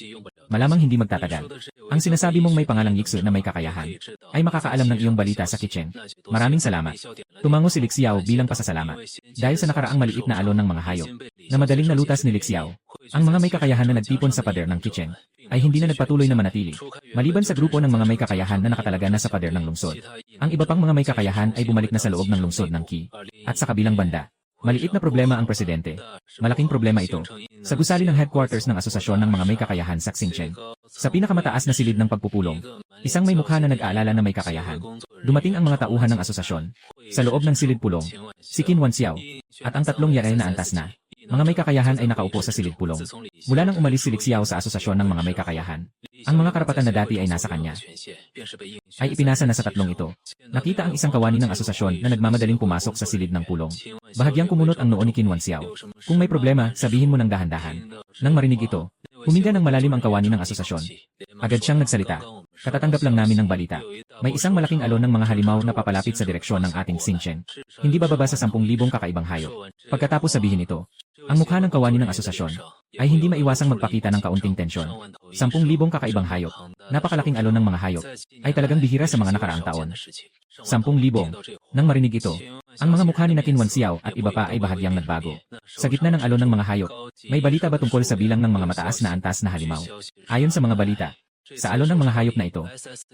Malamang hindi magtatagal. Ang sinasabi mong may pangalang Yixu na may kakayahan, ay makakaalam ng iyong balita sa Qi Cheng. Maraming salamat. Tumango si Lixiao bilang pasasalamat. Dahil sa nakaraang maliit na alon ng mga hayop, na madaling nalutas ni Lixiao, ang mga may kakayahan na nagtipon sa pader ng Qi Cheng, ay hindi na nagpatuloy na manatili. Maliban sa grupo ng mga may kakayahan na nakatalaga na sa pader ng lungsod. Ang iba pang mga may kakayahan ay bumalik na sa loob ng lungsod ng Qi. At sa kabilang banda, maliit na problema ang presidente. Malaking problema ito. Sa gusali ng headquarters ng asosasyon ng mga may kakayahan sa Xincheng. Sa pinakamataas na silid ng pagpupulong, isang may mukha na nag-aalala na may kakayahan. Dumating ang mga tauhan ng asosasyon. Sa loob ng silid pulong, si Qin Wanxiao, at ang tatlong yael na antas na. Mga may kakayahan ay nakaupo sa silid pulong. Mula nang umalis si Lixiao sa asosasyon ng mga may kakayahan, ang mga karapatan na dati ay nasa kanya. Ay ipinasa na sa tatlong ito. Nakita ang isang kawani ng asosasyon na nagmamadaling pumasok sa silid ng pulong. Bahagyang kumunot ang noo ni Qin Wanxiao. Kung may problema, sabihin mo ng dahan-dahan. Nang marinig ito, huminga ng malalim ang kawani ng asosasyon. Agad siyang nagsalita. Katatanggap lang namin ng balita. May isang malaking alon ng mga halimaw na papalapit sa direksyon ng ating Xincheng. Hindi bababa sa 10,000 kakaibang hayop. Pagkatapos sabihin ito, ang mukha ng kawani ng asosasyon ay hindi maiwasang magpakita ng kaunting tensyon. 10,000 kakaibang hayop, napakalaking alon ng mga hayop, ay talagang bihira sa mga nakaraang taon. 10,000. Nang marinig ito, ang mga mukha ni Qin Wanxiao at iba pa ay bahagyang nagbago. Sa gitna ng alon ng mga hayop, may balita ba tungkol sa bilang ng mga mataas na antas na halimaw? Ayon sa mga balita, sa alon ng mga hayop na ito,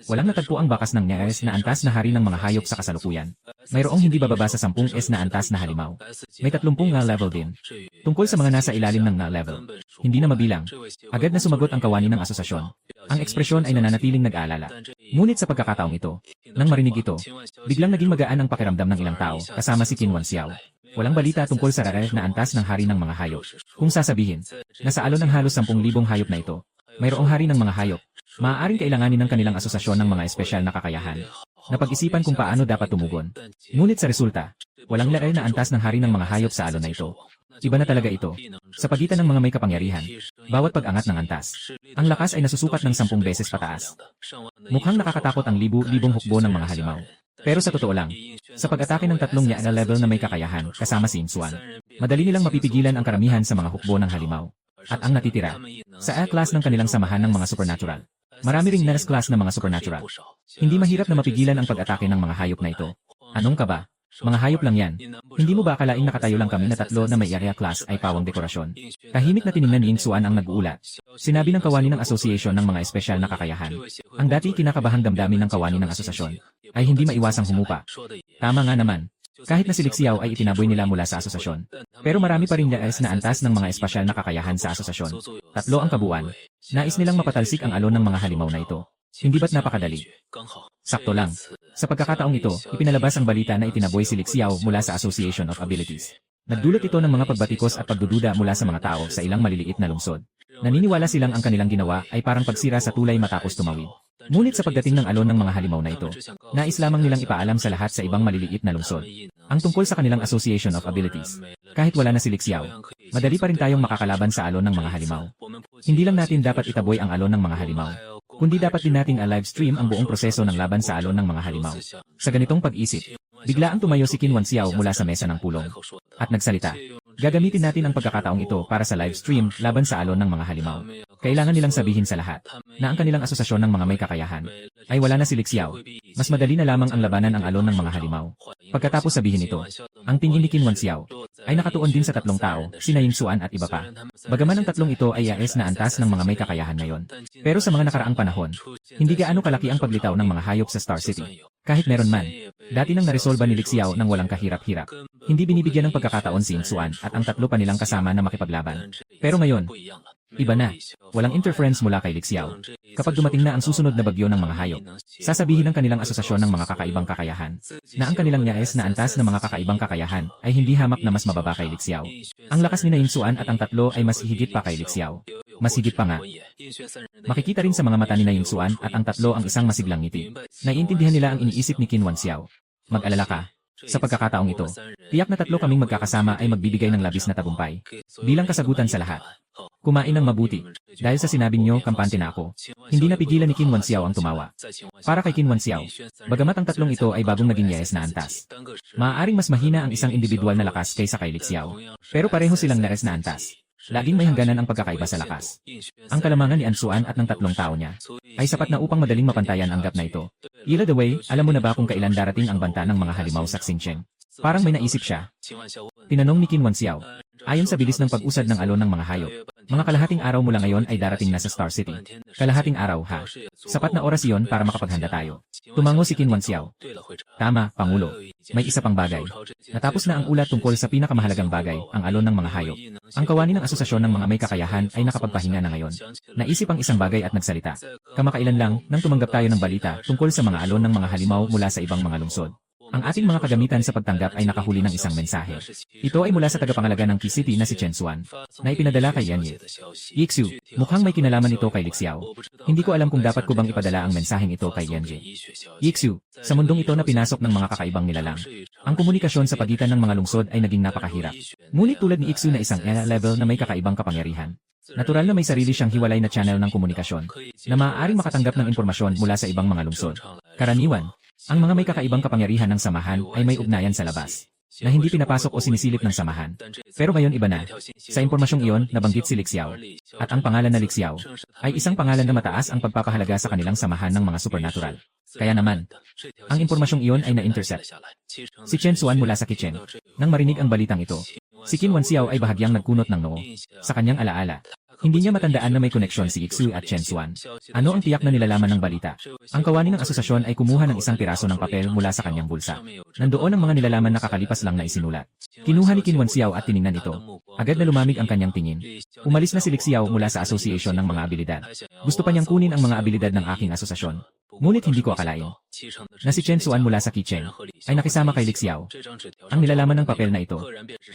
walang natagpo ang bakas ng Nyes na antas na hari ng mga hayop sa kasalukuyan. Mayroong hindi bababa sa 10 S na antas na halimaw. May 30 nga level din. Tungkol sa mga nasa ilalim ng nga level, hindi na mabilang. Agad na sumagot ang kawani ng asosasyon. Ang ekspresyon ay nananatiling nag-aalala. Ngunit sa pagkakataong ito, nang marinig ito, biglang naging magaan ang pakiramdam ng ilang tao, kasama si Qin Wanxiao. Walang balita tungkol sa rare na antas ng hari ng mga hayop. Kung sasabihin, nasa alon ng halos 10,000 hayop na ito, mayroong hari ng mga hayop, maaaring kailanganin ng kanilang asosasyon ng mga espesyal na kakayahan. Napag-isipan kung paano dapat tumugon. Ngunit sa resulta, walang rare na antas ng hari ng mga hayop sa alon na ito. Iba na talaga ito. Sa pagitan ng mga may kapangyarihan, bawat pag-angat ng antas, ang lakas ay nasusukat ng 10 beses pataas. Mukhang nakakatakot ang libu-libong hukbo ng mga halimaw. Pero sa totoo lang, sa pag-atake ng tatlong niya na level na may kakayahan, kasama si Insuan, madali nilang mapipigilan ang karamihan sa mga hukbo ng halimaw. At ang natitira, sa A-class ng kanilang samahan ng mga supernatural. Marami ring NES-class na mga supernatural. Hindi mahirap na mapigilan ang pag-atake ng mga hayop na ito. Anong ka ba? Mga hayop lang yan. Hindi mo ba akalaing nakatayo lang kami na tatlo na may area class ay pawang dekorasyon? Tahimik na tiningnan ni Insuan ang nag-uulat. Sinabi ng kawani ng Association ng mga espesyal na kakayahan. Ang dati kinakabahang damdamin ng kawani ng asosasyon ay hindi maiwasang humupa. Tama nga naman. Kahit na si Lixiao ay itinaboy nila mula sa asosasyon. Pero marami pa rin na antas ng mga espesyal na kakayahan sa asosasyon. 3 ang kabuuan. Nais nilang mapatalsik ang alon ng mga halimaw na ito. Hindi ba't napakadali? Sakto lang. Sa pagkakataong ito, ipinalabas ang balita na itinaboy si Lixiao mula sa Association of Abilities. Nagdulot ito ng mga pagbatikos at pagdududa mula sa mga tao sa ilang maliliit na lungsod. Naniniwala silang ang kanilang ginawa ay parang pagsira sa tulay matapos tumawid. Ngunit sa pagdating ng alon ng mga halimaw na ito, nais lamang nilang ipaalam sa lahat sa ibang maliliit na lungsod ang tungkol sa kanilang Association of Abilities. Kahit wala na si Lixiao, madali pa rin tayong makakalaban sa alon ng mga halimaw. Hindi lang natin dapat itaboy ang alon ng mga halimaw, kundi dapat din nating live stream ang buong proseso ng laban sa alon ng mga halimaw. Sa ganitong pag-isip, biglaang tumayo si Qin Wanxiao mula sa mesa ng pulong at nagsalita. Gagamitin natin ang pagkakataong ito para sa live stream laban sa alon ng mga halimaw. Kailangan nilang sabihin sa lahat na ang kanilang asosasyon ng mga may kakayahan ay wala na si Lixiao. Mas madali na lamang ang labanan ang alon ng mga halimaw. Pagkatapos sabihin ito, ang tingin ni Qin Wanxiao ay nakatuon din sa tatlong tao, sina Yingsuan at iba pa. Bagaman ang tatlong ito ay AS na antas ng mga may kakayahan ngayon. Pero sa mga nakaraang panahon, hindi gaano kalaki ang paglitaw ng mga hayop sa Star City. Kahit meron man, dati nang naresolba ni Lixiao ng walang kahirap-hirap. Hindi binibigyan ng pagkakataon si Yingsuan at ang tatlo pa nilang kasama na makipaglaban. Pero ngayon, iba na. Walang interference mula kay Lixiao. Kapag dumating na ang susunod na bagyo ng mga hayop, sasabihin ng kanilang asosasyon ng mga kakaibang kakayahan na ang kanilang nyais na antas ng mga kakaibang kakayahan ay hindi hamak na mas mababa kay Lixiao. Ang lakas ni Yingsuan at ang tatlo ay mas higit pa kay Lixiao. Mas higit pa nga, makikita rin sa mga mata ni na Yingxuan at ang tatlo ang isang masiglang ngiti. Naiintindihan nila ang iniisip ni Qin Wanxiao. Mag-alala ka. Sa pagkakataong ito, tiyak na tatlo kaming magkakasama ay magbibigay ng labis na tagumpay. Bilang kasagutan sa lahat. Kumain ng mabuti. Dahil sa sinabi niyo, kampante na ako. Hindi napigilan ni Qin Wanxiao ang tumawa. Para kay Qin Wanxiao, bagamat ang tatlong ito ay bagong naging yes na antas. Maaaring mas mahina ang isang individual na lakas kaysa kay Li Xiao. Pero pareho silang nares na antas. Laging may hangganan ang pagkakaiba sa lakas. Ang kalamangan ni Ansuan at ng tatlong tao niya ay sapat na upang madaling mapantayan ang gap na ito. Ila the way, alam mo na ba kung kailan darating ang banta ng mga halimaw sa Xingqiang? Parang may naisip siya. Tinanong ni Qin Wanxiao. Ayon sa bilis ng pag-usad ng alon ng mga hayop, mga kalahating araw mula ngayon ay darating na sa Star City. Kalahating araw ha. Sapat na oras iyon para makapaghanda tayo. Tumango si Qin Wanxiao. Tama, Pangulo. May isa pang bagay. Natapos na ang ulat tungkol sa pinakamahalagang bagay, ang alon ng mga hayop. Ang kawani ng asosasyon ng mga may kakayahan ay nakapagpahinga na ngayon. Naisip ang isang bagay at nagsalita. Kamakailan lang nang tumanggap tayo ng balita tungkol sa mga alon ng mga halimaw mula sa ibang mga lungsod. Ang ating mga kagamitan sa pagtanggap ay nakahuli ng isang mensahe. Ito ay mula sa tagapangalaga ng Qi City na si Chen Xuan, na ipinadala kay Yan Ye. Yixu, mukhang may kinalaman ito kay Li Xiao. Hindi ko alam kung dapat ko bang ipadala ang mensaheng ito kay Yan Ye. Yixu, sa mundong ito na pinasok ng mga kakaibang nilalang, ang komunikasyon sa pagitan ng mga lungsod ay naging napakahirap. Ngunit tulad ni Yixu na isang level na may kakaibang kapangyarihan. Natural na may sarili siyang hiwalay na channel ng komunikasyon, na maaaring makatanggap ng impormasyon mula sa ibang mga lungsod. Karaniwan, ang mga may kakaibang kapangyarihan ng samahan ay may ugnayan sa labas, na hindi pinapasok o sinisilip ng samahan. Pero ngayon iba na. Sa impormasyong iyon, nabanggit si Li Xiao. At ang pangalan na Li Xiao ay isang pangalan na mataas ang pagpapahalaga sa kanilang samahan ng mga supernatural. Kaya naman, ang impormasyong iyon ay na-intercept. Si Chen Xuan mula sa kitchen. Nang marinig ang balitang ito, si Qin Wanxiao ay bahagyang nagkunot ng noo. Sa kanyang alaala, hindi niya matandaan na may koneksyon si Yixu at Chen Xuan. Ano ang tiyak na nilalaman ng balita? Ang kawani ng asosasyon ay kumuha ng isang piraso ng papel mula sa kanyang bulsa. Nandoon ang mga nilalaman na kakalipas lang na isinulat. Kinuha ni Qin Wanxiao at tiningnan ito. Agad na lumamig ang kanyang tingin. Umalis na si Li Xiao mula sa association ng mga abilidad. Gusto pa niyang kunin ang mga abilidad ng aking asosasyon. Ngunit hindi ko akalain na si Chen Xuan mula sa Qicheng ay nakisama kay Li Xiao. Ang nilalaman ng papel na ito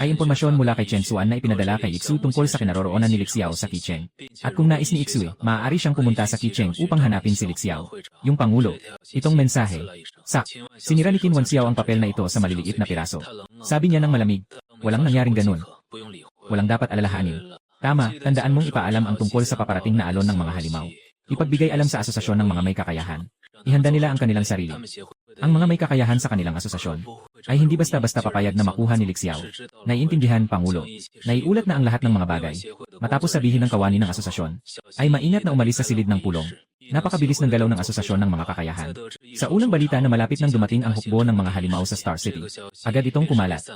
ay impormasyon mula kay Chen Xuan na ipinadala kay Yixu tungkol sa kinaroroonan ni Li Xiao sa Qicheng. At kung nais ni Yixu, maaari siyang pumunta sa Qicheng upang hanapin si Li Xiao. Yung Pangulo, itong mensahe. Sinira ni Qin Wanxiao ang papel na ito sa maliliit na piraso. Sabi niya ng malamig, walang nangyaring ganun. Walang dapat alalahanin. Tama, tandaan mong ipaalam ang tungkol sa paparating na alon ng mga halimaw. Ipagbigay alam sa asosasyon ng mga may kakayahan. Ihanda nila ang kanilang sarili. Ang mga may kakayahan sa kanilang asosasyon ay hindi basta-basta papayag na makuha ni Li Xiao. Naiintindihan, Pangulo. Naiulat na ang lahat ng mga bagay. Matapos sabihin ng kawani ng asosasyon, ay maingat na umalis sa silid ng pulong. Napakabilis ng galaw ng asosasyon ng mga kakayahan. Sa unang balita na malapit nang dumating ang hukbo ng mga halimaw sa Star City, agad itong kumalat.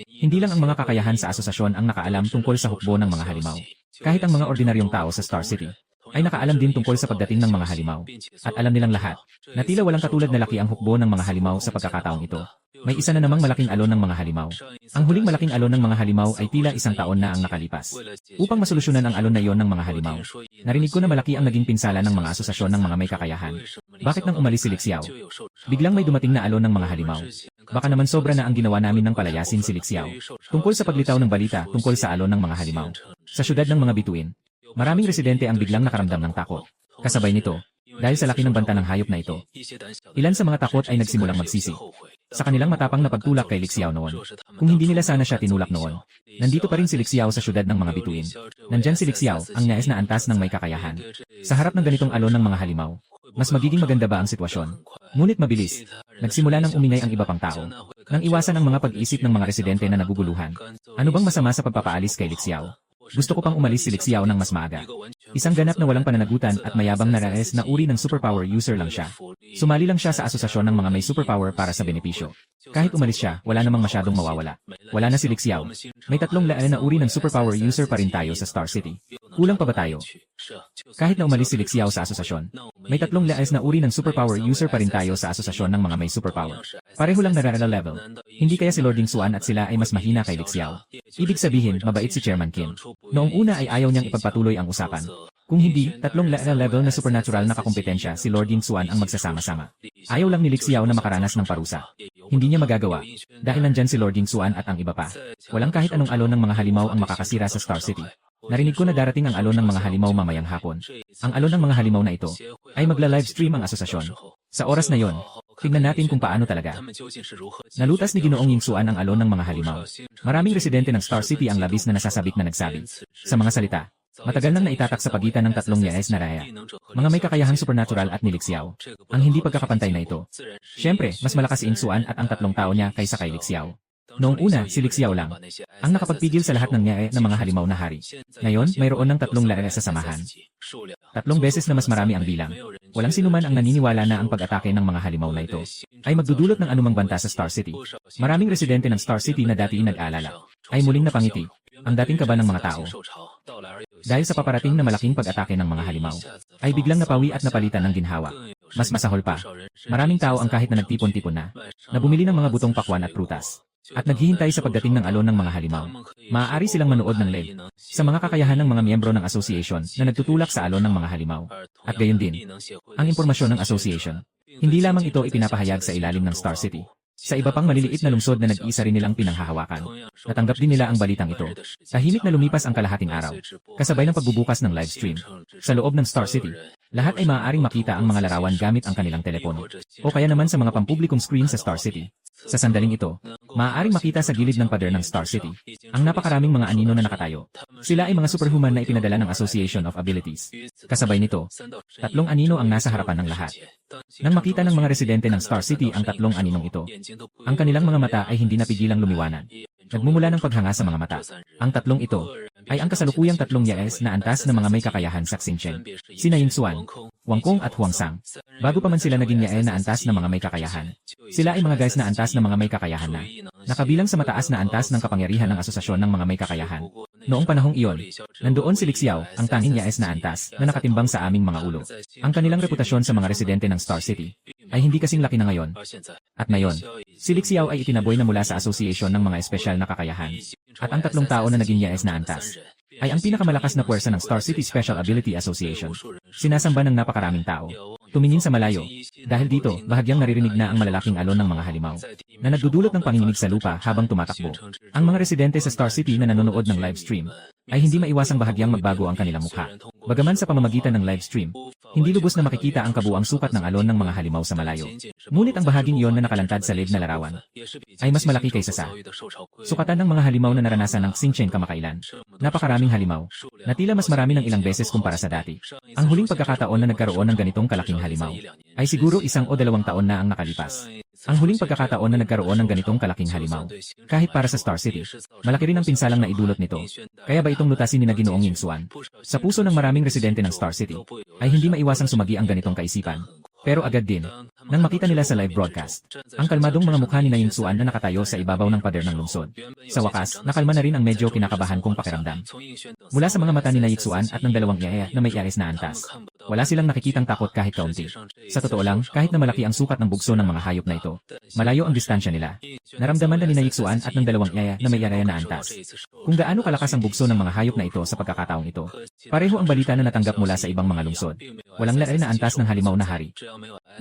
Hindi lang ang mga kakayahan sa asosasyon ang nakaalam tungkol sa hukbo ng mga halimaw. Kahit ang mga ordinaryong tao sa Star City ay nakaalam din tungkol sa pagdating ng mga halimaw. At alam nilang lahat na tila walang katulad na laki ang hukbo ng mga halimaw sa pagkakataong ito. May isa na namang malaking alon ng mga halimaw. Ang huling malaking alon ng mga halimaw ay tila isang taon na ang nakalipas. Upang masolusyonan ang alon na iyon ng mga halimaw, narinig ko na malaki ang naging pinsala ng mga asosasyon ng mga may kakayahan. Bakit nang umalis si Li Xiao? Biglang may dumating na alon ng mga halimaw. Baka naman sobra na ang ginawa namin ng palayasin si Li Xiao tungkol sa paglitaw ng balita tungkol sa alon ng mga halimaw. Sa syudad ng mga bituin, maraming residente ang biglang nakaramdam ng takot. Kasabay nito, dahil sa laki ng banta ng hayop na ito, ilan sa mga takot ay nagsimulang magsisi sa kanilang matapang na pagtulak kay Li Xiao noon. Kung hindi nila sana siya tinulak noon, nandito pa rin si Li Xiao sa syudad ng mga bituin. Nandyan si Li Xiao, ang nais na antas ng may kakayahan. Sa harap ng ganitong alon ng mga halimaw, mas magiging maganda ba ang sitwasyon? Ngunit mabilis, nagsimula nang umingay ang iba pang tao, nang iwasan ang mga pag-iisip ng mga residente na naguguluhan. Ano bang masama sa pagpapaalis kay Li Xiao? Gusto ko pang umalis si Li Xiao ng mas maaga. Isang ganap na walang pananagutan at mayabang na raes na uri ng superpower user lang siya. Sumali lang siya sa asosasyon ng mga may superpower para sa benepisyo. Kahit umalis siya, wala namang masyadong mawawala. Wala na si Li Xiao. May tatlong laal na uri ng superpower user pa rin tayo sa Star City. Kulang pa ba tayo? Kahit na umalis si Li Xiao sa asosasyon, may tatlong laas na uri ng superpower user pa rin tayo sa asosasyon ng mga may superpower. Pareho lang na level. Hindi kaya si Lord Yingxuan at sila ay mas mahina kay Li Xiao. Ibig sabihin, mabait si Chairman Qin. Noong una ay ayaw niyang ipagpatuloy ang usapan. Kung hindi, tatlong level na supernatural na kakumpetensya si Lord Yingxuan ang magsasama-sama. Ayaw lang ni Li Xiao na makaranas ng parusa. Hindi niya magagawa, dahil nandyan si Lord Yingxuan at ang iba pa. Walang kahit anong alon ng mga halimaw ang makakasira sa Star City. Narinig ko na darating ang alon ng mga halimaw mamayang hapon. Ang alon ng mga halimaw na ito ay magla-livestream ang asosasyon. Sa oras na yon, tignan natin kung paano talaga. Nalutas ni Ginoong Yingsuan ang alon ng mga halimaw. Maraming residente ng Star City ang labis na nasasabik na nagsabi. Sa mga salita, matagal nang naitatak sa pagitan ng tatlong yaes na raya. Mga may kakayahang supernatural at niliksyaw. Ang hindi pagkakapantay na ito. Siyempre, mas malakas si Yingsuan at ang tatlong tao niya kaysa kay Lixiao. Noong una, si Lixiao lang ang nakapagpigil sa lahat ng yae ng mga halimaw na hari. Ngayon, mayroon ng tatlong lae sa samahan. 3 beses na mas marami ang bilang. Walang sinuman ang naniniwala na ang pag-atake ng mga halimaw na ito ay magdudulot ng anumang banta sa Star City. Maraming residente ng Star City na dati nag-aalala ay muling napangiti ang dating kaba ng mga tao. Dahil sa paparating na malaking pag-atake ng mga halimaw, ay biglang napawi at napalitan ng ginhawa. Mas masahol pa, maraming tao ang kahit na nagtipon-tipon na bumili ng mga butong pakwan at prutas, at naghihintay sa pagdating ng alon ng mga halimaw. Maaari silang manood ng live sa mga kakayahan ng mga miyembro ng association na nagtutulak sa alon ng mga halimaw. At gayon din, ang impormasyon ng association. Hindi lamang ito ipinapahayag sa ilalim ng Star City. Sa iba pang maliliit na lungsod na nag-iisa rin nilang pinanghahawakan. Natanggap din nila ang balitang ito. Tahimik na lumipas ang kalahating araw, kasabay ng pagbubukas ng livestream. Sa loob ng Star City, lahat ay maaaring makita ang mga larawan gamit ang kanilang telepono, o kaya naman sa mga pampublikong screen sa Star City. Sa sandaling ito, maaaring makita sa gilid ng pader ng Star City ang napakaraming mga anino na nakatayo. Sila ay mga superhuman na ipinadala ng Association of Abilities. Kasabay nito, 3 anino ang nasa harapan ng lahat. Nang makita ng mga residente ng Star City ang 3 aninong ito, ang kanilang mga mata ay hindi napigilang lumiwanag. Nagmumula ng paghanga sa mga mata. Ang 3 ito ay ang kasalukuyang 3 yaes na antas na mga may kakayahan sa Xingchen. Sina Yingsuan, Wang Kong at Huang Sang. Bago pa man sila naging yae na antas na mga may kakayahan, sila ay mga guys na antas na mga may kakayahan na nakabilang sa mataas na antas ng kapangyarihan ng asosasyon ng mga may kakayahan. Noong panahong iyon, nandoon si Lixiao, ang tanging yaes na antas na nakatimbang sa aming mga ulo. Ang kanilang reputasyon sa mga residente ng Star City ay hindi kasing laki na ngayon. At ngayon, si Lixiao ay itinaboy na mula sa asosasyon ng mga espesyal na kakayahan. At ang 3 tao na naging yaes na antas ay ang pinakamalakas na puwersa ng Star City Special Ability Association. Sinasamba ng napakaraming tao. Tumingin sa malayo. Dahil dito, bahagyang naririnig na ang malalaking alon ng mga halimaw na nagdudulot ng panginginig sa lupa habang tumatakbo. Ang mga residente sa Star City na nanonood ng livestream ay hindi maiwasang bahagyang magbago ang kanilang mukha. Bagaman sa pamamagitan ng livestream, hindi lubos na makikita ang kabuang sukat ng alon ng mga halimaw sa malayo. Ngunit ang bahaging iyon na nakalantad sa live na larawan ay mas malaki kaysa sa sukatan ng mga halimaw na naranasan ng Xingchen kamakailan. Napakaraming halimaw, na tila mas marami ng ilang beses kumpara sa dati. Ang huling pagkakataon na nagkaroon ng ganitong kalaking halimaw ay siguro 1 o 2 taon na ang nakalipas. Ang huling pagkakataon na nagkaroon ng ganitong kalaking halimaw, kahit para sa Star City, malaki rin ang pinsalang na idulot nito. Kaya ba itong lutasin ni Ginoong Yingsuan? Sa puso ng maraming residente ng Star City, ay hindi maiwasang sumagi ang ganitong kaisipan. Pero agad din, nang makita nila sa live broadcast, ang kalmadong mga mukha ni Yingsuan na nakatayo sa ibabaw ng pader ng lungsod. Sa wakas, nakalma na rin ang medyo kinakabahan kong pakiramdam. Mula sa mga mata ni Yingsuan at ng 2 yae na may yaes na antas, wala silang nakikitang takot kahit kaunti. Sa totoo lang, kahit na malaki ang sukat ng bugso ng mga hayop na ito, malayo ang distansya nila. Naramdaman na ni Yingsuan at ng 2 yae na may yae na antas kung gaano kalakas ang bugso ng mga hayop na ito sa pagkakataong ito. Pareho ang balita na natanggap mula sa ibang mga lungsod. Walang lae na antas ng halimaw na hari.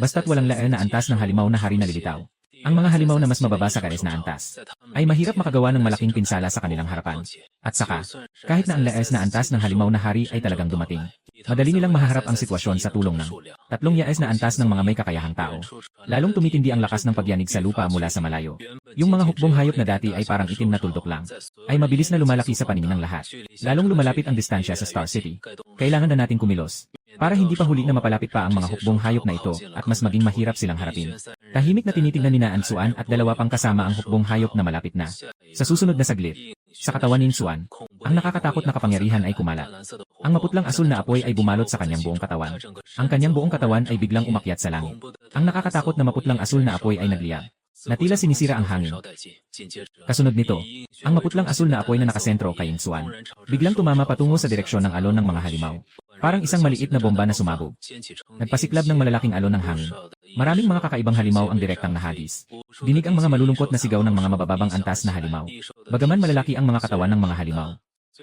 Basta't walang lae na antas ng halimaw na hari na lilitaw. Ang mga halimaw na mas mababa sa kares na antas ay mahirap makagawa ng malaking pinsala sa kanilang harapan. At saka, kahit na ang laes na antas ng halimaw na hari ay talagang dumating, madali nilang mahaharap ang sitwasyon sa tulong ng 3 yaes na antas ng mga may kakayahang tao. Lalong tumitindi ang lakas ng pagyanig sa lupa mula sa malayo. Yung mga hukbong hayop na dati ay parang itim na tuldok lang, ay mabilis na lumalaki sa paningin ng lahat. Lalong lumalapit ang distansya sa Star City. Kailangan na nating kumilos para hindi pa huli na mapalapit pa ang mga hukbong hayop na ito at mas maging mahirap silang harapin. Tahimik na tinitingnan ni Yingsuan at 2 pang kasama ang hukbong hayop na malapit na. Sa susunod na saglit, sa katawan ni Yingsuan, ang nakakatakot na kapangyarihan ay kumalat. Ang maputlang asul na apoy ay bumalot sa kanyang buong katawan. Ang kanyang buong katawan ay biglang umakyat sa langit. Ang nakakatakot na maputlang asul na apoy ay nagliyab, na tila sinisira ang hangin. Kasunod nito, ang maputlang asul na apoy na nakasentro kay Yingsuan biglang tumama patungo sa direksyon ng alon ng mga halimaw. Parang isang maliit na bomba na sumabog. Nagpasiklab ng malalaking alon ng hangin. Maraming mga kakaibang halimaw ang direktang nahagis. Dinig ang mga malulungkot na sigaw ng mga mabababang antas na halimaw. Bagaman malalaki ang mga katawan ng mga halimaw,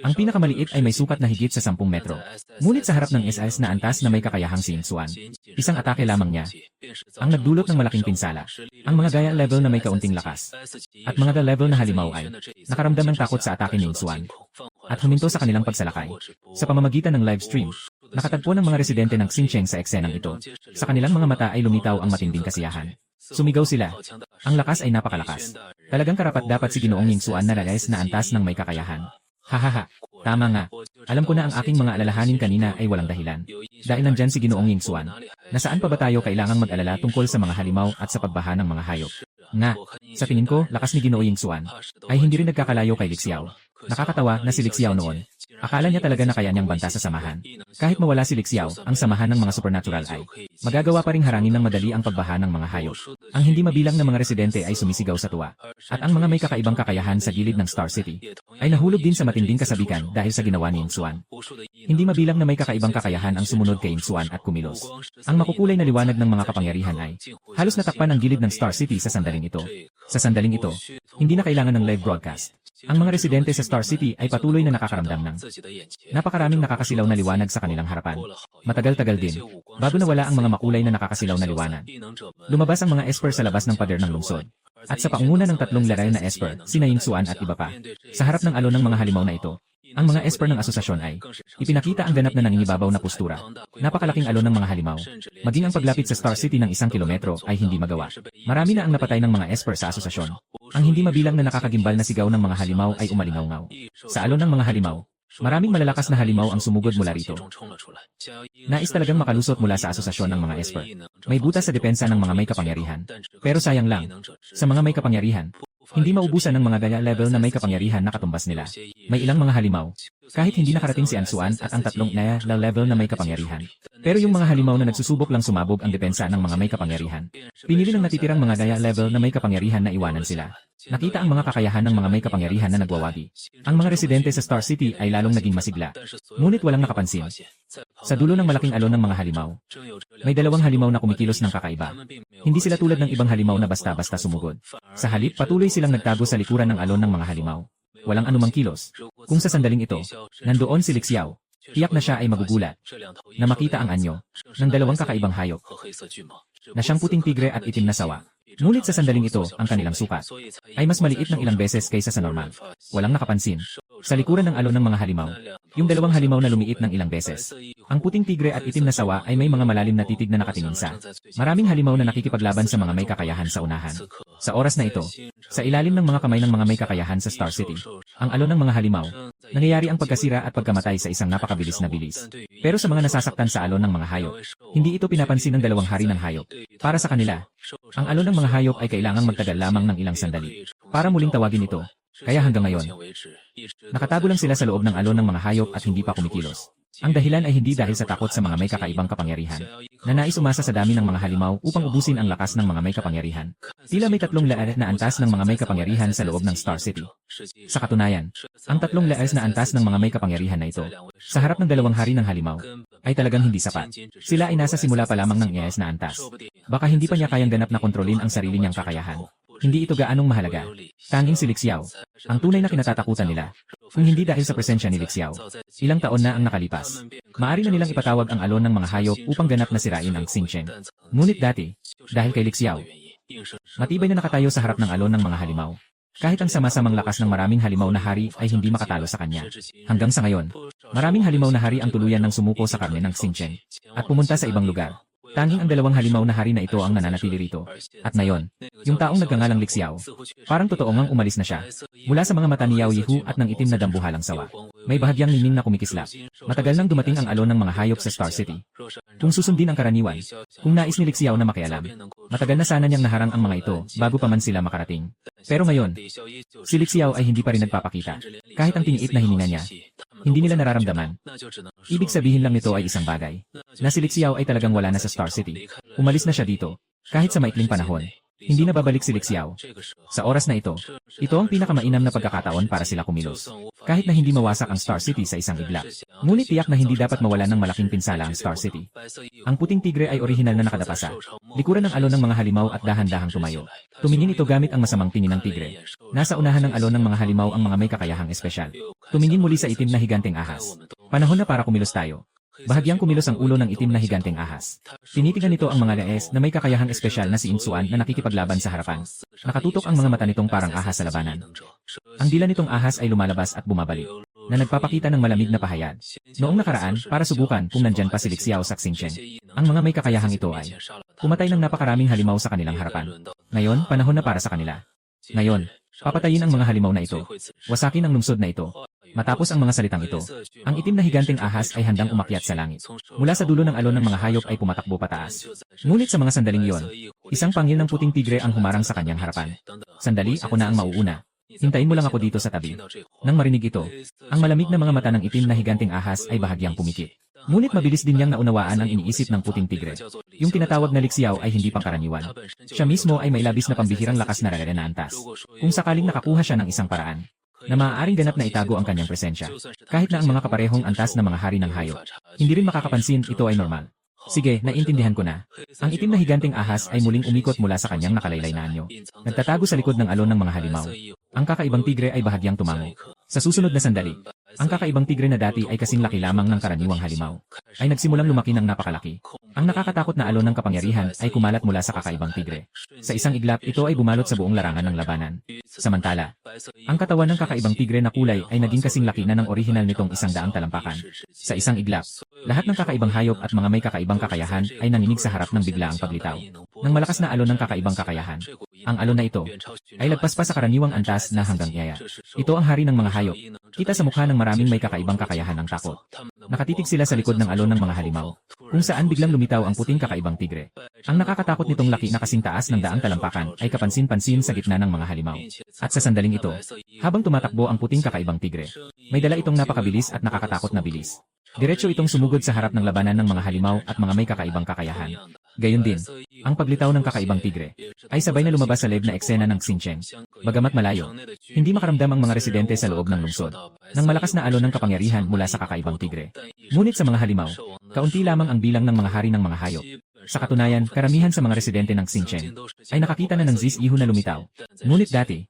ang pinakamaliit ay may sukat na higit sa 10 metro. Ngunit sa harap ng SS na antas na may kakayahang si Yingsuan, isang atake lamang niya ang nagdulot ng malaking pinsala. Ang mga gaya level na may kaunting lakas at mga level na halimaw ay nakaramdam ng takot sa atake ni Yingsuan. at huminto sa kanilang pagsalakay. Sa pamamagitan ng live stream, nakatagpo ng mga residente ng Xinjiang sa eksenang ito. Sa kanilang mga mata ay lumitaw ang matinding kasiyahan. Sumigaw sila. Ang lakas ay napakalakas. Talagang karapat dapat si Ginoong Yingxuan na layas na antas ng may kakayahan. Hahaha, tama nga. Alam ko na ang aking mga alalahanin kanina ay walang dahilan. Dahil nandyan si Ginoong Yingxuan. Nasaan pa ba tayo kailangang mag-alala tungkol sa mga halimaw at sa pagbaha ng mga hayop? Nga, sa tingin ko, lakas ni Ginoo Yingxuan ay hindi rin nagkakalayo kay Lixiao. Nakakatawa na si Lixiao noon. Akala niya talaga na kaya niyang banta sa samahan. Kahit mawala si Lixiao, ang samahan ng mga supernatural ay magagawa pa ring harangin ng madali ang pagbaha ng mga hayop. Ang hindi mabilang na mga residente ay sumisigaw sa tuwa. At ang mga may kakaibang kakayahan sa gilid ng Star City ay nahulog din sa matinding kasabikan dahil sa ginawa ni Yingxuan. Hindi mabilang na may kakaibang kakayahan ang sumunod kay Yingxuan at kumilos. Ang makukulay na liwanag ng mga kapangyarihan ay halos natakpan ang gilid ng Star City sa sandaling ito. Sa sandaling ito, hindi na kailangan ng live broadcast. Ang mga residente sa Star City ay patuloy na nakakaramdam ng napakaraming nakakasilaw na liwanag sa kanilang harapan. Matagal-tagal din, bago nawala ang mga makulay na nakakasilaw na liwanag. Lumabas ang mga esper sa labas ng pader ng lungsod. At sa pangunguna ng tatlong leral na esper, sina Yingxuan at iba pa. Sa harap ng alon ng mga halimaw na ito, ang mga esper ng asosasyon ay ipinakita ang ganap na nangingibabaw na postura. Napakalaking alon ng mga halimaw. Maging ang paglapit sa Star City ng 1 kilometro ay hindi magawa. Marami na ang napatay ng mga esper sa asosasyon. Ang hindi mabilang na nakakagimbal na sigaw ng mga halimaw ay umalingaw-ngaw. Sa alon ng mga halimaw, maraming malalakas na halimaw ang sumugod mula rito. Nais talagang makalusot mula sa asosasyon ng mga esper. May butas sa depensa ng mga may kapangyarihan. Pero sayang lang, sa mga may kapangyarihan, hindi maubusan ng mga gaya level na may kapangyarihan na katumbas nila. May ilang mga halimaw, kahit hindi nakarating si Ansuan at ang tatlong Naya level na may kapangyarihan. Pero yung mga halimaw na nagsusubok lang sumabog ang depensa ng mga may kapangyarihan. Pinili ng natitirang mga gaya level na may kapangyarihan na iwanan sila. Nakita ang mga kakayahan ng mga may kapangyarihan na nagwawagi. Ang mga residente sa Star City ay lalong naging masigla. Ngunit walang nakapansin. Sa dulo ng malaking alon ng mga halimaw, may dalawang halimaw na kumikilos ng kakaiba. Hindi sila tulad ng ibang halimaw na basta-basta sumugod. Sa halip, patuloy silang nagtago sa likuran ng alon ng mga halimaw. Walang anumang kilos. Kung sa sandaling ito, nandoon si Lixiao, tiyak na siya ay magugulat na makita ang anyo ng dalawang kakaibang hayop na siyang puting tigre at itim na sawa. Ngunit sa sandaling ito, ang kanilang sukat ay mas maliit ng ilang beses kaysa sa normal. Walang nakapansin. Sa likuran ng alon ng mga halimaw, yung dalawang halimaw na lumiit ng ilang beses. Ang puting tigre at itim na sawa ay may mga malalim na titig na nakatingin sa maraming halimaw na nakikipaglaban sa mga may kakayahan sa unahan. Sa oras na ito, sa ilalim ng mga kamay ng mga may kakayahan sa Star City, ang alon ng mga halimaw, nangyayari ang pagkasira at pagkamatay sa isang napakabilis na bilis. Pero sa mga nasasaktan sa alon ng mga hayop, hindi ito pinapansin ng dalawang hari ng hayop. Para sa kanila, ang alon ng mga hayop ay kailangang magtagal lamang ng ilang sandali para muling tawagin ito. Kaya hanggang ngayon, nakatago lang sila sa loob ng alon ng mga hayop at hindi pa kumikilos. Ang dahilan ay hindi dahil sa takot sa mga may kakaibang kapangyarihan, na nais umasa sa dami ng mga halimaw upang ubusin ang lakas ng mga may kapangyarihan. Tila may tatlong laas na antas ng mga may kapangyarihan sa loob ng Star City. Sa katunayan, ang tatlong laas na antas ng mga may kapangyarihan na ito, sa harap ng dalawang hari ng halimaw, ay talagang hindi sapat. Sila ay nasa simula pa lamang ng ias na antas. Baka hindi pa niya kayang ganap na kontrolin ang sarili niyang kakayahan. Hindi ito gaanong mahalaga. Tanging si Lixiao, ang tunay na kinatatakutan nila. Kung hindi dahil sa presensya ni Lixiao, ilang taon na ang nakalipas. Maari na nilang ipatawag ang alon ng mga hayop upang ganap na sirain ang Xinjiang. Ngunit dati, dahil kay Lixiao, matibay na nakatayo sa harap ng alon ng mga halimaw. Kahit ang sama-samang lakas ng maraming halimaw na hari ay hindi makatalo sa kanya. Hanggang sa ngayon, maraming halimaw na hari ang tuluyan ng sumuko sa karne ng Xinjiang at pumunta sa ibang lugar. Tanging ang dalawang halimaw na hari na ito ang nananatili rito. At ngayon, yung taong nagkangalang Lixiao, parang totoo ngang umalis na siya. Mula sa mga mata ni Yao Yihu at ng itim na dambuhalang sawa. May bahagyang miming na kumikislap. Matagal nang dumating ang alon ng mga hayop sa Star City. Kung susundin ang karaniwan, kung nais ni Lixiao na makialam, matagal na sana niyang naharang ang mga ito bago pa man sila makarating. Pero ngayon, si Lixiao ay hindi pa rin nagpapakita. Kahit ang tiniit na hininga niya, hindi nila nararamdaman. Ibig sabihin lang nito ay isang bagay, na si Lixiao ay talagang wala na sa Star City. Umalis na siya dito, kahit sa maikling panahon. Hindi na babalik si Lixiao. Sa oras na ito ang pinakamainam na pagkakataon para sila kumilos. Kahit na hindi mawasak ang Star City sa isang iglap. Ngunit tiyak na hindi dapat mawala ng malaking pinsala ang Star City. Ang puting tigre ay orihinal na nakadapasa. Likuran ng alon ng mga halimaw at dahan-dahang tumayo. Tumingin ito gamit ang masamang tingin ng tigre. Nasa unahan ng alon ng mga halimaw ang mga may kakayahang espesyal. Tumingin muli sa itim na higanteng ahas. Panahon na para kumilos tayo. Bahagyang kumilos ang ulo ng itim na higanteng ahas. Tinitigan nito ang mga laes na may kakayahang espesyal na si Yingxuan na nakikipaglaban sa harapan. Nakatutok ang mga mata nitong parang ahas sa labanan. Ang dila nitong ahas ay lumalabas at bumabalik. na nagpapakita ng malamig na pahayag. Noong nakaraan, para subukan kung nandyan pa si Lixiao sa Xingchen, ang mga may kakayahang ito ay pumatay ng napakaraming halimaw sa kanilang harapan. Ngayon, panahon na para sa kanila. Ngayon, papatayin ang mga halimaw na ito. Wasakin ang lungsod na ito. Matapos ang mga salitang ito, ang itim na higanteng ahas ay handang umakyat sa langit. Mula sa dulo ng alon ng mga hayop ay pumatakbo pataas. Ngunit sa mga sandaling iyon, isang pangil ng puting tigre ang humarang sa kanyang harapan. Sandali, ako na ang mauuna. Hintayin mo lang ako dito sa tabi. Nang marinig ito, ang malamig na mga mata ng itim na higanteng ahas ay bahagyang pumikit. Ngunit mabilis din niyang naunawaan ang iniisip ng puting tigre. Yung tinatawag na Lixiao ay hindi pangkaraniwan. Siya mismo ay may labis na pambihirang lakas na rarere na antas. Kung sakaling nakakuha siya ng isang paraan na maaaring ganap na itago ang kanyang presensya, kahit na ang mga kaparehong antas na mga hari ng hayop, hindi rin makakapansin ito ay normal. Sige, naiintindihan ko na. Ang itim na higanteng ahas ay muling umikot mula sa kanyang nakalaylay na anyo. Nagtatago sa likod ng alon ng mga halimaw. Ang kakaibang tigre ay bahagyang tumango. Sa susunod na sandali, ang kakaibang tigre na dati ay kasing laki lamang ng karaniwang halimaw, ay nagsimulang lumaki ng napakalaki. Ang nakakatakot na alon ng kapangyarihan ay kumalat mula sa kakaibang tigre. Sa isang iglap, ito ay bumalot sa buong larangan ng labanan. Samantala, ang katawan ng kakaibang tigre na kulay ay naging kasing laki na ng orihinal nitong 100 talampakan. Sa isang iglap, lahat ng kakaibang hayop at mga may kakaibang kakayahan ay nanginig sa harap ng biglaang paglitaw ng malakas na alon ng kakaibang kakayahan. Ang alon na ito ay lagpas pa sa karaniwang antas na hanggang yaya. Ito ang hari ng mga hayop. Kita sa mukha ng maraming may kakaibang kakayahan ang takot. Nakatitig sila sa likod ng alon ng mga halimaw, kung saan biglang lumitaw ang puting kakaibang tigre. Ang nakakatakot nitong laki na kasing taas ng daang talampakan ay kapansin-pansin sa gitna ng mga halimaw. At sa sandaling ito, habang tumatakbo ang puting kakaibang tigre, may dala itong napakabilis at nakakatakot na bilis. Diretso itong sumugod sa harap ng labanan ng mga halimaw at mga may kakaibang kakayahan. Gayun din, ang paglitaw ng kakaibang tigre ay sabay na lumabas sa live na eksena ng Xingchen. Bagamat malayo, hindi makaramdam ang mga residente sa loob ng lungsod ng malakas na alon ng kapangyarihan mula sa kakaibang tigre. Ngunit sa mga halimaw, kaunti lamang ang bilang ng mga hari ng mga hayop. Sa katunayan, karamihan sa mga residente ng Xingchen ay nakakita na ng Zizihu na lumitaw. Ngunit dati,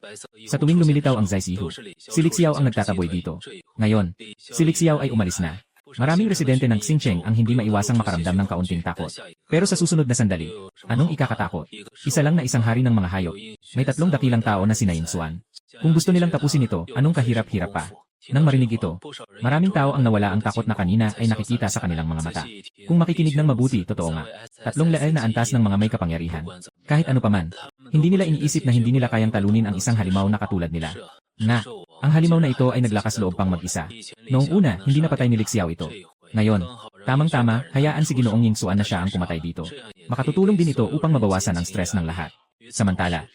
sa tuwing lumilitaw ang Zizihu, si Lixiao ang nagtataboy dito. Ngayon, si Lixiao ay umalis na. Maraming residente ng Xingchen ang hindi maiwasang makaramdam ng kaunting takot. Pero sa susunod na sandali, anong ikakatakot? Isa lang na isang hari ng mga hayop. May 3 dakilang tao na sina Yinsuan. Kung gusto nilang tapusin ito, anong kahirap-hirap pa? Nang marinig ito, maraming tao ang nawala ang takot na kanina ay nakikita sa kanilang mga mata. Kung makikinig ng mabuti, totoo nga. 3 lael na antas ng mga may kapangyarihan. Kahit ano paman, hindi nila iniisip na hindi nila kayang talunin ang isang halimaw na katulad nila. Nga, ang halimaw na ito ay naglakas loob pang mag-isa. Noong una, hindi napatay ni Lixiao ito. Ngayon, tamang-tama, hayaan si Ginoong Yingsuan na siya ang pumatay dito. Makatutulong din ito upang mabawasan ang stress ng lahat. Samantala,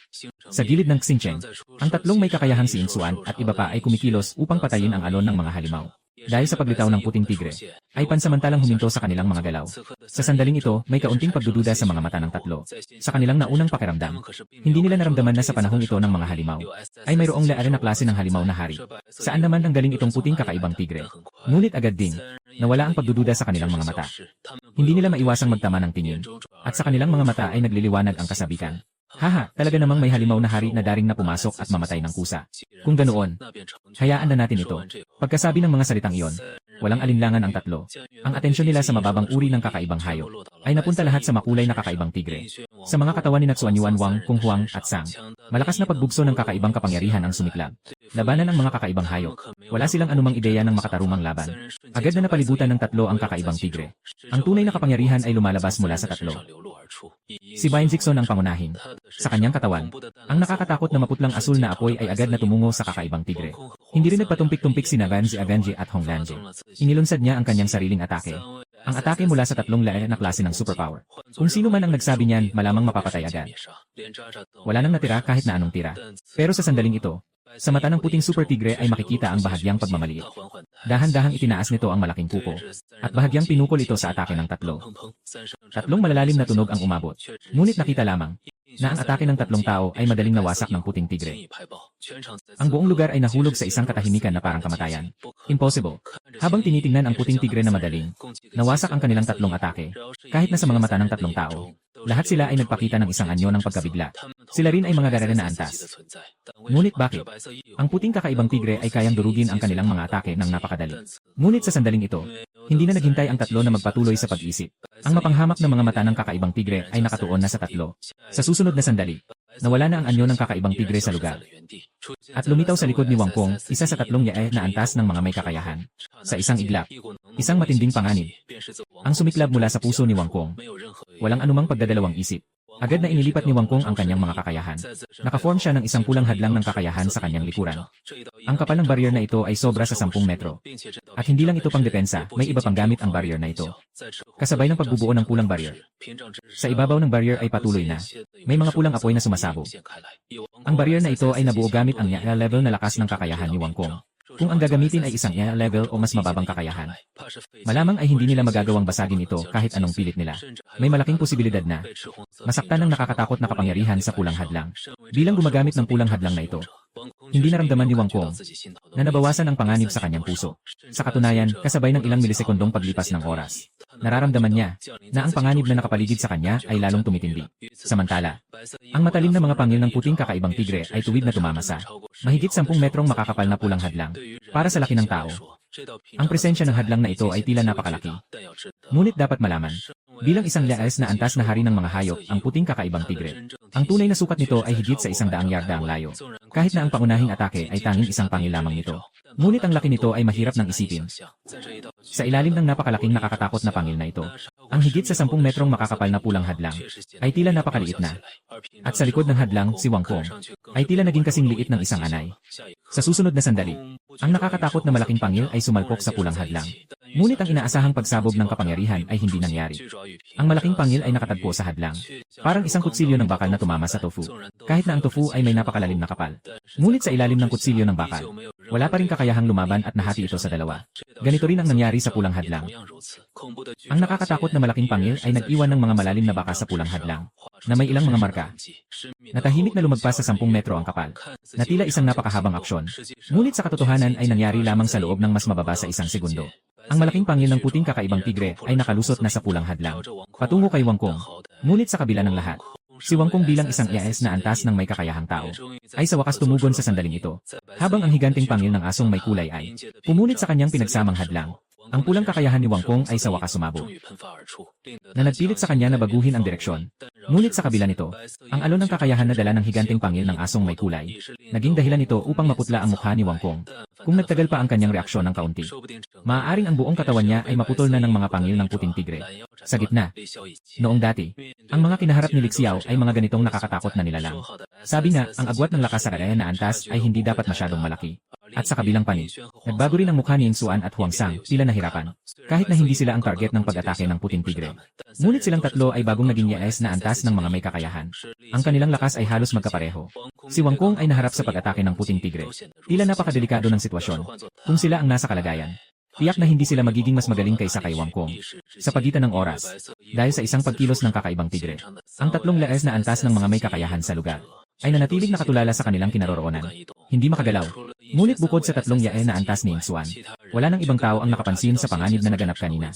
sa gilid ng Xingchen, ang 3 may kakayahang si Yingsuan at iba pa ay kumikilos upang patayin ang alon ng mga halimaw. Dahil sa paglitaw ng puting tigre, ay pansamantalang huminto sa kanilang mga galaw. Sa sandaling ito, may kaunting pagdududa sa mga mata ng 3. Sa kanilang naunang pakiramdam, hindi nila naramdaman na sa panahong ito ng mga halimaw, ay mayroong laari na klase ng halimaw na hari. Saan naman ang galing itong puting kakaibang tigre? Ngunit agad ding, nawala ang pagdududa sa kanilang mga mata. Hindi nila maiwasang magtama ng tingin, at sa kanilang mga mata ay nagliliwanag ang kasabikan. Haha, talaga namang may halimaw na hari na daring na pumasok at mamatay ng kusa. Kung ganoon, hayaan na natin ito. Pagkasabi ng mga salitang iyon, walang alinlangan ang 3. Ang atensyon nila sa mababang uri ng kakaibang hayop ay napunta lahat sa makulay na kakaibang tigre. Sa mga katawan ni Natsuan Yuan Wang, Kung Huang at Sang, malakas na pagbugso ng kakaibang kapangyarihan ang sumiklab. Labanan ang mga kakaibang hayop. Wala silang anumang ideya ng makatarumang laban. Agad na napalibutan ng 3 ang kakaibang tigre. Ang tunay na kapangyarihan ay lumalabas mula sa 3. Si Bain Zixon ang pangunahin. Sa kanyang katawan, ang nakakatakot na maputlang asul na apoy ay agad na tumungo sa kakaibang tigre. Hindi rin nagpatumpik-tumpik sina Van Ziaganji at Hong Lanje. Inilunsad niya ang kanyang sariling atake. Ang atake mula sa 3 laer na klase ng superpower. Kung sino man ang nagsabi niyan, malamang mapapatay agad. Wala nang natira kahit na anong tira. Pero sa sandaling ito, sa mata ng puting super tigre ay makikita ang bahagyang pagmamaliit. Dahan-dahang itinaas nito ang malaking kuko, at bahagyang pinukol ito sa atake ng 3. 3 malalalim na tunog ang umabot. Ngunit nakita lamang na ang atake ng 3 tao ay madaling nawasak ng puting tigre. Ang buong lugar ay nahulog sa isang katahimikan na parang kamatayan. Impossible. Habang tinitingnan ang puting tigre na madaling, nawasak ang kanilang 3 atake, kahit na sa mga mata ng 3 tao. Lahat sila ay nagpakita ng isang anyo ng pagkabigla. Sila rin ay mga garara na antas. Ngunit bakit? Ang puting kakaibang tigre ay kayang durugin ang kanilang mga atake ng napakadali. Ngunit sa sandaling ito, hindi na naghintay ang 3 na magpatuloy sa pag-isip. Ang mapanghamak na mga mata ng kakaibang tigre ay nakatuon na sa 3. Sa susunod na sandali, Nawala na ang anyo ng kakaibang tigre sa lugar. At lumitaw sa likod ni Wang Kong, isa sa tatlong yae na antas ng mga may kakayahan. Sa isang iglap, isang matinding panganib ang sumiklab mula sa puso ni Wang Kong. Walang anumang pagdadalawang isip. Agad na inilipat ni Wang Kong ang kanyang mga kakayahan. Nakaform siya ng isang pulang hadlang ng kakayahan sa kanyang likuran. Ang kapal ng barrier na ito ay sobra sa 10 metro. At hindi lang ito pang depensa, may iba pang gamit ang barrier na ito. Kasabay ng pagbubuo ng pulang barrier. Sa ibabaw ng barrier ay patuloy na may mga pulang apoy na sumasabog. Ang barrier na ito ay nabuo gamit ang Nya level na lakas ng kakayahan ni Wang Kong. Kung ang gagamitin ay isang Nya level o mas mababang kakayahan, malamang ay hindi nila magagawang basagin ito kahit anong pilit nila. May malaking posibilidad na masaktan ng nakakatakot na kapangyarihan sa pulang hadlang. Bilang gumagamit ng pulang hadlang na ito, hindi naramdaman ni Wang Kong na nabawasan ang panganib sa kanyang puso. Sa katunayan, kasabay ng ilang milisekundong paglipas ng oras, nararamdaman niya na ang panganib na nakapaligid sa kanya ay lalong tumitindi. Samantala, ang matalim na mga pangil ng puting kakaibang tigre ay tuwid na tumamasa. Mahigit 10 metrong makakapal na pulang hadlang. Para sa laki ng tao, ang presensya ng hadlang na ito ay tila napakalaki. Ngunit dapat malaman, bilang isang laes na antas na hari ng mga hayop, ang puting kakaibang tigre, ang tunay na sukat nito ay higit sa 100 yarda ang layo. Kahit na ang pangunahing atake ay tanging isang pangil lamang nito. Ngunit ang laki nito ay mahirap nang isipin. Sa ilalim ng napakalaking nakakatakot na pangil na ito, ang higit sa 10 metrong makakapal na pulang hadlang ay tila napakaliit na. At sa likod ng hadlang, si Wang Kong ay tila naging kasing liit ng isang anay. Sa susunod na sandali, ang nakakatakot na malaking pangil ay sumalpok sa pulang hadlang. Ngunit ang inaasahang pagsabog ng kapangyarihan ay hindi nangyari. Ang malaking pangil ay nakatagpo sa hadlang. Parang isang kutsilyo ng bakal na tumama sa tofu. Kahit na ang tofu ay may napakalalim na kapal. Ngunit sa ilalim ng kutsilyo ng bakal, wala pa rin kakayahang lumaban at nahati ito sa dalawa. Ganito rin ang nangyari sa pulang hadlang. Ang nakakatakot na malaking pangil ay nag-iwan ng mga malalim na baka sa pulang hadlang, na may ilang mga marka. Natahimik na lumagpas sa 10 metro ang kapal, na tila isang napakahabang aksyon. Ngunit sa katotohanan ay nangyari lamang sa loob ng mas mababa sa isang segundo. Ang malaking pangil ng puting kakaibang tigre ay nakalusot na sa pulang hadlang, patungo kay Wang Kong. Ngunit sa kabila ng lahat, si Wang Kong bilang isang IAS na antas ng may kakayahang tao, ay sa wakas tumugon sa sandaling ito. Habang ang higanting pangil ng asong may kulay ay pumunit sa kanyang pinagsamang hadlang, ang pulang kakayahan ni Wang Kong ay sa wakas sumabog, na nagpilit sa kanya na baguhin ang direksyon. Ngunit sa kabila nito, ang alon ng kakayahan na dala ng higanting pangil ng asong may kulay, naging dahilan ito upang maputla ang mukha ni Wang Kong. Kung nagtagal pa ang kanyang reaksyon ng kaunti, maaaring ang buong katawan niya ay maputol na ng mga pangil ng puting tigre. Sa gitna, noong dati, ang mga kinaharap ni Li Xiao ay mga ganitong nakakatakot na nilalang. Sabi nga, ang agwat ng lakas sa kaya na antas ay hindi dapat masyadong malaki. At sa kabilang panig, nagbago rin ang mukha ni Yingxuan at Huang Sang, tila nahirapan. Kahit na hindi sila ang target ng pag-atake ng puting tigre. Ngunit silang tatlo ay bagong naging yaes na antas ng mga may kakayahan. Ang kanilang lakas ay halos magkapareho. Si Wang Kong ay naharap sa pag-atake ng puting tigre. Tila napakadelikado ng sitwasyon. Kung sila ang nasa kalagayan, tiyak na hindi sila magiging mas magaling kaysa kay Wang Kong. Sa pagitan ng oras, dahil sa isang pagkilos ng kakaibang tigre, ang tatlong laes na antas ng mga may kakayahan sa lugar ay nanatiling nakatulala sa kanilang kinaroroonan. Hindi makagalaw. Ngunit bukod sa tatlong yae na antas ni Yingxuan, wala nang ibang tao ang nakapansin sa panganib na naganap kanina.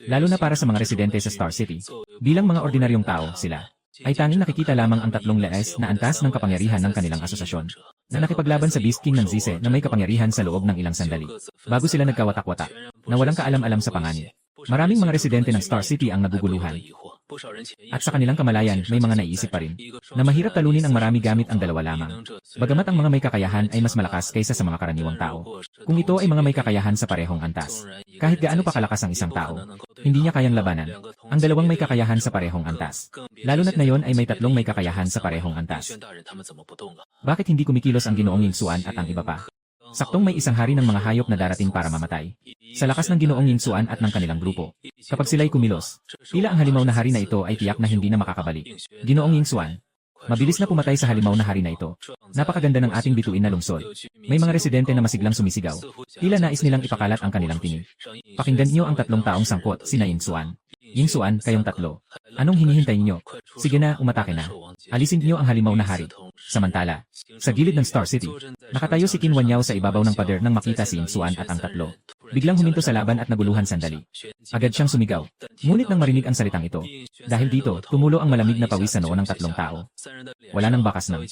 Lalo na para sa mga residente sa Star City. Bilang mga ordinaryong tao, sila ay tanging nakikita lamang ang tatlong laes na antas ng kapangyarihan ng kanilang asosasyon, na nakipaglaban sa Beast King ng Zise na may kapangyarihan sa loob ng ilang sandali, bago sila nagkawatak-watak, na walang kaalam-alam sa panganib. Maraming mga residente ng Star City ang naguguluhan. At sa kanilang kamalayan, may mga naiisip pa rin na mahirap talunin ang marami gamit ang dalawa lamang. Bagamat ang mga may kakayahan ay mas malakas kaysa sa mga karaniwang tao. Kung ito ay mga may kakayahan sa parehong antas, kahit gaano pa kalakas ang isang tao, hindi niya kayang labanan ang dalawang may kakayahan sa parehong antas. Lalo na't ngayon ay may tatlong may kakayahan sa parehong antas. Bakit hindi kumikilos ang Ginoong Yingxuan at ang iba pa? Saktong may isang hari ng mga hayop na darating para mamatay. Sa lakas ng Ginoong Yingxuan at ng kanilang grupo, kapag sila'y kumilos, tila ang halimaw na hari na ito ay tiyak na hindi na makakabalik. Ginoong Yingxuan, mabilis na pumatay sa halimaw na hari na ito. Napakaganda ng ating bituin na lungsod. May mga residente na masiglang sumisigaw. Tila nais nilang ipakalat ang kanilang tinig. Pakinggan niyo ang tatlong taong sangkot, sina Yingxuan. Yingxuan, kayong tatlo. Anong hinihintay niyo? Sige na, umatake na. Alisin niyo ang halimaw na hari. Samantala, sa gilid ng Star City, nakatayo si Qin Wanyao sa ibabaw ng pader nang makita si Yingxuan at ang tatlo. Biglang huminto sa laban at naguluhan sandali. Agad siyang sumigaw. Ngunit nang marinig ang salitang ito, dahil dito, tumulo ang malamig na pawis sa noo ng tatlong tao. Wala nang bakas ng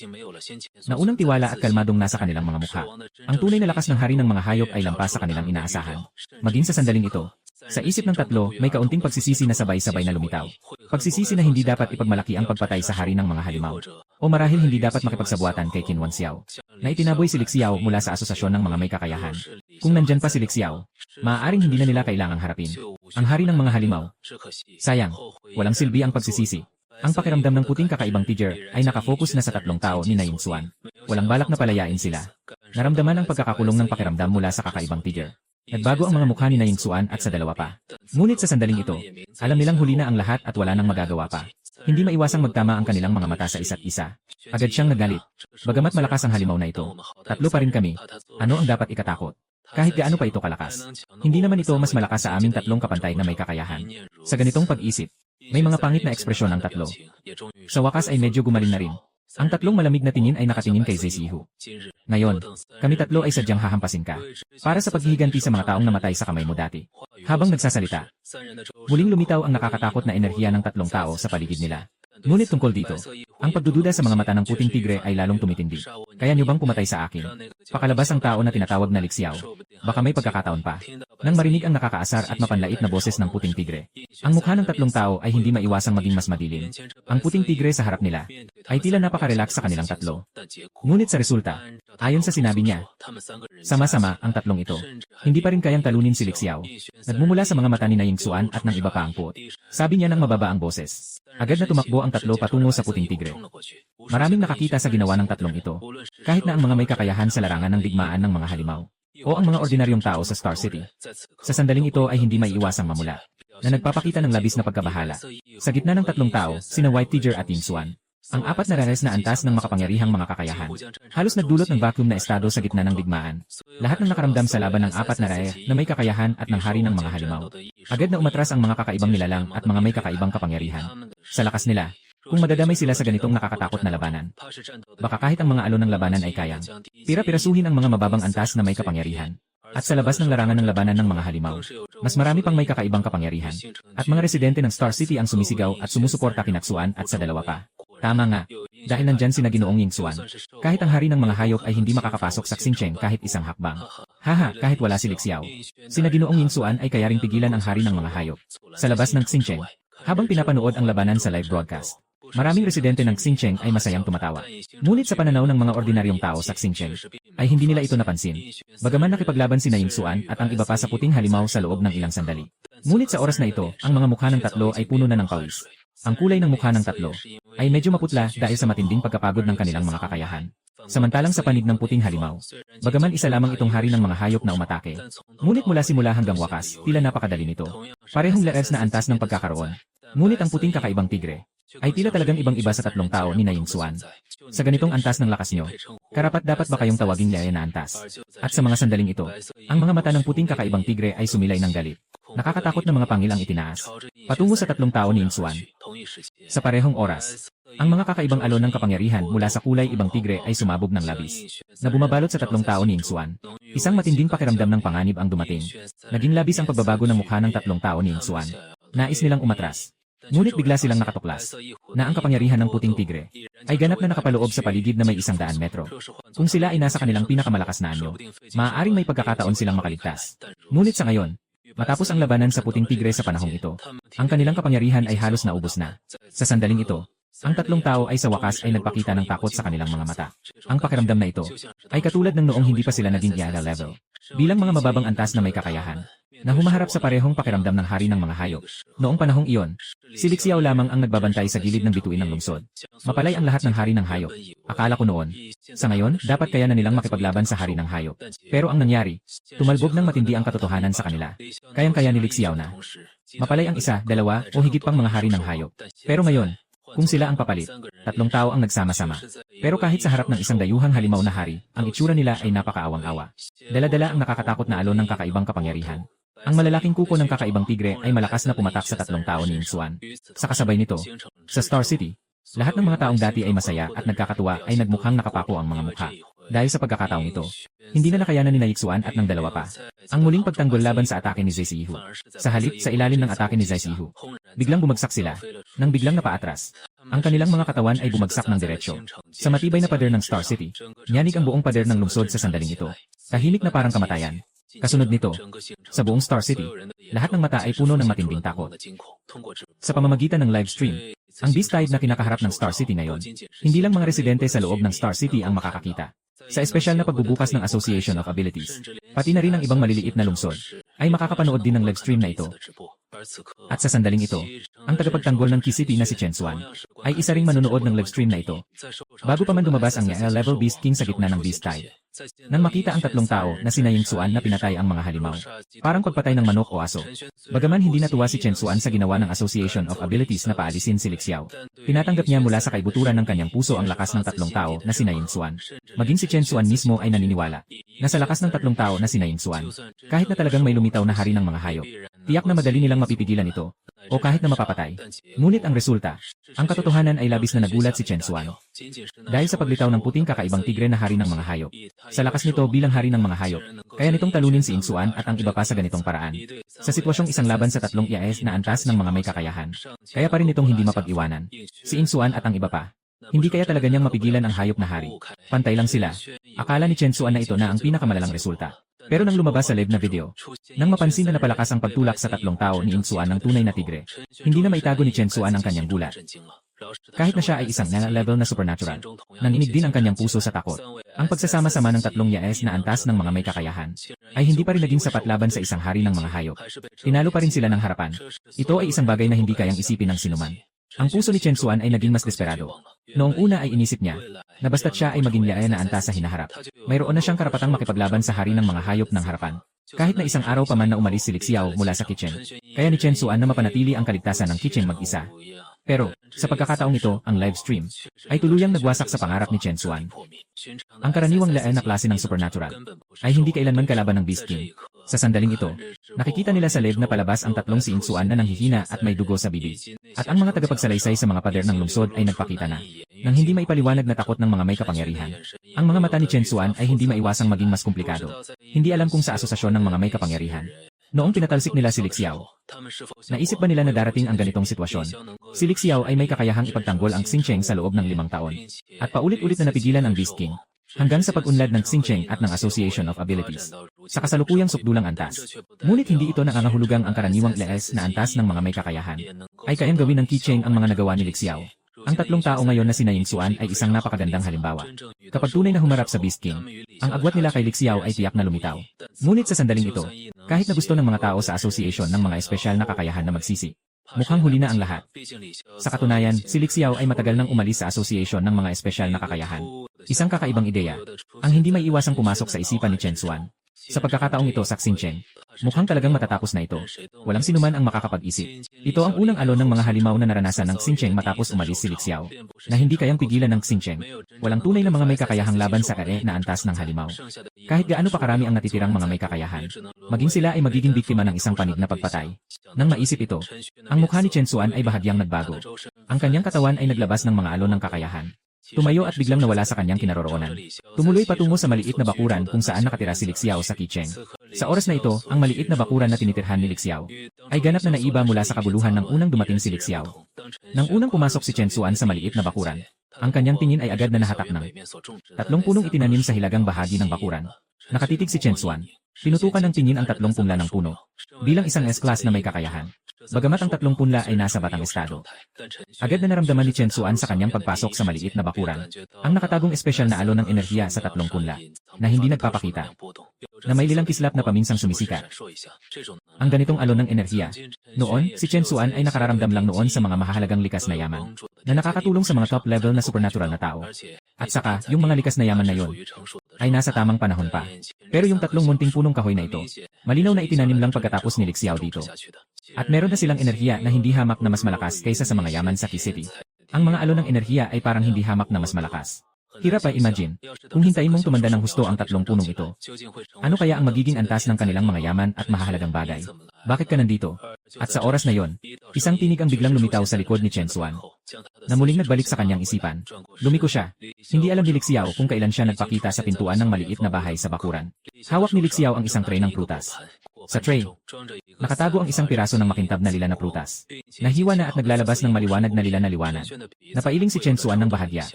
naunang tiwala at kalmadong nasa kanilang mga mukha. Ang tunay na lakas ng hari ng mga hayop ay lampas sa kanilang inaasahan. Maging sa sandaling ito, sa isip ng tatlo, may kaunting pagsisisi na sabay-sabay na lumitaw. Pagsisisi na hindi dapat ipagmalaki ang pagpatay sa hari ng mga halimaw. O O marahil hindi dapat makipagsabuatan kay Qin Wanxiao, na itinaboy si Li Xiao mula sa asosasyon ng mga may kakayahan. Kung nandyan pa si Li Xiao, maaaring hindi na nila kailangang harapin ang hari ng mga halimaw. Sayang, walang silbi ang pagsisisi. Ang pakiramdam ng puting kakaibang tiger ay nakafocus na sa tatlong tao ni Na Yingxuan. Walang balak na palayain sila. Naramdaman ang pagkakakulong ng pakiramdam mula sa kakaibang tiger. Nagbago ang mga mukha ni Na Yingxuan at sa dalawa pa. Ngunit sa sandaling ito, alam nilang huli na ang lahat at wala nang magagawa pa. Hindi maiwasang magtama ang kanilang mga mata sa isa't isa. Agad siyang nagalit. Bagamat malakas ang halimaw na ito, tatlo pa rin kami. Ano ang dapat ikatakot? Kahit gaano pa ito kalakas. Hindi naman ito mas malakas sa aming tatlong kapantay na may kakayahan. Sa ganitong pag-isip, may mga pangit na ekspresyon ang tatlo. Sa wakas ay medyo gumaling na rin. Ang tatlong malamig na tingin ay nakatingin kay Zesihu. Ngayon, kami tatlo ay sadyang hahampasin ka. Para sa paghihiganti sa mga taong namatay sa kamay mo dati. Habang nagsasalita, muling lumitaw ang nakakatakot na enerhiya ng tatlong tao sa paligid nila. Ngunit tungkol dito, ang pagdududa sa mga mata ng puting tigre ay lalong tumitindi. Kaya niyo bang pumatay sa akin? Pakalabas ang tao na tinatawag na Li Xiao. Baka may pagkakataon pa. Nang marinig ang nakakaasar at mapanlait na boses ng puting tigre, ang mukha ng tatlong tao ay hindi maiwasang maging mas madilim. Ang puting tigre sa harap nila ay tila napaka-relax sa kanilang tatlo. Ngunit sa resulta, ayon sa sinabi niya, sama-sama ang tatlong ito. Hindi pa rin kayang talunin si Li Xiao. Nagmumula sa mga mata ni Na Yingxuan at ng iba pa ang puot. Sabi niya ng mababa ang boses. Agad na tumakbo ang tatlo patungo sa puting tigre. Maraming nakakita sa ginawa ng tatlong ito. Kahit na ang mga may kakayahan sa larangan ng digmaan ng mga halimaw. O ang mga ordinaryong tao sa Star City. Sa sandaling ito ay hindi maiiwasang mamula. Na nagpapakita ng labis na pagkabahala. Sa gitna ng tatlong tao, sina White Tiger at Yingxuan. Ang apat na rares na antas ng makapangyarihang mga kakayahan. Halos nagdulot ng vacuum na estado sa gitna ng digmaan. Lahat ng nakaramdam sa laban ng apat na rare na may kakayahan at ng hari ng mga halimaw. Agad na umatras ang mga kakaibang nilalang at mga may kakaibang kapangyarihan. Sa lakas nila, kung madadamay sila sa ganitong nakakatakot na labanan, baka kahit ang mga alon ng labanan ay kayang pira-pirasuhin ang mga mababang antas na may kapangyarihan. At sa labas ng larangan ng labanan ng mga halimaw, mas marami pang may kakaibang kapangyarihan. At mga residente ng Star City ang sumisigaw at sumusuporta kina Yingxuan at sa dalawa pa. Tama nga, dahil nandyan sina Ginoong Yingxuan. Kahit ang hari ng mga hayop ay hindi makakapasok sa Xinjiang kahit isang hakbang. Haha, kahit wala si Li Xiao. Sina Ginoong Yingxuan ay kaya ring pigilan ang hari ng mga hayop. Sa labas ng Xinjiang, habang pinapanood ang labanan sa live broadcast, maraming residente ng Xinjiang ay masayang tumatawa. Ngunit sa pananaw ng mga ordinaryong tao sa Xinjiang, ay hindi nila ito napansin. Bagaman nakipaglaban sina Yingxuan at ang iba pa sa puting halimaw sa loob ng ilang sandali. Ngunit sa oras na ito, ang mga mukha ng tatlo ay puno na ng pawis. Ang kulay ng mukha ng tatlo ay medyo maputla dahil sa matinding pagkapagod ng kanilang mga kakayahan. Samantalang sa panig ng puting halimaw, bagaman isa lamang itong hari ng mga hayop na umatake, ngunit mula simula hanggang wakas, tila napakadali nito. Parehong lares na antas ng pagkakaroon. Ngunit ang puting kakaibang tigre ay tila talagang ibang-iba sa tatlong tao ni Na Yingxuan. Sa ganitong antas ng lakas nyo, karapat-dapat ba kayong tawaging yaya na antas? At sa mga sandaling ito, ang mga mata ng puting kakaibang tigre ay sumilay ng galit. Nakakatakot na mga pangil ang itinaas. Patungo sa tatlong tao ni Yingxuan. Sa parehong oras, ang mga kakaibang alon ng kapangyarihan mula sa kulay ibang tigre ay sumabog ng labis, na bumabalot sa tatlong tao ni Yingxuan. Isang matinding pakiramdam ng panganib ang dumating. Naging labis ang pagbabago ng mukha ng tatlong tao ni Yingxuan. Nais nilang umatras. Ngunit bigla silang nakatuklas, na ang kapangyarihan ng puting tigre ay ganap na nakapaloob sa paligid na may 100 metro. Kung sila ay nasa kanilang pinakamalakas na anyo, maaaring may pagkakataon silang makaligtas. Ngunit sa ngayon, matapos ang labanan sa puting tigre sa panahong ito, ang kanilang kapangyarihan ay halos naubos na. Sa sandaling ito, ang tatlong tao ay sa wakas ay nagpakita ng takot sa kanilang mga mata. Ang pakiramdam na ito ay katulad ng noong hindi pa sila naging Yada level. Bilang mga mababang antas na may kakayahan, na humaharap sa parehong pakiramdam ng hari ng mga hayop. Noong panahong iyon, si Li Xiao lamang ang nagbabantay sa gilid ng bituin ng lungsod. Mapalay ang lahat ng hari ng hayop. Akala ko noon. Sa ngayon, dapat kaya na nilang makipaglaban sa hari ng hayop. Pero ang nangyari, tumalbog ng matindi ang katotohanan sa kanila. Kayang-kaya ni Li Xiao na mapalay ang isa, dalawa, o higit pang mga hari ng hayop. Pero ngayon, kung sila ang papalit, tatlong tao ang nagsama-sama. Pero kahit sa harap ng isang dayuhang halimaw na hari, ang itsura nila ay napakaawang-awa. Dala-dala ang nakakatakot na alon ng kakaibang kapangyarihan. Ang malalaking kuko ng kakaibang tigre ay malakas na pumatak sa tatlong tao ni Yingxuan. Sa kasabay nito, sa Star City, lahat ng mga taong dati ay masaya at nagkakatuwa ay nagmukhang nakapako ang mga mukha. Dahil sa pagkakataong ito, hindi na nakayanan ni Na Yingxuan at ng dalawa pa ang muling pagtanggol laban sa atake ni Zesihu. Sa halip sa ilalim ng atake ni Zesihu, biglang bumagsak sila, nang biglang napaatras. Ang kanilang mga katawan ay bumagsak ng diretsyo. Sa matibay na pader ng Star City, nyanig ang buong pader ng lungsod sa sandaling ito. Tahimik na parang kamatayan. Kasunod nito, sa buong Star City, lahat ng mata ay puno ng matinding takot. Sa pamamagitan ng live stream, Ang Beast Tide na kinakaharap ng Star City ngayon, hindi lang mga residente sa loob ng Star City ang makakakita. Sa espesyal na pagbubukas ng Association of Abilities, pati na rin ang ibang maliliit na lungsod, ay makakapanood din ng live stream na ito. At sa sandaling ito, ang tagapagtanggol ng Key City na si Chen Xuan, ay isa ring manonood ng live stream na ito. Bago pa man lumabas ang Yael Level Beast King sa gitna ng Beast Tide. Nang makita ang tatlong tao na sina Ying Xuan na pinatay ang mga halimaw, parang pagpatay ng manok o aso. Bagaman hindi natuwa si Chen Xuan sa ginawa ng Association of Abilities na paalisin si Li Xiao, tinatanggap niya mula sa kaibuturan ng kanyang puso ang lakas ng tatlong tao na sina Ying Xuan. Maging si Chen Xuan mismo ay naniniwala na sa lakas ng tatlong tao na sina Ying Xuan, kahit na talagang may lumitaw na hari ng mga hayop, tiyak na madali nilang mapipigilan ito, o kahit na mapapatay. Ngunit ang resulta, ang katotohanan ay labis na nagulat si Chen Xuan. Dahil sa paglitaw ng puting kakaibang tigre na hari ng mga hayop, sa lakas nito bilang hari ng mga hayop, kaya nitong talunin si Ying Xuan at ang iba pa sa ganitong paraan. Sa sitwasyong isang laban sa tatlong IAS na antas ng mga may kakayahan, kaya pa rin itong hindi mapag-iwanan. Si Ying Xuan at ang iba pa. Hindi kaya talaga niyang mapigilan ang hayop na hari. Pantay lang sila. Akala ni Chen Xuan na ito na ang pinakamalalang resulta. Pero nang lumabas sa live na video, nang mapansin na napalakas ang pagtulak sa tatlong tao ni Ying Xuan ng tunay na tigre, hindi na maitago ni Chen Xuan ang kanyang gulat. Kahit na siya ay isang level na supernatural, nanginig din ang kanyang puso sa takot. Ang pagsasama-sama ng tatlong yaes na antas ng mga may kakayahan, ay hindi pa rin naging sapat laban sa isang hari ng mga hayop. Tinalo pa rin sila ng harapan. Ito ay isang bagay na hindi kayang isipin ng sinuman. Ang puso ni Chen Xuan ay naging mas desperado. Noong una ay inisip niya, na basta't siya ay maging yae na antas sa hinaharap, mayroon na siyang karapatang makipaglaban sa hari ng mga hayop ng harapan. Kahit na isang araw pa man na umalis si Li Xiao mula sa kitchen, kaya ni Chen Xuan na mapanatili ang kaligtasan ng kitchen mag-isa. Pero, sa pagkakataong ito, ang live stream, ay tuluyang nagwasak sa pangarap ni Chen Xuan. Ang karaniwang lae na klase ng supernatural, ay hindi kailanman kalaban ng Beast King. Sa sandaling ito, nakikita nila sa live na palabas ang tatlong si Ying Xuan na nanghihina at may dugo sa bibig. At ang mga tagapagsalaysay sa mga pader ng lungsod ay nagpakita na, nang hindi maipaliwanag na takot ng mga may kapangyarihan. Ang mga mata ni Chen Xuan ay hindi maiwasang maging mas komplikado. Hindi alam kung sa asosasyon ng mga may kapangyarihan. Noong pinatalsik nila si Li Xiao, naisip ba nila na darating ang ganitong sitwasyon? Si Li Xiao ay may kakayahang ipagtanggol ang Xingqiang sa loob ng 5 taon. At paulit-ulit na napigilan ang Beast King, hanggang sa pag-unlad ng Xingqiang at ng Association of Abilities. Sa kasalukuyang sukdulang antas. Ngunit hindi ito nangangahulugang ang karaniwang lees na antas ng mga may kakayahan, ay kayang gawin ng Qi ang mga nagawa ni Li Xiao. Ang tatlong tao ngayon na sina Ying Xuan ay isang napakagandang halimbawa. Kapag tunay na humarap sa Beast King, ang agwat nila kay Li Xiao ay tiyak na lumitaw. Ngunit sa sandaling ito, kahit na gusto ng mga tao sa association ng mga espesyal na kakayahan na magsisi, mukhang huli na ang lahat. Sa katunayan, si Li Xiao ay matagal nang umalis sa association ng mga espesyal na kakayahan. Isang kakaibang ideya, ang hindi may iwasang pumasok sa isipan ni Chen Xuan. Sa pagkakataong ito sa Xingqiang, mukhang talagang matatapos na ito. Walang sinuman ang makakapag-isip. Ito ang unang alon ng mga halimaw na naranasan ng Xingqiang matapos umalis si Li Xiao, na hindi kayang pigilan ng Xingqiang. Walang tunay na mga may kakayahang laban sa kae na antas ng halimaw. Kahit gaano pa karami ang natitirang mga may kakayahan, maging sila ay magiging biktima ng isang panig na pagpatay. Nang maisip ito, ang mukha ni Chen Xuan ay bahagyang nagbago. Ang kanyang katawan ay naglabas ng mga alon ng kakayahan. Tumayo at biglang nawala sa kanyang kinaroroonan. Tumuloy patungo sa maliit na bakuran kung saan nakatira si Li Xiao sa kitchen. Sa oras na ito, ang maliit na bakuran na tinitirhan ni Li Xiao ay ganap na naiba mula sa kabuluhan ng unang dumating si Li Xiao. Nang unang pumasok si Chen Xuan sa maliit na bakuran, ang kanyang tingin ay agad na nahatak ng 3 punong itinanim sa hilagang bahagi ng bakuran. Nakatitig si Chen Xuan. Pinutukan ng tingin ang 3 punla ng puno. Bilang isang S-class na may kakayahan. Bagamat ang 3 punla ay nasa batang estado. Agad na naramdaman ni Chen Xuan sa kanyang pagpasok sa maliit na bakuran, ang nakatagong espesyal na alon ng enerhiya sa 3 punla, na hindi nagpapakita, na may lilang kislap na paminsang sumisika. Ang ganitong alon ng enerhiya. Noon, si Chen Xuan ay nakararamdam lang noon sa mga mahahalagang likas na yaman, na nakakatulong sa mga top level na supernatural na tao. At saka, yung mga likas na yaman na yon, ay nasa tamang panahon pa. Pero yung 3 munting punong kahoy na ito, malinaw na itinanim lang pagkatapos ni Li Xiao dito. At meron na silang enerhiya na hindi hamak na mas malakas kaysa sa mga yaman sa Key City. Ang mga alon ng enerhiya ay parang hindi hamak na mas malakas. Hirap ay imagine, kung hintayin mong tumanda ng husto ang 3 punong ito, ano kaya ang magiging antas ng kanilang mga yaman at mahahalagang bagay? Bakit ka nandito? At sa oras na yon, isang tinig ang biglang lumitaw sa likod ni Chen Xuan, na muling nagbalik sa kanyang isipan. Lumiko siya. Hindi alam ni Li Xiao kung kailan siya nagpakita sa pintuan ng maliit na bahay sa bakuran. Hawak ni Li Xiao ang isang tray ng prutas. Sa tray, nakatago ang isang piraso ng makintab na lila na prutas. Nahiwa na at naglalabas ng maliwanag na lila na liwanag. Napailing si Chen Xuan ng bahagya.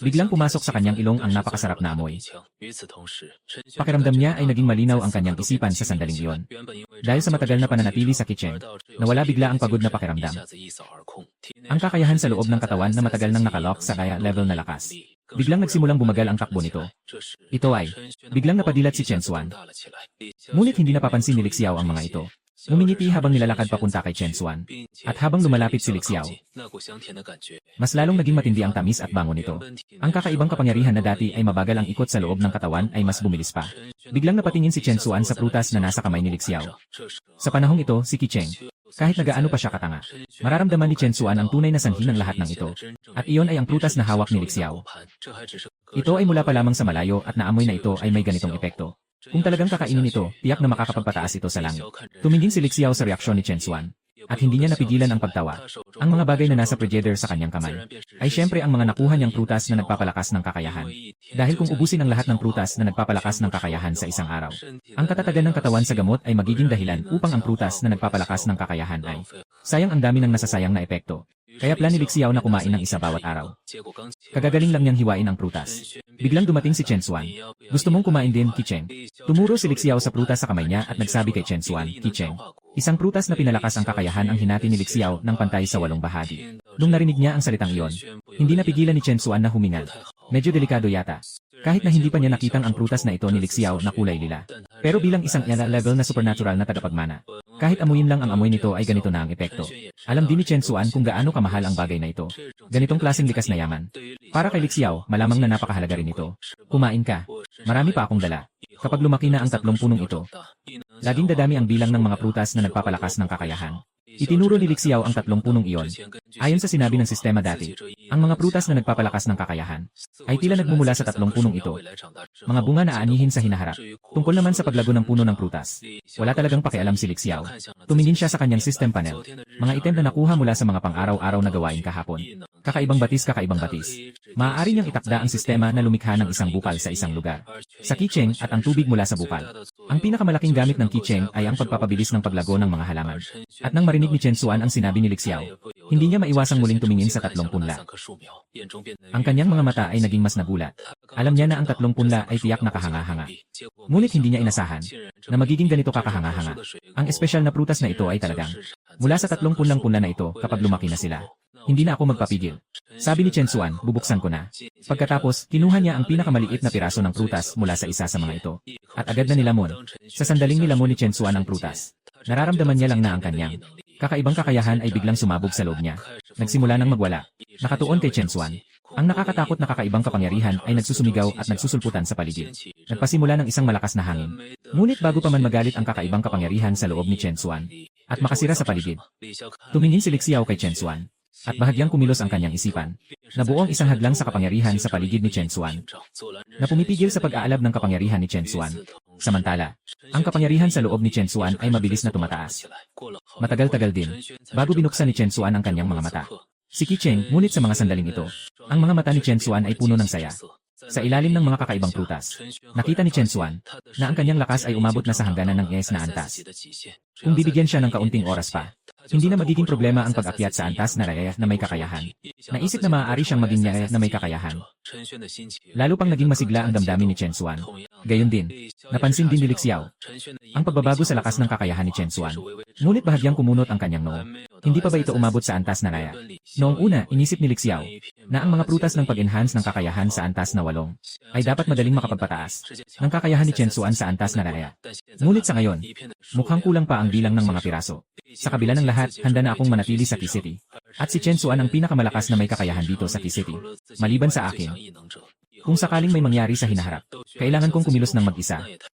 Biglang pumasok sa kanyang ilong ang napakasarap na amoy. Pakiramdam niya ay naging malinaw ang kanyang isipan sa sandaling iyon. Dahil sa matagal na pananatili sa kitchen, nawala bigla ang pagod na pakiramdam. ang kakayahan sa loob ng katawan na matagal nang nakalock sa kaya level na lakas. Biglang nagsimulang bumagal ang takbo nito. Ito ay, biglang napadilat si Chen Xuan. Ngunit hindi napapansin ni Lixiao ang mga ito. Ngumingiti habang nilalakad papunta kay Chen Xuan. At habang lumalapit si Lixiao, mas lalong naging matindi ang tamis at bango nito. Ang kakaibang kapangyarihan na dati ay mabagal ang ikot sa loob ng katawan ay mas bumilis pa. Biglang napatingin si Chen Xuan sa prutas na nasa kamay ni Lixiao. Sa panahong ito, si Qicheng, kahit nagaano pa siya katanga, mararamdaman ni Chen Xuan ang tunay na sanhi ng lahat ng ito. At iyon ay ang prutas na hawak ni Lixiao. Ito ay mula pa lamang sa malayo at naamoy na ito ay may ganitong epekto. Kung talagang kakainin ito, tiyak na makakapagpataas ito sa langit. Tumingin si Lixiao sa reaksyon ni Chen Xuan. At hindi niya napigilan ang pagtawa. Ang mga bagay na nasa predator sa kanyang kamay ay syempre ang mga nakuha niyang prutas na nagpapalakas ng kakayahan. Dahil kung ubusin ang lahat ng prutas na nagpapalakas ng kakayahan sa isang araw, ang katatagan ng katawan sa gamot ay magiging dahilan upang ang prutas na nagpapalakas ng kakayahan ay sayang ang dami ng nasasayang na epekto. Kaya plan ni Lixiao na kumain ng isa bawat araw. Kagagaling lang niyang hiwain ang prutas. Biglang dumating si Chen Xuan. Gusto mong kumain din, Qicheng? Tumuro si Lixiao sa prutas sa kamay niya at nagsabi kay Chen Xuan, Qicheng. Isang prutas na pinalakas ang kakayahan ang hinati ni Lixiao ng pantay sa 8 bahagi. Nung narinig niya ang salitang iyon, hindi napigilan ni Chen Xuan na huminga. Medyo delikado yata. Kahit na hindi pa niya nakitang ang prutas na ito ni Lixiao na kulay lila. Pero bilang isang level na supernatural na tagapagmana, kahit amuyin lang ang amoy nito ay ganito na ang epekto. Alam din ni Chen Xuan kung gaano kamahal ang bagay na ito. Ganitong klaseng likas na yaman. Para kay Lixiao, malamang na napakahalaga rin ito. Kumain ka. Marami pa akong dala. Kapag lumaki na ang 3 punong ito, laging dadami ang bilang ng mga prutas na nagpapalakas ng kakayahan. Itinuro ni Lixiao ang 3 punong iyon. Ayon sa sinabi ng sistema dati, ang mga prutas na nagpapalakas ng kakayahan ay tila nagmumula sa 3 punong ito. Mga bunga na aanihin sa hinaharap. Tungkol naman sa paglago ng puno ng prutas, wala talagang pakialam si Lixiao. Tumingin siya sa kanyang system panel. Mga item na nakuha mula sa mga pang-araw-araw na gawain kahapon. Kakaibang batis. Maaari niyang itakda ang sistema na lumikha ng isang bukal sa isang lugar. Sa Qicheng at ang tubig mula sa bukal. Ang pinakamalaking gamit ng Qicheng ay ang pagpapabilis ng paglago ng mga halaman. At nang marinig ni Chen Xuan ang sinabi ni Lixiao, hindi niya maiwasang muling tumingin sa 3 punla. Ang kanyang mga mata ay naging mas nagulat. Alam niya na ang 3 punla ay tiyak na kahanga-hanga. Ngunit hindi niya inasahan na magiging ganito kakahanga-hanga. Ang espesyal na prutas na ito ay talagang mula sa 3 punlang-punla na ito kapag lumaki na sila. Hindi na ako magpapigil. Sabi ni Chen Xuan, bubuksan ko na. Pagkatapos, kinuha niya ang pinakamaliit na piraso ng prutas mula sa isa sa mga ito. At agad na nilamon. Sa sandaling nilamon ni Chen Xuan ang prutas, nararamdaman niya lang na ang kanyang kakaibang kakayahan ay biglang sumabog sa loob niya. Nagsimula nang magwala. Nakatuon kay Chen Xuan. Ang nakakatakot na kakaibang kapangyarihan ay nagsusumigaw at nagsusulputan sa paligid. Nagpasimula ng isang malakas na hangin. Ngunit bago pa man magalit ang kakaibang kapangyarihan sa loob ni Chen Xuan at makasira sa paligid, tumingin si Lixiao kay Chen Xuan. At bahagyang kumilos ang kanyang isipan. Nabuo ang isang hadlang sa kapangyarihan sa paligid ni Chen Xuan, na pumipigil sa pag-aalab ng kapangyarihan ni Chen Xuan. Samantala, ang kapangyarihan sa loob ni Chen Xuan ay mabilis na tumataas. Matagal-tagal din, bago binuksan ni Chen Xuan ang kanyang mga mata. Si Qicheng, ngunit sa mga sandaling ito, ang mga mata ni Chen Xuan ay puno ng saya. Sa ilalim ng mga kakaibang prutas, nakita ni Chen Xuan na ang kanyang lakas ay umabot na sa hangganan ng na antas. Kung bibigyan siya ng kaunting oras pa, hindi na magiging problema ang pag-akyat sa antas na raya na may kakayahan. Naisip na maaari siyang maging raya na may kakayahan. Lalo pang naging masigla ang damdamin ni Chen Xuan. Gayon din, napansin din ni Lixiao ang pagbabago sa lakas ng kakayahan ni Chen Xuan. Ngunit bahagyang kumunot ang kanyang noo. Hindi pa ba ito umabot sa antas na raya? Noong una, inisip ni Lixiao na ang mga prutas ng pag-enhance ng kakayahan sa antas na 8 ay dapat madaling makapagpataas ng kakayahan ni Chen Xuan sa antas na raya. Ngunit sa ngayon, mukhang kulang pa ang bilang ng mga piraso. Sa kabila ng lahat, handa na akong manatili sa Qi City. At si Chen Xuan ang pinakamalakas na may kakayahan dito sa Qi City. Maliban sa akin, kung sakaling may mangyari sa hinaharap, kailangan kong kumilos ng mag-isa.